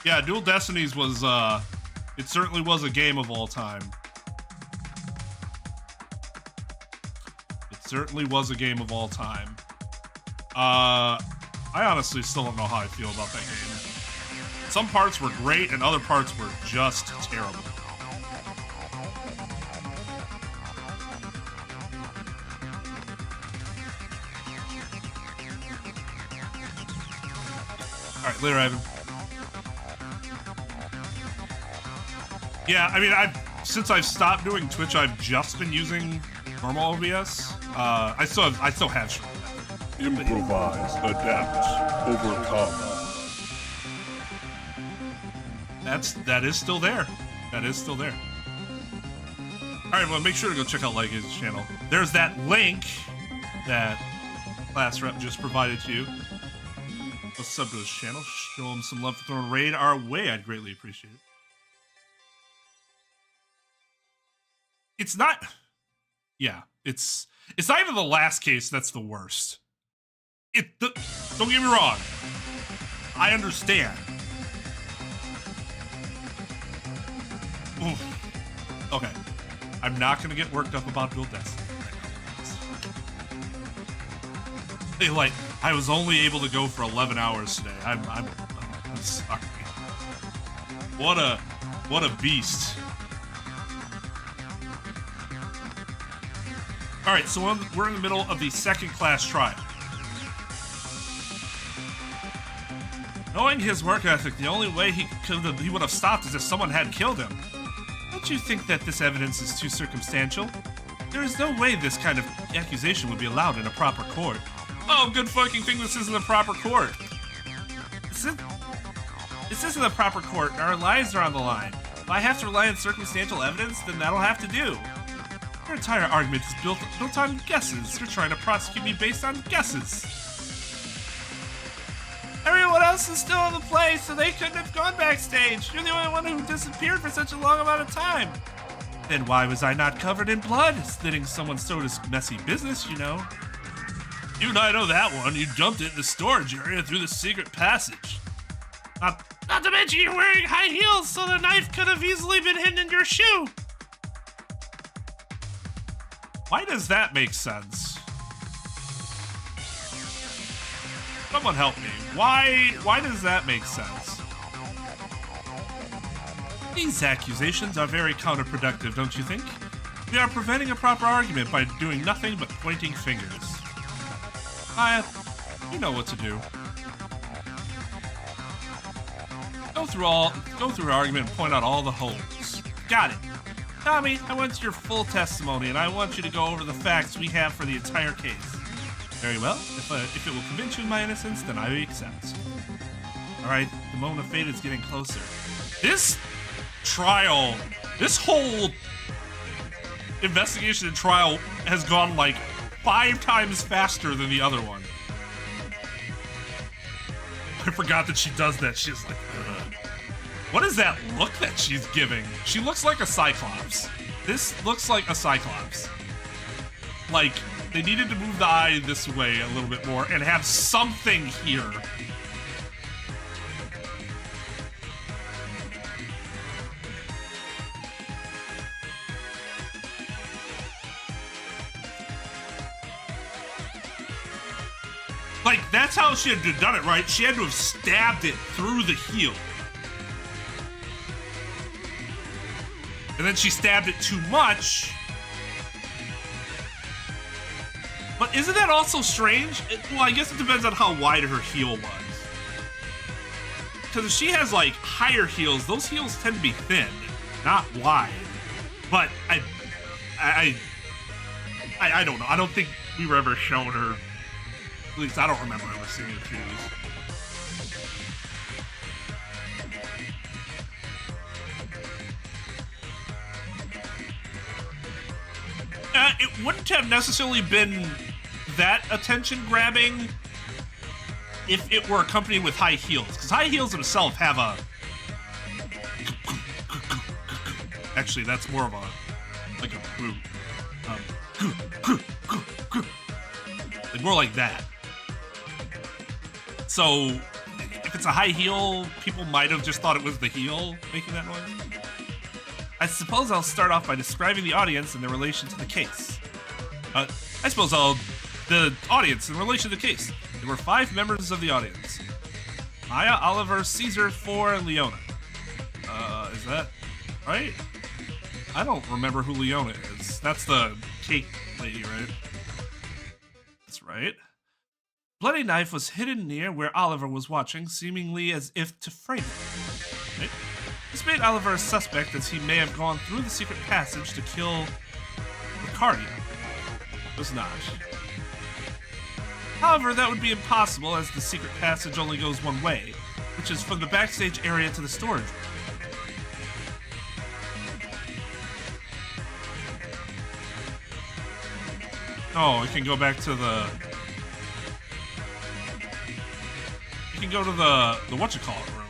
Yeah, Dual Destinies was, it certainly was a game of all time. It certainly was a game of all time. I honestly still don't know how I feel about that game. Some parts were great and other parts were just terrible. Alright, later, Ivan. Yeah, I mean, since I've stopped doing Twitch, I've just been using normal OBS. I still have Improvise, adapt, overcome. That is still there. That is still there. Alright, well, make sure to go check out Lightgazer's channel. There's that link that Class Rep just provided to you. Let's sub to his channel, show him some love for throwing raid our way. I'd greatly appreciate it. It's not. Yeah, it's not even the last case that's the worst. Don't get me wrong. I understand. Oof. Okay, I'm not gonna get worked up about Dual Destiny. Hey, Light, I was only able to go for 11 hours today. I'm sorry. What a beast. All right, so we're in the middle of the second class trial. Knowing his work ethic, the only way he would have stopped is if someone had killed him. Don't you think that this evidence is too circumstantial? There is no way this kind of accusation would be allowed in a proper court. Oh, good fucking thing this isn't a proper court. This isn't a proper court. Our lives are on the line. If I have to rely on circumstantial evidence, then that'll have to do. Your entire argument is built on guesses. You're trying to prosecute me based on guesses. Everyone else is still in the play, so they couldn't have gone backstage. You're the only one who disappeared for such a long amount of time. Then why was I not covered in blood? Slitting someone's throat is messy business, you know. You and I know that one. You jumped it in the storage area through the secret passage. Not to mention you're wearing high heels, so the knife could have easily been hidden in your shoe. Why does that make sense? Someone help me. Why does that make sense? These accusations are very counterproductive, don't you think? We are preventing a proper argument by doing nothing but pointing fingers. You know what to do. Go through argument and point out all the holes. Got it. Tommy, I want your full testimony, and I want you to go over the facts we have for the entire case. Very well. If it will convince you of my innocence, then I accept. Alright, the moment of fate is getting closer. This trial, this whole investigation and trial has gone like 5 times faster than the other one. I forgot that she does that. She's like, ugh. What is that look that she's giving? She looks like a Cyclops. This looks like a Cyclops. Like, they needed to move the eye this way a little bit more and have something here. Like, that's how she had to have done it, right? She had to have stabbed it through the heel. And then she stabbed it too much. But isn't that also strange? Well, I guess it depends on how wide her heel was. Because if she has, like, higher heels, those heels tend to be thin, not wide. But I don't know. I don't think we were ever shown her. At least I don't remember ever seeing her shoes. It wouldn't have necessarily been that attention-grabbing if it were accompanied with high heels, because high heels themselves have a... Actually, that's more of a... like a boot. Like more like that. So, if it's a high heel, people might have just thought it was the heel making that noise. I suppose I'll start off by describing the audience in their relation to the case. The audience in relation to the case. There were 5 members of the audience. Maya, Oliver, Caesar, Thor, and Leona. Is that right? I don't remember who Leona is. That's the cake lady, right? That's right. Bloody knife was hidden near where Oliver was watching, seemingly as if to frame it. Right? This made Oliver a suspect, as he may have gone through the secret passage to kill Ricardia. It was not. However, that would be impossible, as the secret passage only goes one way, which is from the backstage area to the storage room. Oh, it can go back to the... You can go to the whatchamacallit room.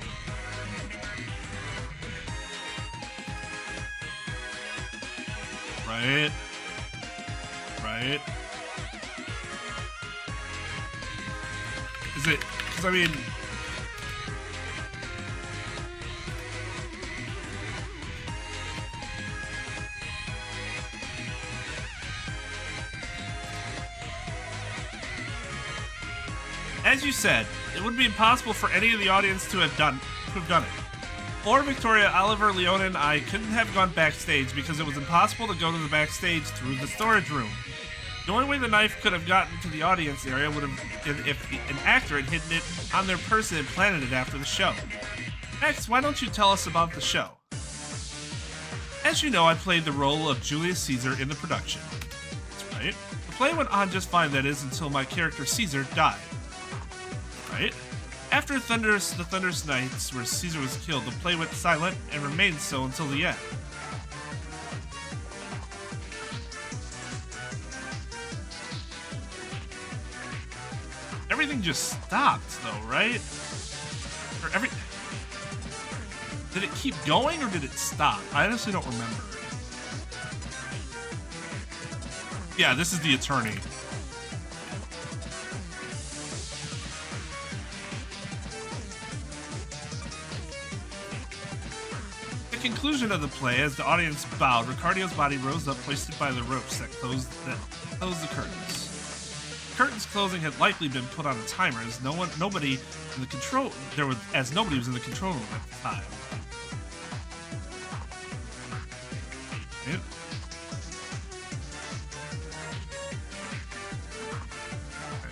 Right. Right. Is it... Because, I mean... As you said, it would be impossible for any of the audience to have done it. Or Victoria, Oliver, Leona, and I couldn't have gone backstage because it was impossible to go to the backstage through the storage room. The only way the knife could have gotten to the audience area would have if an actor had hidden it on their person and planted it after the show. Next, why don't you tell us about the show? As you know, I played the role of Julius Caesar in the production. That's right. The play went on just fine, that is, until my character Caesar died. Right? After the thunderous nights where Caesar was killed, the play went silent and remained so until the end. Everything just stopped, though, right? Or did it keep going or did it stop? I honestly don't remember. Yeah, this is the attorney. At the conclusion of the play, as the audience bowed, Ricardio's body rose up, hoisted by the ropes that closed the curtains. The curtains closing had likely been put on a timer, as nobody was in the control room at the time. Right.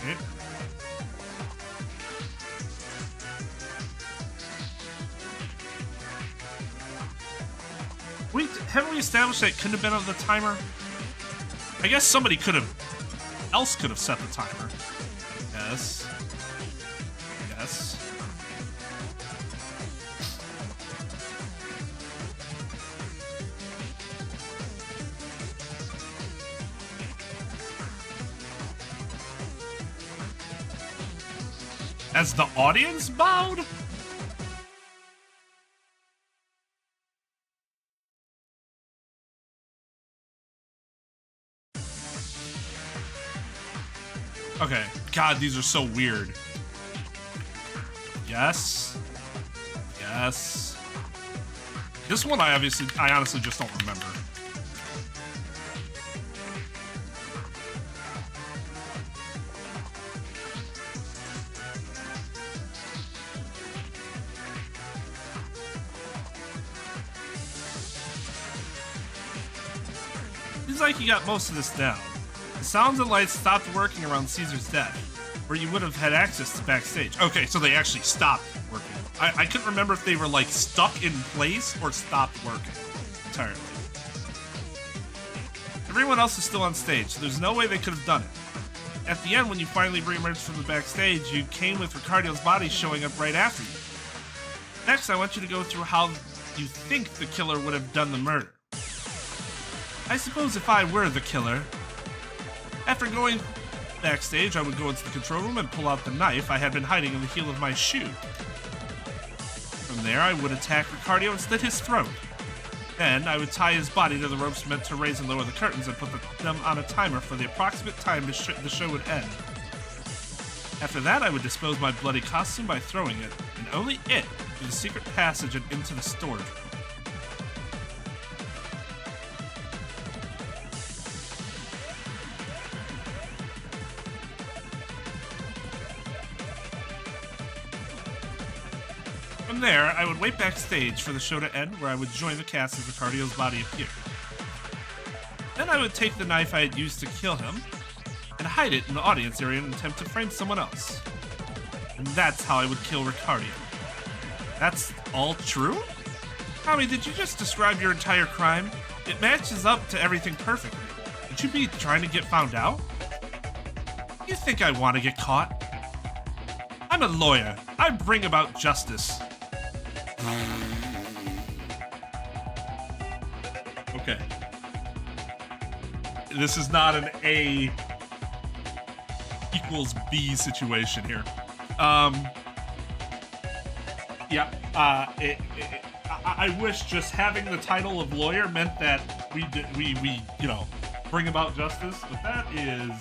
Right. Haven't we established that it couldn't have been on the timer? I guess somebody else could have set the timer. Yes. Yes. As the audience bowed? Okay. God, these are so weird. Yes. Yes. This one I honestly just don't remember. Seems like you got most of this down. The sounds and lights stopped working around Caesar's death, where you would have had access to backstage. Okay, so they actually stopped working. I couldn't remember if they were like stuck in place or stopped working entirely. Everyone else is still on stage, so there's no way they could have done it. At the end, when you finally reemerged from the backstage, you came with Ricardio's body showing up right after you. Next, I want you to go through how you think the killer would have done the murder. I suppose if I were the killer, after going backstage, I would go into the control room and pull out the knife I had been hiding in the heel of my shoe. From there, I would attack Ricardio and slit his throat. Then, I would tie his body to the ropes meant to raise and lower the curtains and put them on a timer for the approximate time the show would end. After that, I would dispose my bloody costume by throwing it, and only it, through the secret passage and into the storage room. From there, I would wait backstage for the show to end, where I would join the cast as Ricardio's body appeared. Then I would take the knife I had used to kill him and hide it in the audience area in an attempt to frame someone else. And that's how I would kill Ricardio. That's all true? Tommy, did you just describe your entire crime? It matches up to everything perfectly. Would you be trying to get found out? You think I want to get caught? I'm a lawyer. I bring about justice. Okay. This is not an A equals B situation here. Yeah. I wish just having the title of lawyer meant that we bring about justice, but that is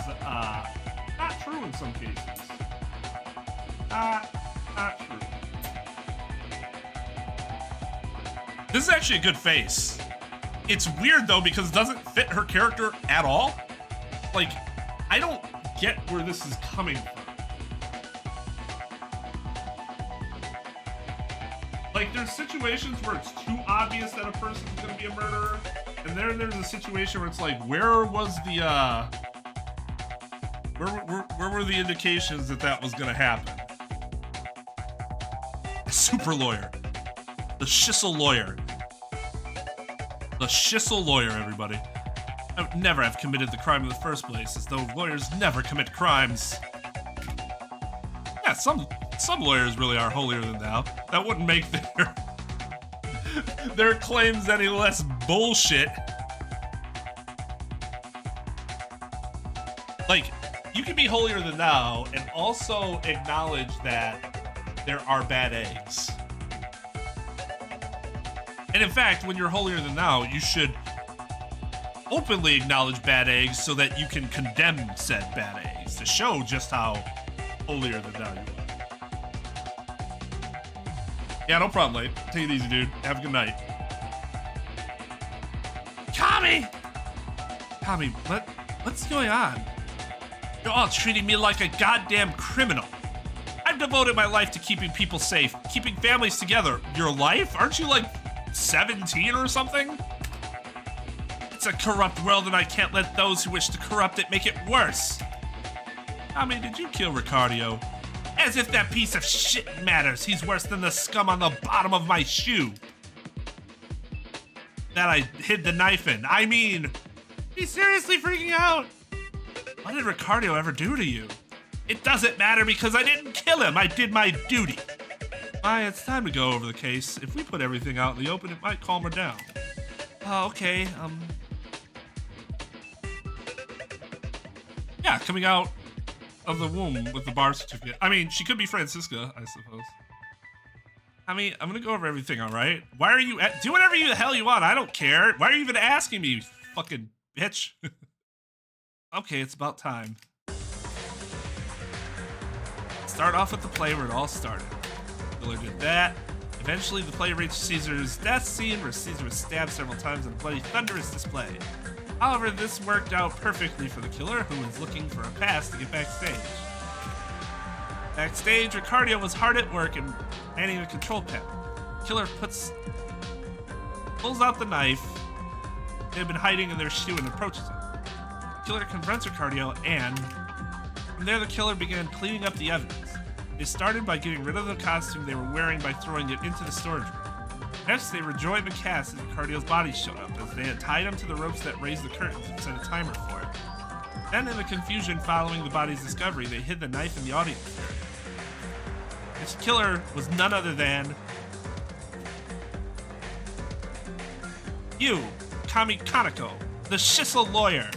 not true in some cases. Not true. This is actually a good face. It's weird though because it doesn't fit her character at all. Like, I don't get where this is coming from. Like, there's situations where it's too obvious that a person's gonna be a murderer, and then there's a situation where it's like, where was the where were the indications that that was gonna happen? Super lawyer. The Schissel lawyer. The Schissel lawyer, everybody. I would never have committed the crime in the first place, as though lawyers never commit crimes. Yeah, some Some lawyers really are holier than thou. That wouldn't make their claims any less bullshit. Like, you can be holier than thou and also acknowledge that there are bad eggs. And in fact, when you're holier than thou, you should openly acknowledge bad eggs so that you can condemn said bad eggs to show just how holier than thou you are. Yeah, no problem, mate. Take it easy, dude. Have a good night. Tommy! Tommy, what's going on? You're all treating me like a goddamn criminal. I've devoted my life to keeping people safe, keeping families together. Your life? Aren't you like 17 or something? It's a corrupt world and I can't let those who wish to corrupt it make it worse. Tommy, did you kill Ricardo? As if that piece of shit matters. He's worse than the scum on the bottom of my shoe that I hid the knife in. I mean, he's seriously freaking out. What did Ricardo ever do to you? It doesn't matter because I didn't kill him. I did my duty. It's time to go over the case. If we put everything out in the open, it might calm her down. Okay, yeah, coming out of the womb with the bar certificate. I mean, she could be Francisca, I suppose. I mean, I'm gonna go over everything, all right? Why are you do whatever the hell you want? I don't care. Why are you even asking me, you fucking bitch? Okay, it's about time. Start off with the play where it all started. Miller did that. Eventually, the play reached Caesar's death scene where Caesar was stabbed several times in a bloody, thunderous display. However, this worked out perfectly for the killer, who was looking for a pass to get backstage. Backstage, Ricardo was hard at work and manning the control panel. The killer pulls out the knife they had been hiding in their shoe and approaches him. The killer confronts Ricardo, and from there the killer began cleaning up the evidence. They started by getting rid of the costume they were wearing by throwing it into the storage room. Next, they rejoined the cast as Ricardo's body showed up, as they had tied him to the ropes that raised the curtains and set a timer for it. Then, in the confusion following the body's discovery, they hid the knife in the audience area. This killer was none other than you, Kami Kaneko, the Shissel lawyer.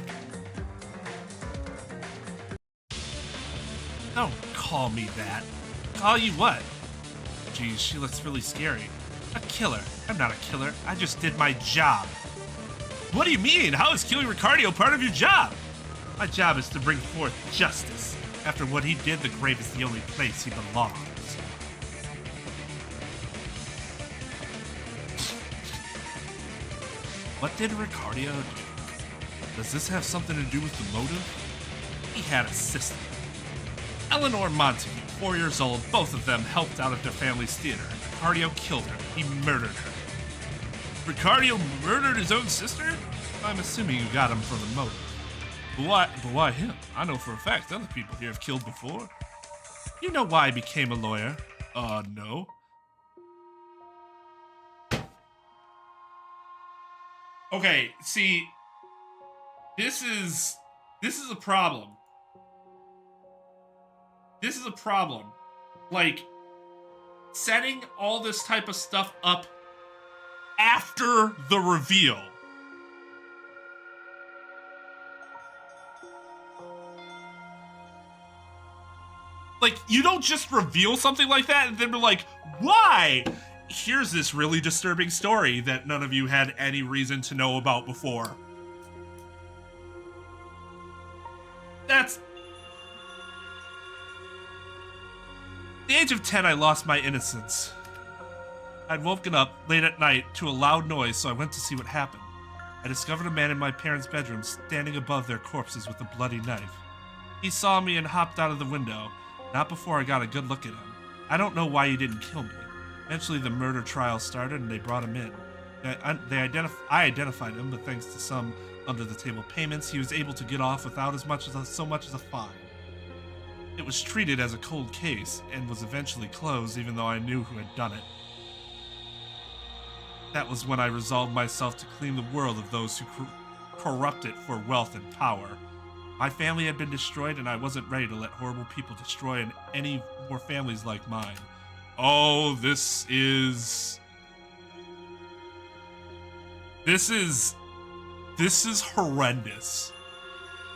Don't call me that. Call you what? Geez, she looks really scary. A killer. I'm not a killer. I just did my job. What do you mean? How is killing Ricardo part of your job? My job is to bring forth justice. After what he did, the grave is the only place he belongs. What did Ricardo do? Does this have something to do with the motive? He had a sister. Eleanor Montague, 4 years old, both of them helped out at their family's theater. Ricardo killed her. He murdered her. Ricardo murdered his own sister? I'm assuming you got him for the motive. But why him? I know for a fact other people here have killed before. You know why I became a lawyer? No. Okay, see, this is a problem. This is a problem. Like, setting all this type of stuff up after the reveal. Like, you don't just reveal something like that and then be like, why? Here's this really disturbing story that none of you had any reason to know about before. That's... At the age of 10, I lost my innocence. I'd woken up late at night to a loud noise, so I went to see what happened. I discovered a man in my parents' bedroom standing above their corpses with a bloody knife. He saw me and hopped out of the window, not before I got a good look at him. I don't know why he didn't kill me. Eventually, the murder trial started and they brought him in. I identified him, but thanks to some under-the-table payments, he was able to get off without so much as a fine. It was treated as a cold case and was eventually closed, even though I knew who had done it. That was when I resolved myself to clean the world of those who corrupt it for wealth and power. My family had been destroyed, and I wasn't ready to let horrible people destroy any more families like mine. Oh, this is horrendous.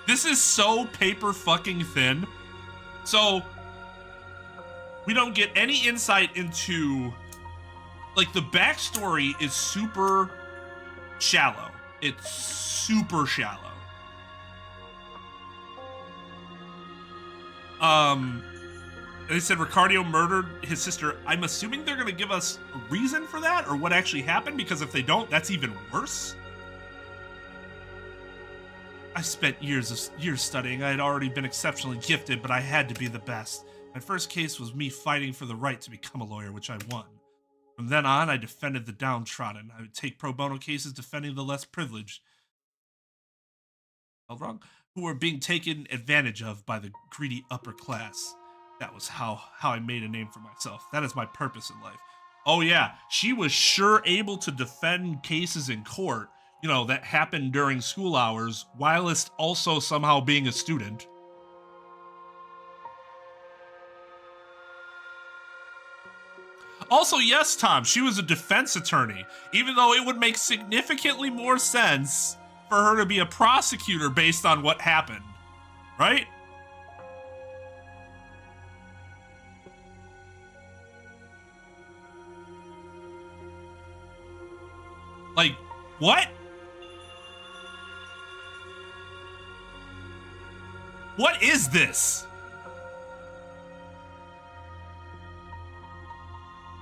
This is so paper fucking thin. So we don't get any insight into, like, the backstory is super shallow. It's super shallow. They said Ricardo murdered his sister. I'm assuming they're gonna give us a reason for that, or what actually happened, because if they don't, that's even worse. I spent years studying. I had already been exceptionally gifted, but I had to be the best. My first case was me fighting for the right to become a lawyer, which I won. From then on, I defended the downtrodden. I would take pro bono cases defending the less privileged. All wrong. Who were being taken advantage of by the greedy upper class. That was how I made a name for myself. That is my purpose in life. Oh yeah, she was sure able to defend cases in court, you know, that happened during school hours, whilst also somehow being a student. Also, yes, Tom, she was a defense attorney, even though it would make significantly more sense for her to be a prosecutor based on what happened, right? Like, what? What is this?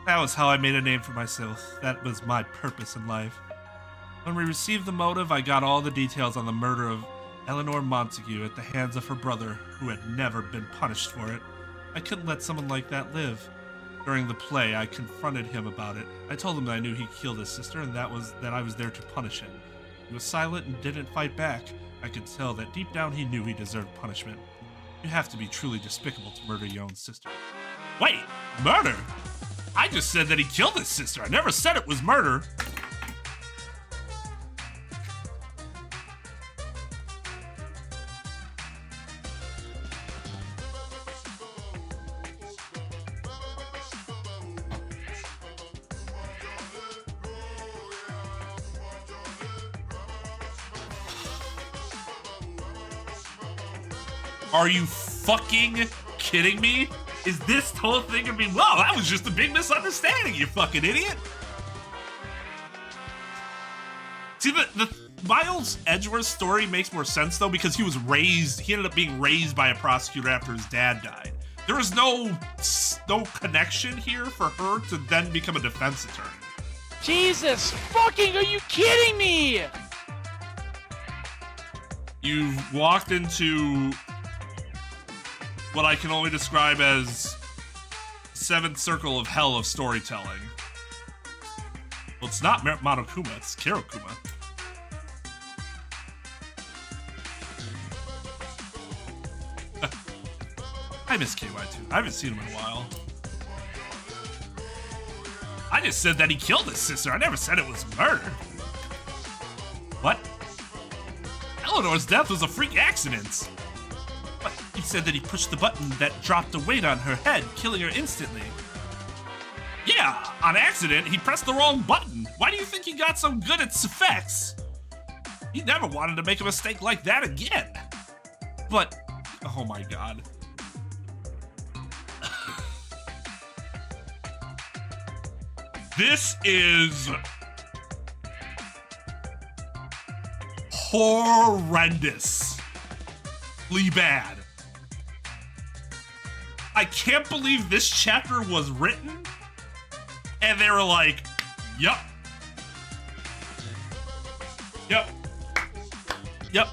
That was how I made a name for myself. That was my purpose in life. When we received the motive, I got all the details on the murder of Eleanor Montague at the hands of her brother, who had never been punished for it. I couldn't let someone like that live. During the play, I confronted him about it. I told him that I knew he killed his sister and that I was there to punish him. He was silent and didn't fight back. I could tell that deep down he knew he deserved punishment. You have to be truly despicable to murder your own sister. Wait, murder? I just said that he killed his sister. I never said it was murder. Are you fucking kidding me? Is this whole thing gonna be, wow, that was just a big misunderstanding, you fucking idiot? See, the Miles Edgeworth story makes more sense, though, because he ended up being raised by a prosecutor after his dad died. There was no connection here for her to then become a defense attorney. Jesus fucking, are you kidding me? You've walked into what I can only describe as seventh circle of hell of storytelling. Well, it's not Monokuma, it's Kirokuma. I miss KY too. I haven't seen him in a while. I just said that he killed his sister. I never said it was murder. What? Eleanor's death was a freak accident. But he said that he pushed the button that dropped the weight on her head, killing her instantly. Yeah, on accident, he pressed the wrong button. Why do you think he got so good at effects? He never wanted to make a mistake like that again. But, oh my god. This is horrendously bad. I can't believe this chapter was written and they were like, yup. Yep. Yep.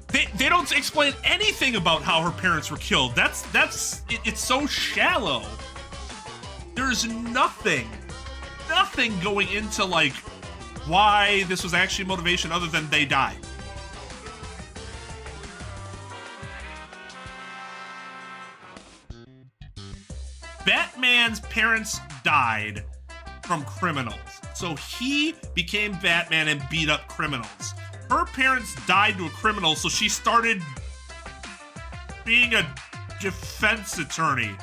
They don't explain anything about how her parents were killed. It's so shallow. There's nothing going into, like, why this was actually motivation other than they died. Batman's parents died from criminals, so he became Batman and beat up criminals. her parents died to a criminal, so she started being a defense attorney.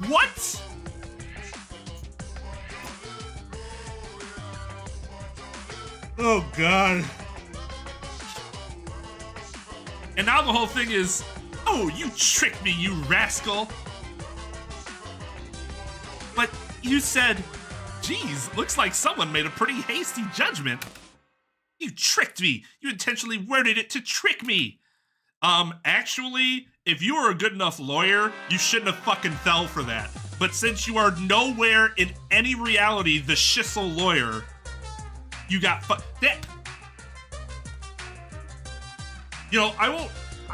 What? Oh, God. And now the whole thing is, oh, you tricked me, you rascal. But you said, geez, looks like someone made a pretty hasty judgment. You tricked me. You intentionally worded it to trick me. Actually, if you were a good enough lawyer, you shouldn't have fucking fell for that. But since you are nowhere in any reality the shizzle lawyer, you got that. You know, I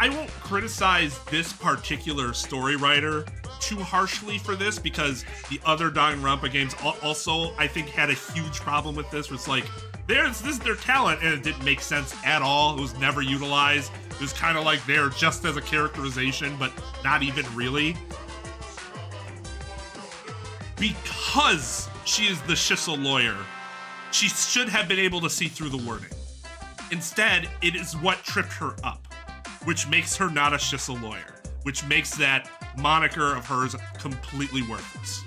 won't criticize this particular story writer too harshly for this, because the other Danganronpa games also, I think, had a huge problem with this, where it's like, this is their talent, and it didn't make sense at all. It was never utilized. It was kind of like there just as a characterization, but not even really. Because she is the shizzle lawyer, she should have been able to see through the wording. Instead, it is what tripped her up, which makes her not a shizzle lawyer, which makes that moniker of hers completely worthless.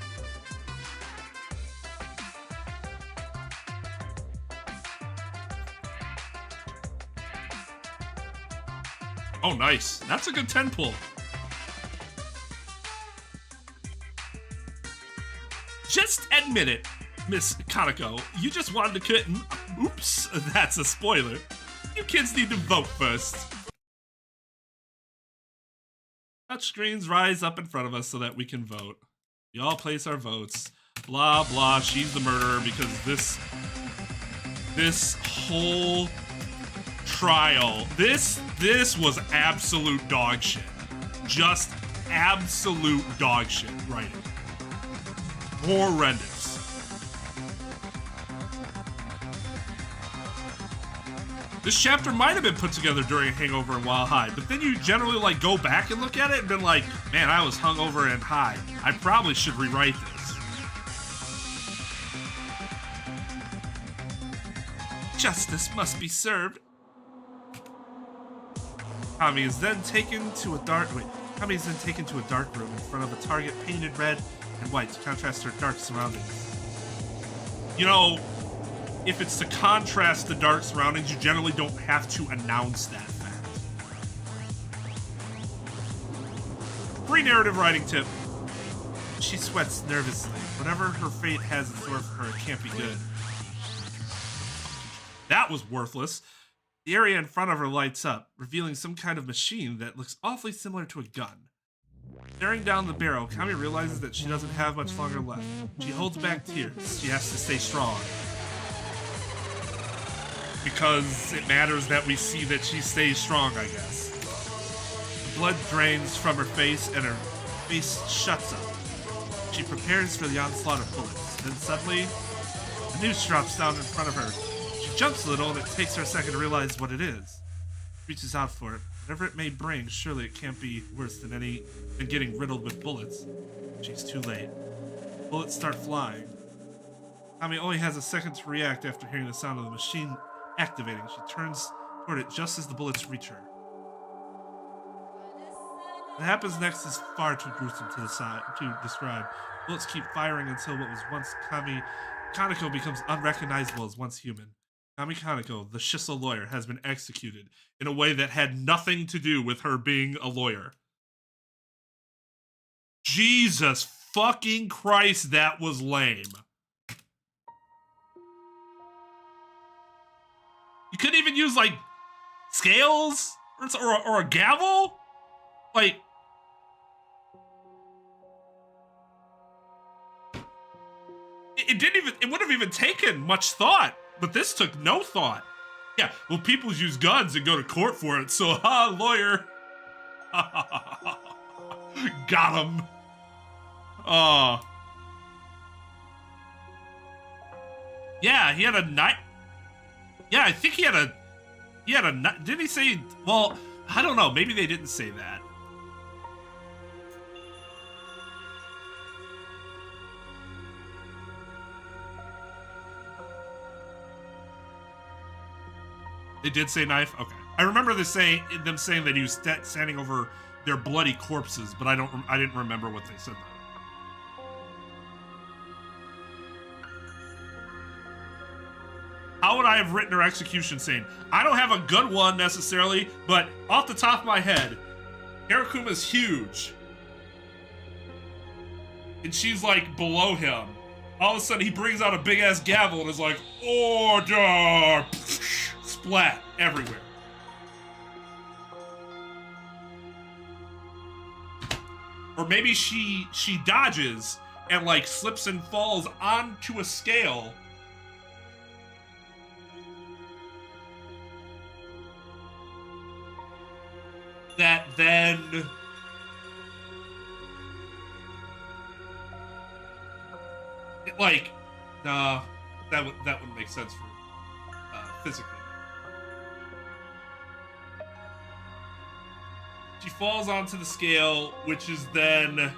Oh, nice. That's a good 10 pull. Just admit it, Miss Kaneko. You just wanted to quit. Oops, that's a spoiler. You kids need to vote first. Touchscreens rise up in front of us so that we can vote. We all place our votes. Blah, blah, she's the murderer, because this whole trial, this was absolute dog shit. Just absolute dog shit writing. Horrendous. This chapter might have been put together during Hangover and While High, but then you generally like go back and look at it and been like, man, I was hungover and high. I probably should rewrite this. Justice must be served. Kami is then taken to a dark room in front of a target painted red and white to contrast her dark surroundings. You know, if it's to contrast the dark surroundings, you generally don't have to announce that fact. Free narrative writing tip. She sweats nervously. Whatever her fate has in store for her, it can't be good. That was worthless. The area in front of her lights up, revealing some kind of machine that looks awfully similar to a gun. Staring down the barrel, Kami realizes that she doesn't have much longer left. She holds back tears. She has to stay strong. Because it matters that we see that she stays strong, I guess. The blood drains from her face and her face shuts up. She prepares for the onslaught of bullets. Then suddenly, the noose drops down in front of her. She jumps a little and it takes her a second to realize what it is. She reaches out for it. Whatever it may bring, surely it can't be worse than getting riddled with bullets. She's too late. Bullets start flying. Kami only has a second to react after hearing the sound of the machine activating. She turns toward it just as the bullets reach her. What happens next is far too gruesome to describe. Bullets keep firing until what was once Kami Kaneko becomes unrecognizable as once human. Kami Kaneko, the shizzle lawyer, has been executed in a way that had nothing to do with her being a lawyer. Jesus fucking Christ, that was lame. You couldn't even use, like, scales? Or a gavel? Like... It wouldn't have even taken much thought, but this took no thought. Yeah, well, people use guns and go to court for it, so, lawyer. Got him. Yeah, he had a knife. Yeah, I think he had a knife. Didn't he say? Well, I don't know. Maybe they didn't say that. They did say knife. Okay, I remember them saying that he was standing over their bloody corpses, but I didn't remember what they said. How would I have written her execution scene? I don't have a good one necessarily, but off the top of my head, Hirakuma's huge. And she's like below him. All of a sudden he brings out a big ass gavel and is like, order! Splat everywhere. Or maybe she dodges and like slips and falls onto a scale. That then like that wouldn't make sense for physically. She falls onto the scale, which is then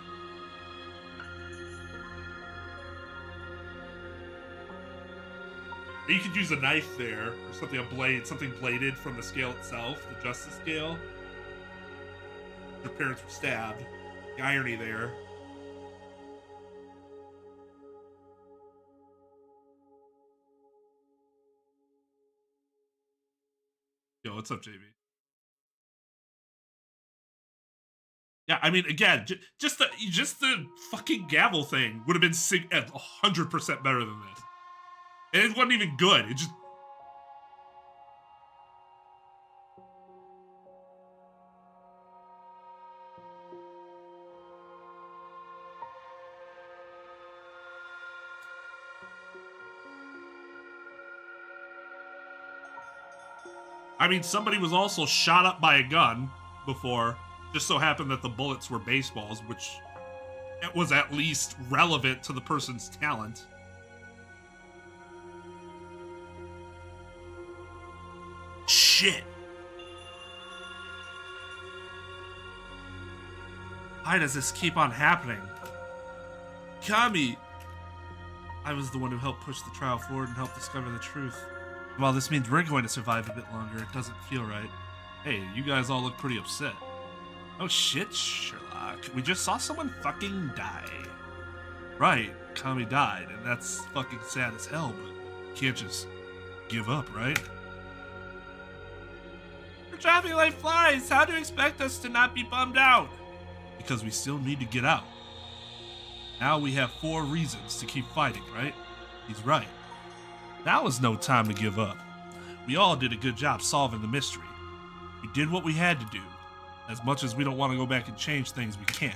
you could use a knife there or something, something bladed from the scale itself, the justice scale. Their parents were stabbed. The irony there. Yo, what's up, JB? Yeah, I mean, again, just the fucking gavel thing would have been 100% better than this. And it wasn't even good. It just. I mean, somebody was also shot up by a gun before. Just so happened that the bullets were baseballs, which it was at least relevant to the person's talent. Shit. Why does this keep on happening? Kami! I was the one who helped push the trial forward and helped discover the truth. While this means we're going to survive a bit longer, it doesn't feel right. Hey, you guys all look pretty upset. Oh shit, Sherlock. We just saw someone fucking die. Right, Kami died, and that's fucking sad as hell, but you can't just give up, right? We're dropping like flies. How do you expect us to not be bummed out? Because we still need to get out. Now we have 4 reasons to keep fighting, right? He's right. Now is no time to give up. We all did a good job solving the mystery. We did what we had to do. As much as we don't want to go back and change things, we can't.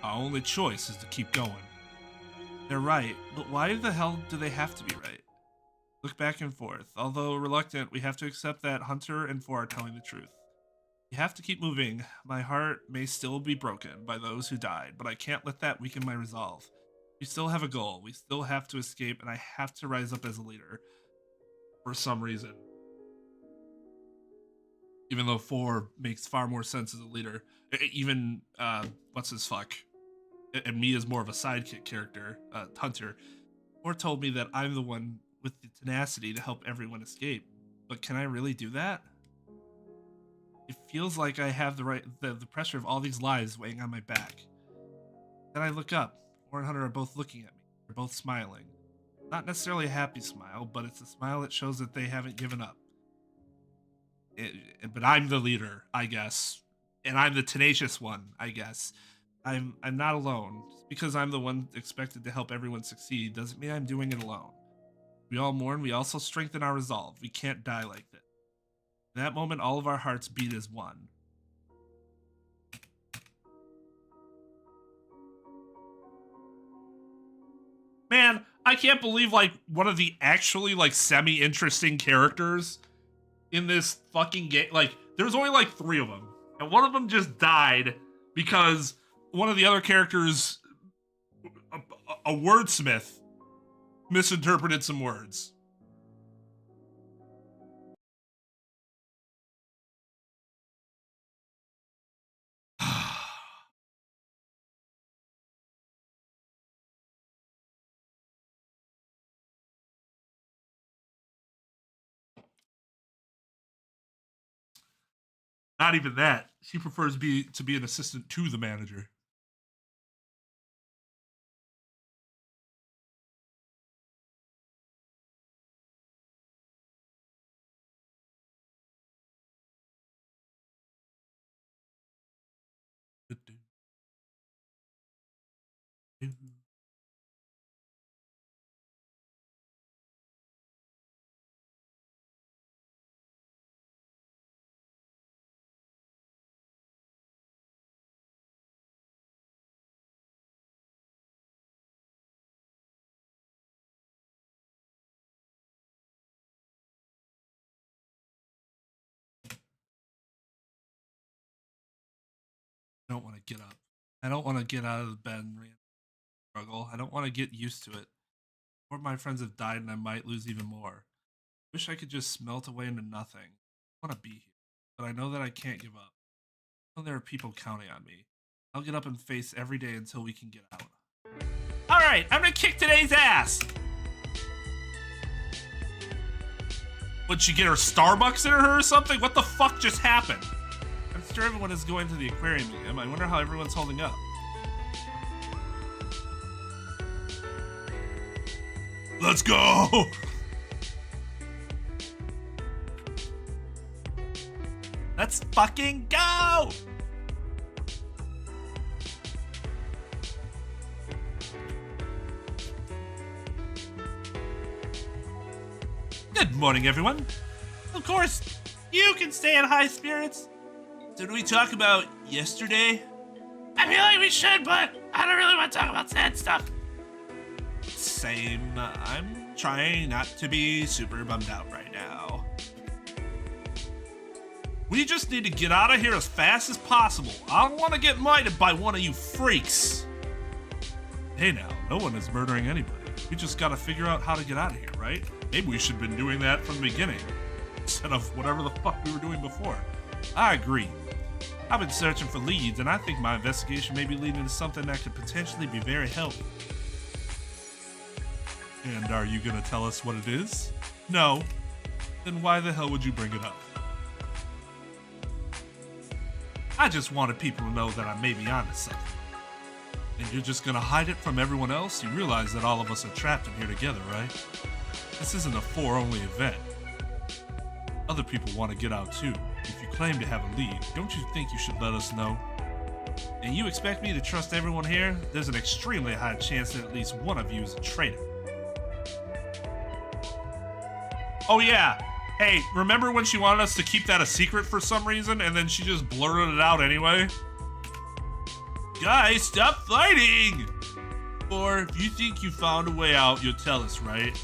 Our only choice is to keep going. They're right, but why the hell do they have to be right? Look back and forth. Although reluctant, we have to accept that Hunter and 4 are telling the truth. We have to keep moving. My heart may still be broken by those who died, but I can't let that weaken my resolve. We still have a goal. We still have to escape, and I have to rise up as a leader. For some reason. Even though 4 makes far more sense as a leader. Even, what's his fuck? And me as more of a sidekick character, Hunter. 4 told me that I'm the one with the tenacity to help everyone escape. But can I really do that? It feels like I have the pressure of all these lives weighing on my back. Then I look up. 4 and Hunter are both looking at me. They're both smiling. Not necessarily a happy smile, but it's a smile that shows that they haven't given up. But I'm the leader, I guess. And I'm the tenacious one, I guess. I'm not alone. Just because I'm the one expected to help everyone succeed doesn't mean I'm doing it alone. We all mourn, we also strengthen our resolve. We can't die like this. In that moment, all of our hearts beat as one. Man, I can't believe, like, one of the actually, like, semi-interesting characters in this fucking game, like, there was only, like, 3 of them. And one of them just died because one of the other characters, a wordsmith, misinterpreted some words. Not even that. She prefers to be an assistant to the manager. I don't want to get up. I don't want to get out of bed and struggle. I don't want to get used to it. More of my friends have died and I might lose even more. Wish I could just melt away into nothing. I want to be here, but I know that I can't give up. I know there are people counting on me. I'll get up and face every day until we can get out. Alright, I'm gonna kick today's ass! Would she get her Starbucks in her or something? What the fuck just happened? I'm sure everyone is going to the aquarium museum. I wonder how everyone's holding up. Let's go! Let's fucking go! Good morning, everyone. Of course, you can stay in high spirits. So do we talk about yesterday? I feel like we should, but I don't really want to talk about sad stuff. Same. I'm trying not to be super bummed out right now. We just need to get out of here as fast as possible. I don't want to get minded by one of you freaks. Hey now, no one is murdering anybody. We just gotta figure out how to get out of here, right? Maybe we should have been doing that from the beginning, instead of whatever the fuck we were doing before. I agree. I've been searching for leads, and I think my investigation may be leading to something that could potentially be very helpful. And are you gonna tell us what it is? No. Then why the hell would you bring it up? I just wanted people to know that I may be onto something. And you're just gonna hide it from everyone else? You realize that all of us are trapped in here together, right? This isn't a 4-only event. Other people want to get out too. If you claim to have a lead, don't you think you should let us know? And you expect me to trust everyone here? There's an extremely high chance that at least one of you is a traitor. Oh yeah. Hey, remember when she wanted us to keep that a secret for some reason and then she just blurted it out anyway? Guys, stop fighting! Or if you think you found a way out, you'll tell us, right?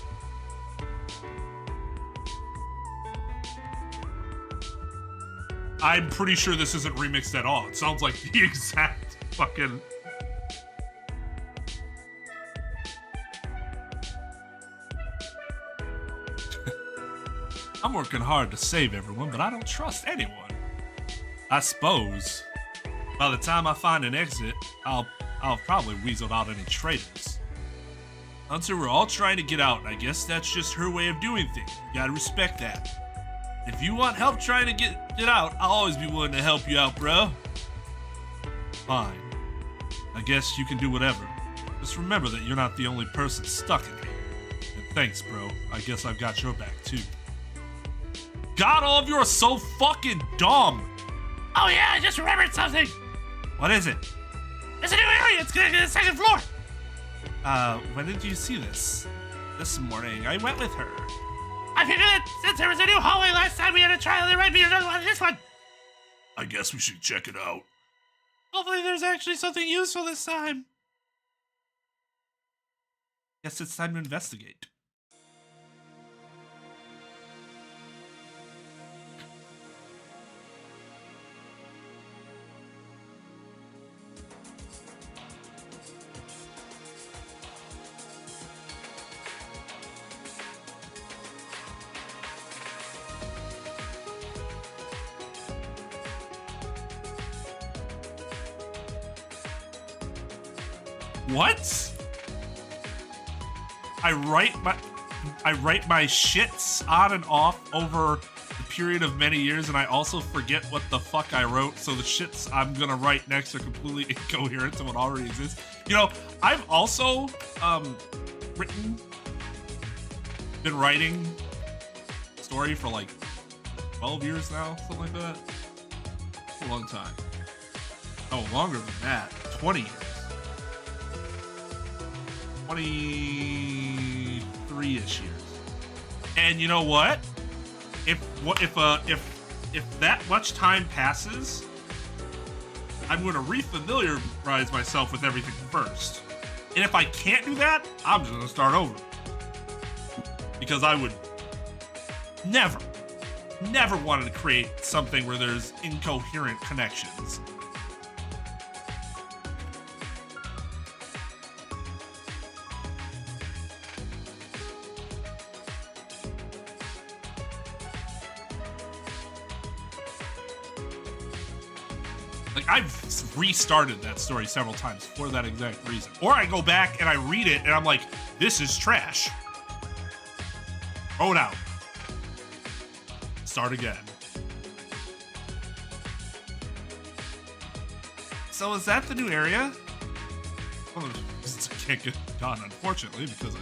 I'm pretty sure this isn't remixed at all. It sounds like the exact fucking... I'm working hard to save everyone, but I don't trust anyone. I suppose by the time I find an exit, I'll probably weasel out any traitors. Until we're all trying to get out, I guess that's just her way of doing things. You gotta respect that. If you want help trying to get out, I'll always be willing to help you out, bro. Fine. I guess you can do whatever. Just remember that you're not the only person stuck in here. And thanks, bro. I guess I've got your back, too. God, all of you are so fucking dumb! Oh yeah, I just remembered something! What is it? There's a new area! It's gonna be the second floor! When did you see this? This morning. I went with her. I figured that since there was a new hallway last time we had a trial, there might be another one in this one. I guess we should check it out. Hopefully there's actually something useful this time. Guess it's time to investigate. What? I write my shits on and off over a period of many years, and I also forget what the fuck I wrote, so the shits I'm gonna write next are completely incoherent to what already exists. You know, I've also been writing story for like 12 years now, something like that. It's a long time. Oh, longer than that. 20 years. 23-ish years. And you know what? If that much time passes, I'm going to refamiliarize myself with everything first. And if I can't do that, I'm just going to start over. Because I would never wanted to create something where there's incoherent connections. Like, I've restarted that story several times for that exact reason. Or I go back and I read it and I'm like, this is trash. Throw it out. Start again. So is that the new area? Well, I can't get done, unfortunately, because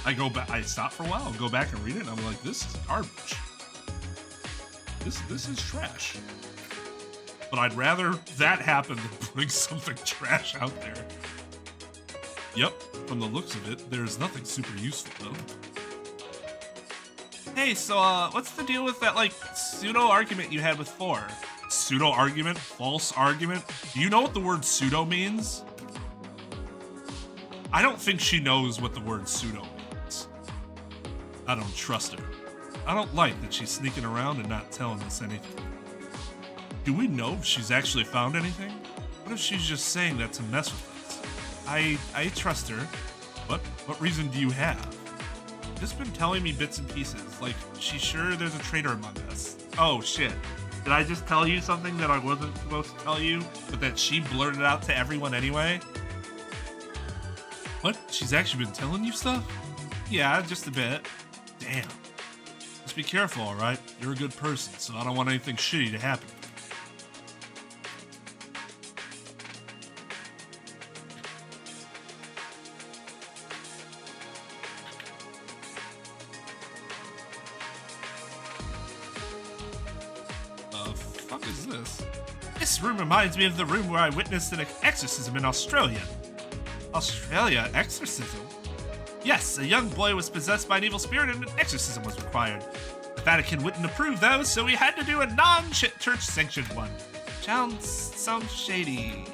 I go back, I stop for a while, go back and read it, and I'm like, this is garbage. This is trash. But I'd rather that happen than putting something trash out there. Yep, from the looks of it, there's nothing super useful though. Hey, so what's the deal with that like pseudo argument you had with 4? Pseudo argument? False argument? Do you know what the word pseudo means? I don't think she knows what the word pseudo means. I don't trust her. I don't like that she's sneaking around and not telling us anything. Do we know if she's actually found anything? What if she's just saying that to mess with us? I trust her. What reason do you have? Just been telling me bits and pieces, like she's sure there's a traitor among us. Oh shit. Did I just tell you something that I wasn't supposed to tell you, but that she blurted out to everyone anyway? What? She's actually been telling you stuff? Yeah, just a bit. Damn. Just be careful, alright? You're a good person, so I don't want anything shitty to happen. This room reminds me of the room where I witnessed an exorcism in Australia. Australia? Exorcism? Yes, a young boy was possessed by an evil spirit and an exorcism was required. The Vatican wouldn't approve though, so we had to do a non-church sanctioned one. Sounds shady.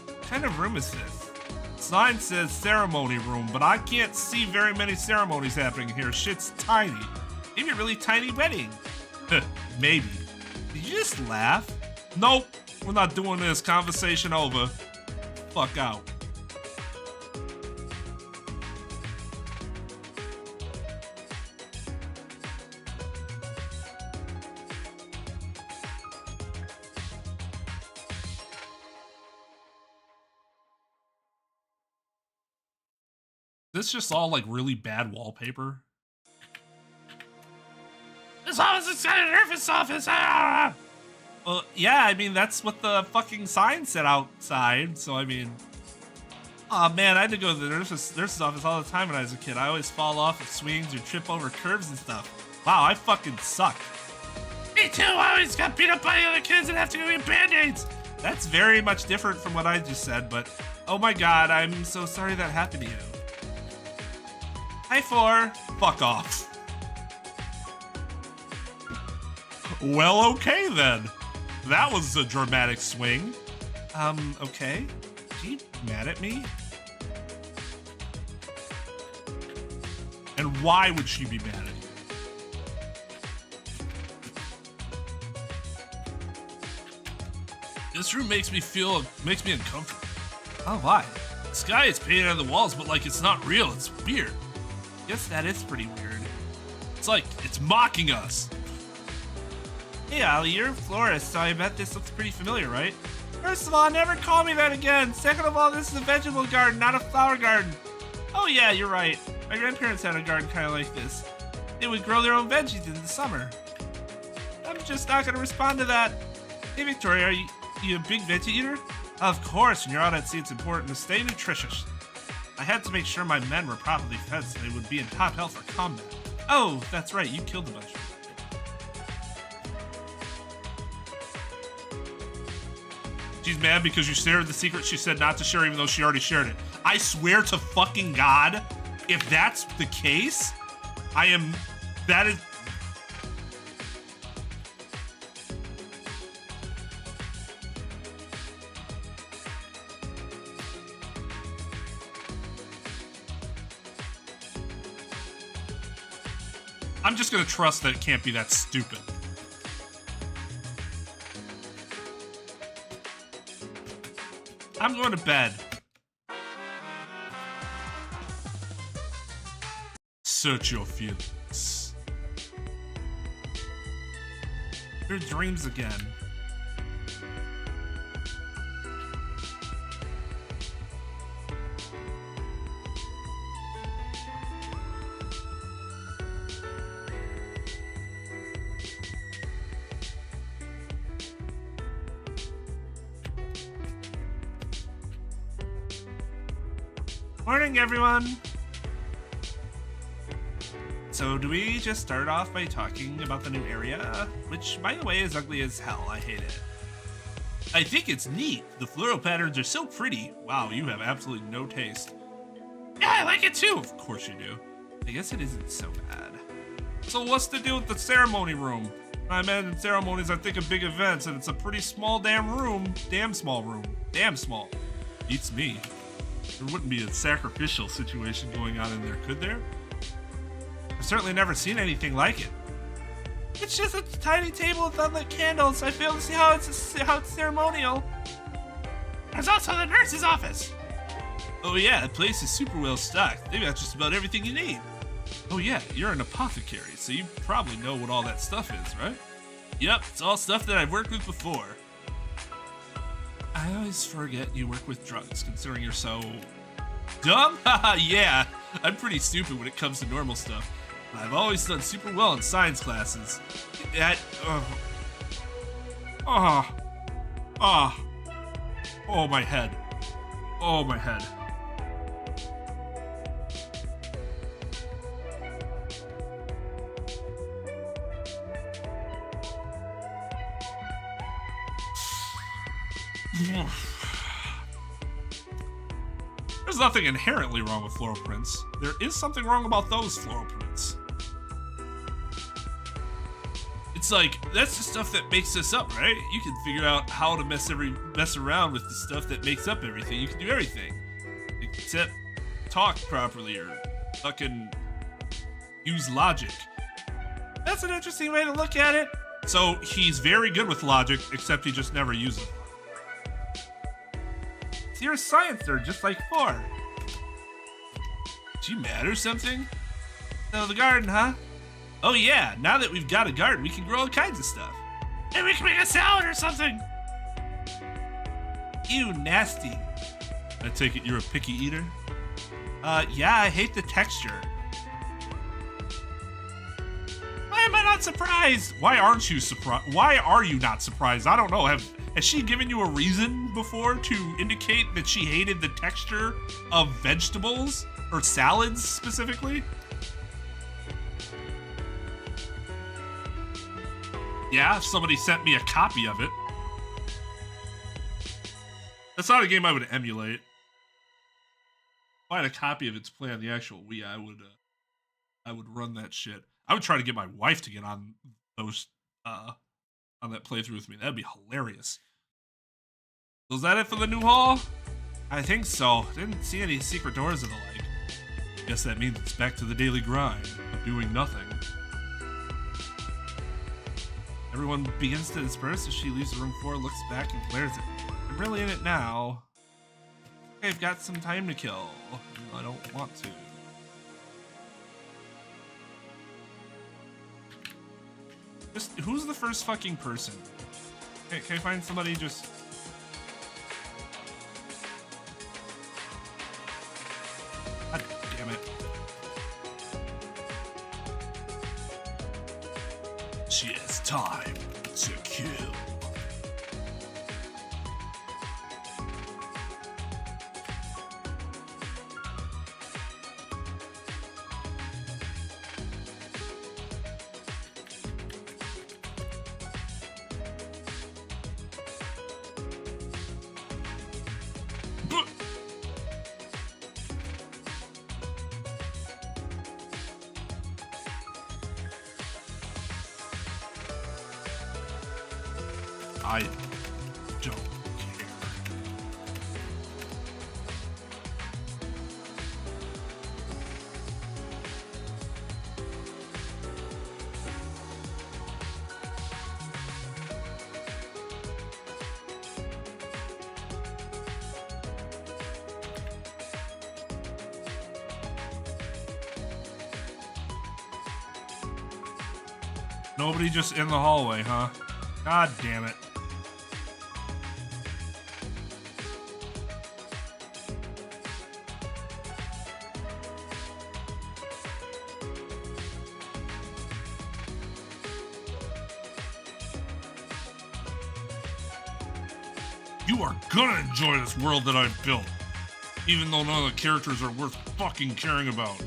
What kind of room is this? Sign says ceremony room, but I can't see very many ceremonies happening here. Shit's tiny. Maybe a really tiny wedding. Maybe. Did you just laugh? Nope. We're not doing this. Conversation over. Fuck out. This just all like really bad wallpaper. This office is got a nervous office. Ah! Well, yeah, I mean, that's what the fucking sign said outside, so I mean... Aw, man, I had to go to the nurse's office all the time when I was a kid. I always fall off of swings or trip over curves and stuff. Wow, I fucking suck. Me too, I always got beat up by the other kids and have to go get band-aids. That's very much different from what I just said, but... Oh my god, I'm so sorry that happened to you. Hi, 4. Fuck off. Well, okay then. That was a dramatic swing. Okay. Is she mad at me? And why would she be mad at you? This room makes me uncomfortable. Oh, why? The sky is painted on the walls, but like it's not real. It's weird. Guess that is pretty weird. It's like it's mocking us. Hey, Ollie, you're a florist, so I bet this looks pretty familiar, right? First of all, never call me that again. Second of all, this is a vegetable garden, not a flower garden. Oh yeah, you're right. My grandparents had a garden kind of like this. They would grow their own veggies in the summer. I'm just not going to respond to that. Hey, Victoria, are you a big veggie eater? Of course, when you're out at sea, it's important to stay nutritious. I had to make sure my men were properly fed so they would be in top health for combat. Oh, that's right, you killed the bunch. She's mad because you shared the secret she said not to share even though she already shared it. I swear to fucking God, if that's the case, that is... I'm just gonna trust that it can't be that stupid. I'm going to bed. Search your feelings. Your dreams again. Morning, everyone! So, do we just start off by talking about the new area? Which, by the way, is ugly as hell. I hate it. I think it's neat. The floral patterns are so pretty. Wow, you have absolutely no taste. Yeah, I like it too! Of course you do. I guess it isn't so bad. So what's the deal with the ceremony room? I imagine ceremonies I think of big events, and it's a pretty small damn room. Damn small room. Damn small. Beats me. There wouldn't be a sacrificial situation going on in there, could there? I've certainly never seen anything like it. It's just a tiny table with unlit candles. I fail to see how it's ceremonial. There's also the nurse's office. Oh yeah, the place is super well stocked. They've got just about everything you need. Oh yeah, you're an apothecary, so you probably know what all that stuff is, right? Yep, it's all stuff that I've worked with before. I always forget you work with drugs, considering you're so... dumb? Haha, yeah, I'm pretty stupid when it comes to normal stuff. But I've always done super well in science classes. Oh, my head. Oh, my head. There's nothing inherently wrong with floral prints. There is something wrong about those floral prints. It's like, that's the stuff that makes this up, right? You can figure out how to mess around with the stuff that makes up everything. You can do everything. Except talk properly or fucking use logic. That's an interesting way to look at it. So he's very good with logic, except he just never uses it. So you're a science nerd, just like 4. Is you mad or something? No, the garden, huh? Oh yeah, now that we've got a garden, we can grow all kinds of stuff. And we can make a salad or something. Ew, nasty. I take it you're a picky eater? Yeah, I hate the texture. Why am I not surprised? Why aren't you surprised? Why are you not surprised? I don't know. Has she given you a reason before to indicate that she hated the texture of vegetables or salads specifically? Yeah, if somebody sent me a copy of it. That's not a game I would emulate. If I had a copy of it to play on the actual Wii, I would run that shit. I would try to get my wife to get on those on that playthrough with me. That'd be hilarious. So is that it for the new hall? I think so. Didn't see any secret doors or the like. Guess that means it's back to the daily grind of doing nothing. Everyone begins to disperse as she leaves room 4, looks back and glares at me. I'm really in it now. Okay, I've got some time to kill. I don't want to. Just who's the first fucking person? Can I find somebody just? God damn it! She has time to kill. I don't care. Nobody just in the hallway, huh? God damn it. You are gonna enjoy this world that I've built, even though none of the characters are worth fucking caring about.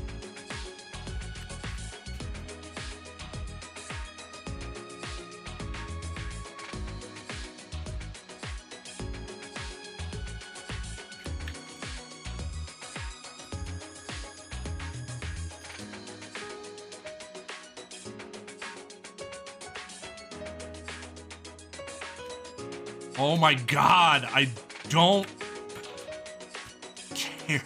Oh my god, I don't care.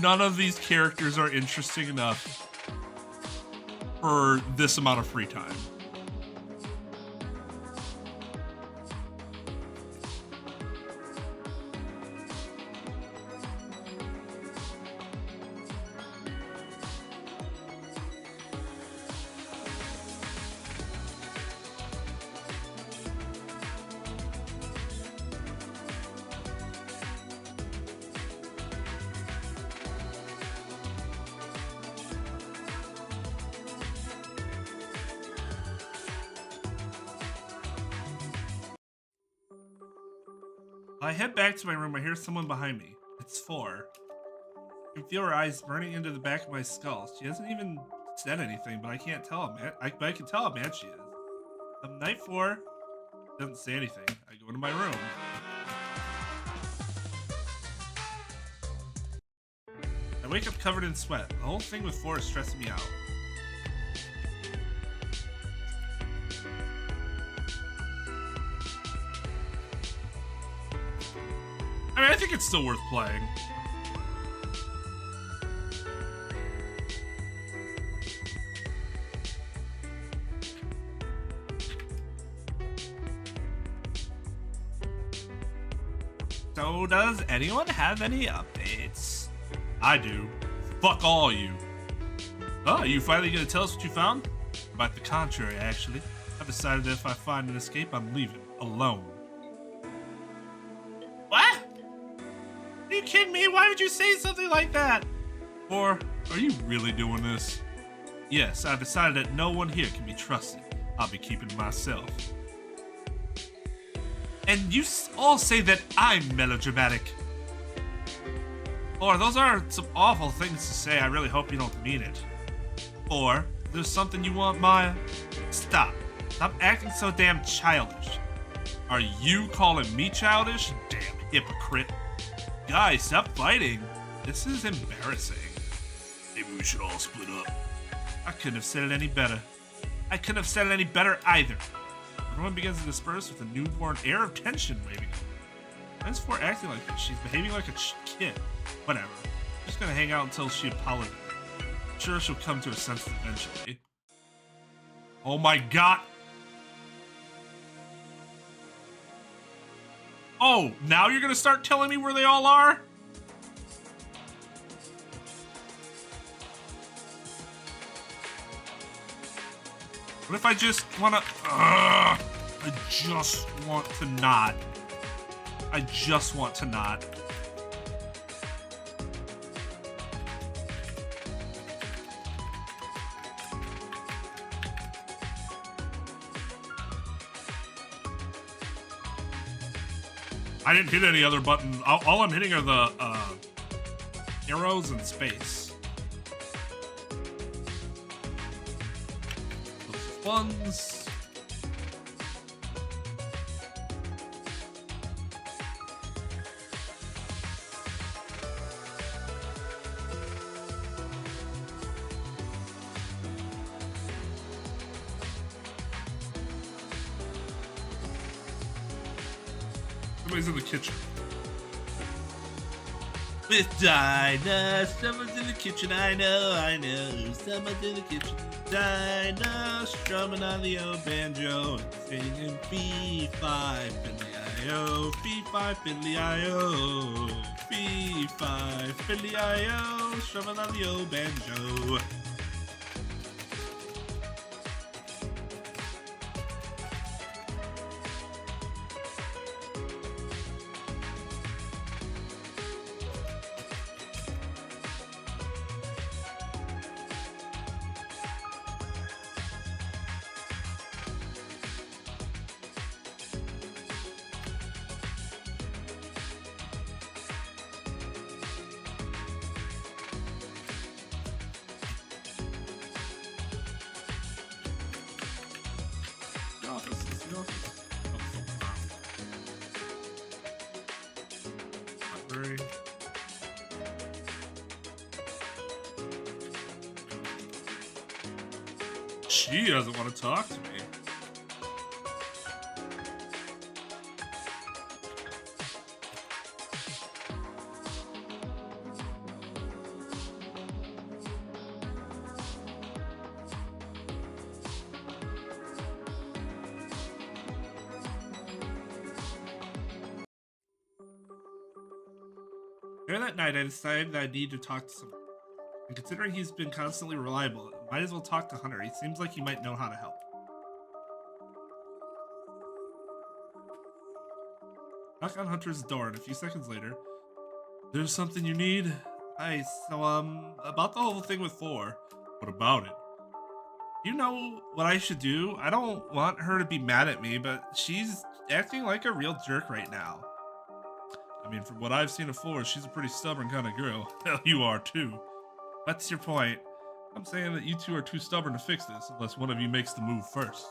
None of these characters are interesting enough for this amount of free time. I head back to my room. I hear someone behind me. It's 4. I can feel her eyes burning into the back of my skull. She hasn't even said anything, but I can't tell how mad. I can tell how mad she is. Night 4 doesn't say anything. I go into my room. I wake up covered in sweat. The whole thing with 4 is stressing me out. I mean, I think it's still worth playing. So, does anyone have any updates? I do. Fuck all you. Oh, are you finally gonna tell us what you found? Quite the contrary, actually. I've decided that if I find an escape, I'm leaving. Alone. What? Are you kidding me? Why would you say something like that? Or, are you really doing this? Yes, I've decided that no one here can be trusted. I'll be keeping to myself. And you all say that I'm melodramatic. Or, those are some awful things to say. I really hope you don't mean it. Or, there's something you want, Maya? Stop. Stop acting so damn childish. Are you calling me childish? Damn hypocrite. Guys, stop fighting. This is embarrassing. Maybe we should all split up. I couldn't have said it any better. I couldn't have said it any better either. Everyone begins to disperse with a newborn air of tension waving. Why is 4 acting like this? She's behaving like a kid. Whatever. I'm just gonna hang out until she apologizes. I'm sure she'll come to her senses eventually. Oh my god! Oh, now you're gonna start telling me where they all are? What if I just wanna, I just want to not. I just want to not. I didn't hit any other button. All I'm hitting are the arrows and space. Those ones. Somebody's in the kitchen. With Dinah, someone's in the kitchen, I know. Someone's in the kitchen. Dinah, strumming on the old banjo and singing fee-fi, fiddly-I-O, fee-fi, fiddly-I-O, fee-fi, fiddly-I-O, strumming on the old banjo. She doesn't want to talk to me. During that night, I decided that I need to talk to someone. And considering he's been constantly reliable, I might as well talk to Hunter. He seems like he might know how to help. Knock on Hunter's door, and a few seconds later, there's something you need? Hi, so, about the whole thing with 4. What about it? You know what I should do? I don't want her to be mad at me, but she's acting like a real jerk right now. I mean, from what I've seen of 4, she's a pretty stubborn kind of girl. Hell, you are too. What's your point? I'm saying that you two are too stubborn to fix this unless one of you makes the move first.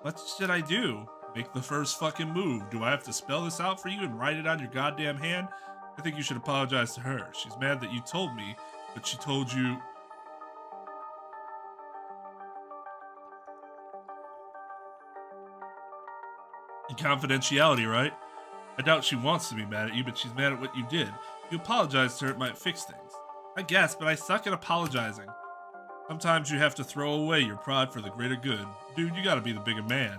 What should I do? Make the first fucking move. Do I have to spell this out for you and write it on your goddamn hand? I think you should apologize to her. She's mad that you told me, but she told you... in confidentiality, right? I doubt she wants to be mad at you, but she's mad at what you did. If you apologize to her, it might fix things. I guess, but I suck at apologizing. Sometimes you have to throw away your pride for the greater good. Dude, you gotta be the bigger man.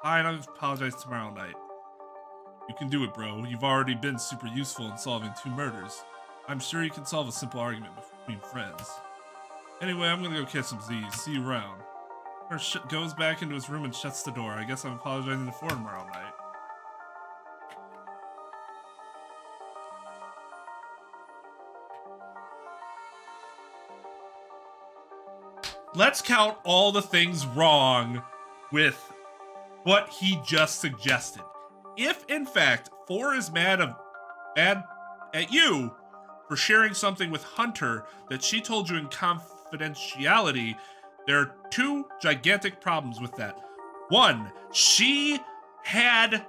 Fine, I'll apologize tomorrow night. You can do it, bro. You've already been super useful in solving 2 murders. I'm sure you can solve a simple argument between friends. Anyway, I'm gonna go catch some Z's. See you around. Or goes back into his room and shuts the door. I guess I'm apologizing to 4 tomorrow night. Let's count all the things wrong with what he just suggested. If, in fact, 4 is mad at you for sharing something with Hunter that she told you in confidentiality, there are 2 gigantic problems with that. 1, she had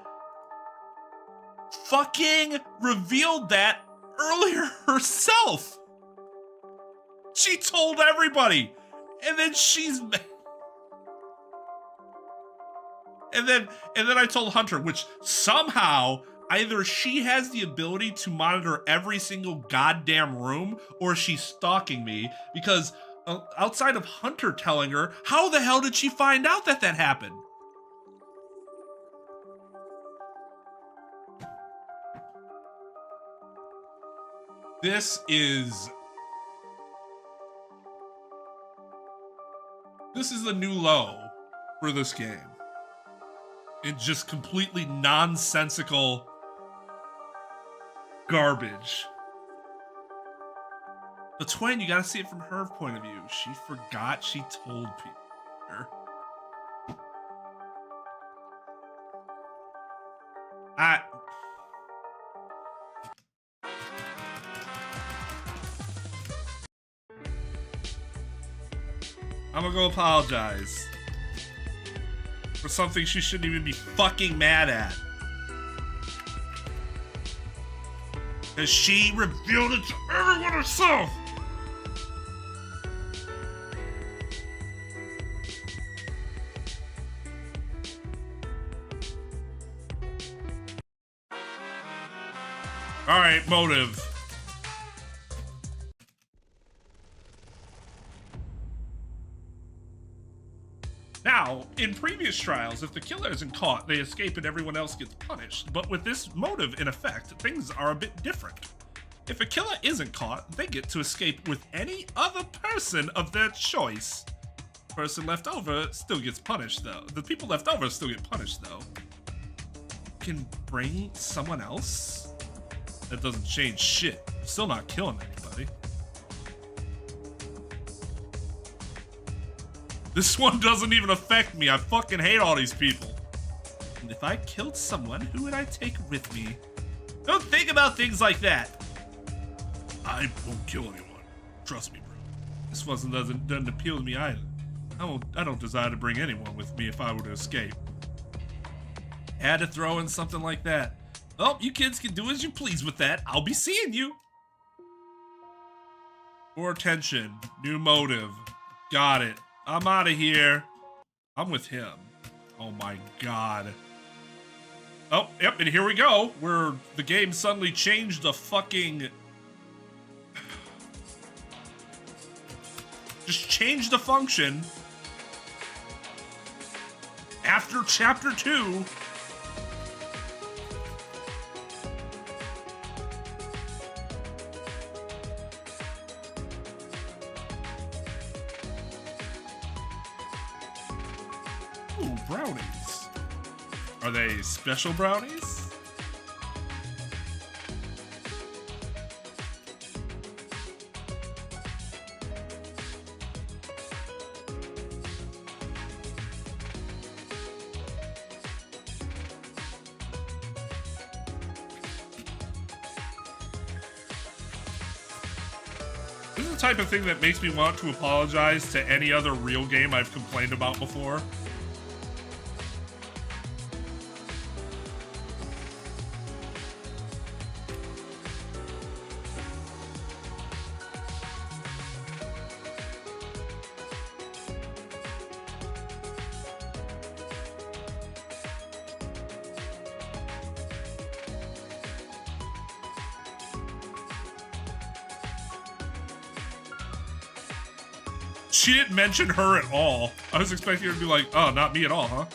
fucking revealed that earlier herself. She told everybody. And then and then I told Hunter, which somehow either she has the ability to monitor every single goddamn room or she's stalking me, because outside of Hunter telling her, how the hell did she find out that happened? This is This is the new low for this game. It's just completely nonsensical garbage. The Twain, you gotta see it from her point of view. She forgot she told people. I'm gonna go apologize for something she shouldn't even be fucking mad at. Because she revealed it to everyone herself. All right, motive. Now, in previous trials, if the killer isn't caught, they escape and everyone else gets punished. But with this motive in effect, things are a bit different. If a killer isn't caught, they get to escape with any other person of their choice. Person left over still gets punished, though. The people left over still get punished, though. Can bring someone else? That doesn't change shit. Still not killing anybody. This one doesn't even affect me. I fucking hate all these people. And if I killed someone, who would I take with me? Don't think about things like that. I won't kill anyone. Trust me, bro. This one doesn't appeal to me either. I don't desire to bring anyone with me if I were to escape. Had to throw in something like that. Oh, you kids can do as you please with that. I'll be seeing you. More attention. New motive. Got it. I'm out of here. I'm with him. Oh my god. Oh, yep, and here we go. Where the game suddenly changed the fucking... Just changed the function. After chapter 2. Ooh, brownies. Are they special brownies? This is the type of thing that makes me want to apologize to any other real game I've complained about before. She didn't mention her at all. I was expecting her to be like, oh, not me at all, huh?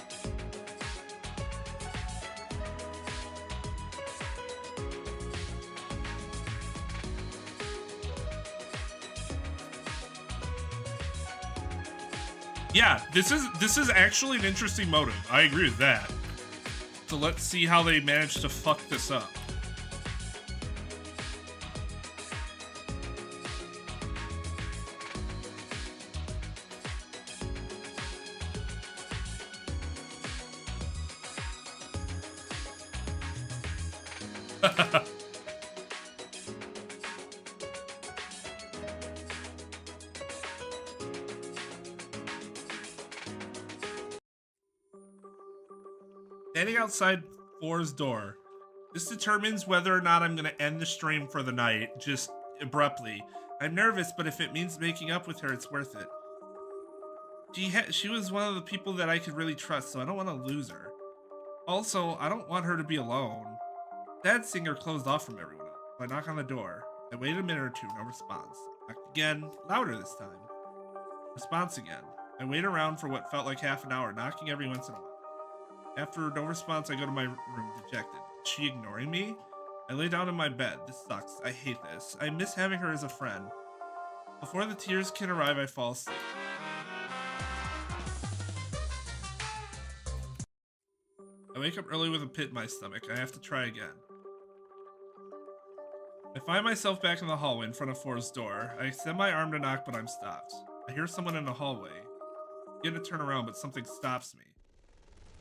Yeah, this is actually an interesting motive. I agree with that. So let's see how they manage to fuck this up. Standing outside Flora's door. This determines whether or not I'm going to end the stream for the night, just abruptly. I'm nervous, but if it means making up with her, it's worth it. She was one of the people that I could really trust, so I don't want to lose her. Also, I don't want her to be alone. Dad seeing her closed off from everyone else. So I knock on the door. I wait a minute or two, no response. Knocked again, louder this time. Response again. I wait around for what felt like half an hour, knocking every once in a while. After no response, I go to my room, dejected. Is she ignoring me? I lay down in my bed. This sucks. I hate this. I miss having her as a friend. Before the tears can arrive, I fall asleep. wake up early with a pit in my stomach. I have to try again. I find myself back in the hallway in front of Four's door. I extend my arm to knock, but I'm stopped. I hear someone in the hallway. I begin to turn around, but something stops me.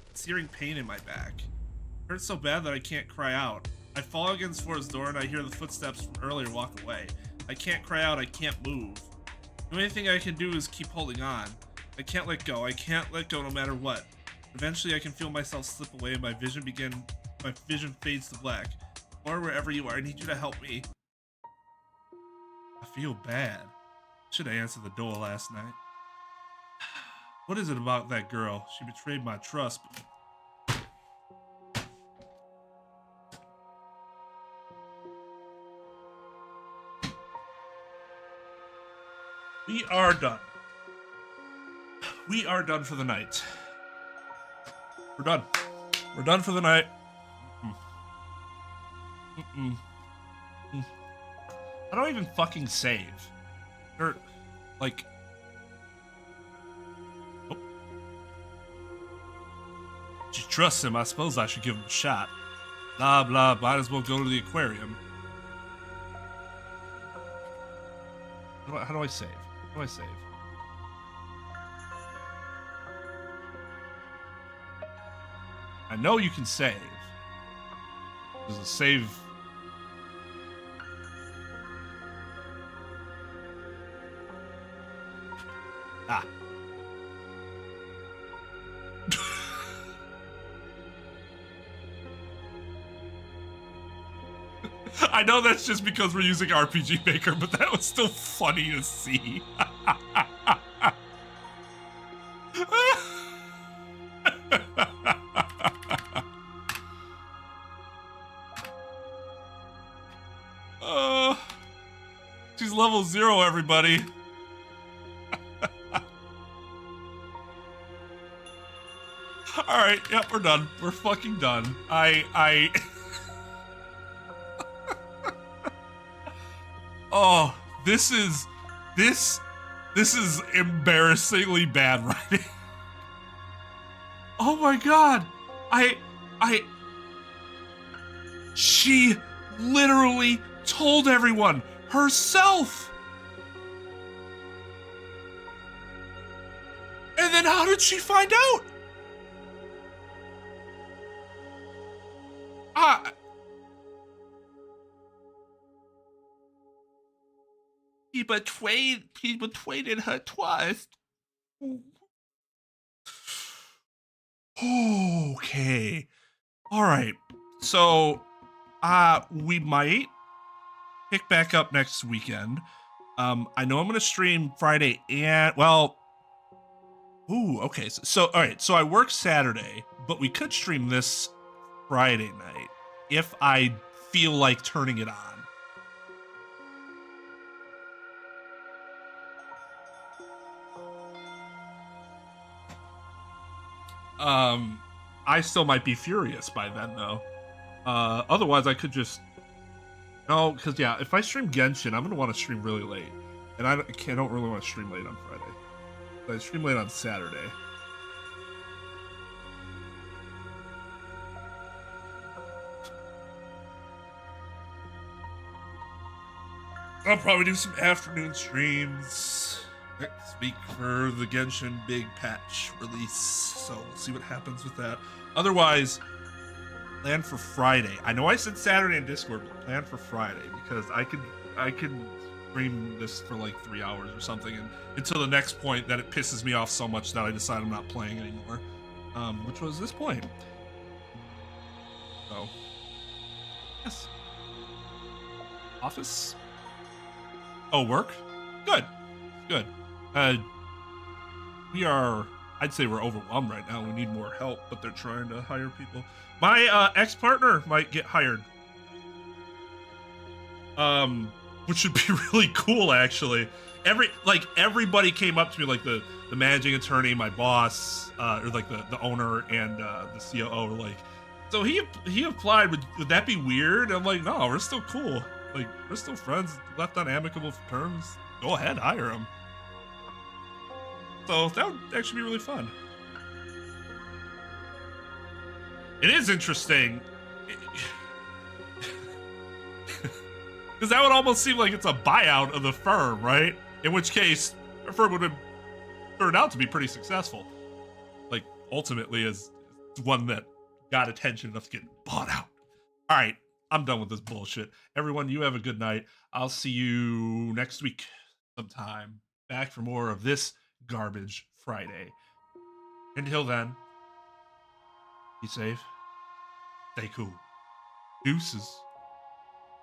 It's searing pain in my back. It hurts so bad that I can't cry out. I fall against Four's door and I hear the footsteps from earlier walk away. I can't cry out, I can't move. The only thing I can do is keep holding on. I can't let go. I can't let go no matter what. Eventually I can feel myself slip away and my vision fades to black. Or wherever you are, I need you to help me. I feel bad. Should have answered the door last night. What is it about that girl? She betrayed my trust. We are done. We are done for the night. We're done. We're done for the night. I don't even fucking save. Or, like... Oh. If you trust him, I suppose I should give him a shot. Blah, blah, might as well go to the aquarium. How do I save? How do I save? I know you can save. There's a save. Ah. I know that's just because we're using RPG Maker, but that was still funny to see. She's level 0, everybody. Alright, yep, we're done. We're fucking done. Oh, this is embarrassingly bad writing. Oh my god. She literally told everyone herself. And then how did she find out? He betrayed her twice. Okay. All right. So, we might pick back up next weekend. I know I'm going to stream Friday and, well, ooh, okay. So, all right. So I work Saturday, but we could stream this Friday night if I feel like turning it on. I still might be furious by then, though. Otherwise, I could just... No, because, yeah, if I stream Genshin, I'm going to want to stream really late. And I don't really want to stream late on Friday. I stream late on Saturday. I'll probably do some afternoon streams next week for the Genshin big patch release, so we'll see what happens with that. Otherwise, plan for Friday. I know I said Saturday in Discord, but plan for Friday because I can stream this for like 3 hours or something, and until the next point that it pisses me off so much that I decide I'm not playing anymore, which was this point. So, yes. Office. Oh, work? Good. Good. I'd say we're overwhelmed right now. We need more help, but they're trying to hire people. My ex-partner might get hired. Which would be really cool, actually. Everybody came up to me, like the managing attorney, my boss, or like the owner and the COO were like, so he applied, would that be weird? I'm like, no, we're still cool. Like, we're still friends, left on amicable terms. Go ahead, hire him. So that would actually be really fun. It is interesting. Because that would almost seem like it's a buyout of the firm, right? In which case, the firm would have turned out to be pretty successful. Like, ultimately, as one that got attention enough to get bought out. All right, I'm done with this bullshit. Everyone, you have a good night. I'll see you next week sometime. Back for more of this Garbage Friday. Until then, be safe. Stay cool. Deuces.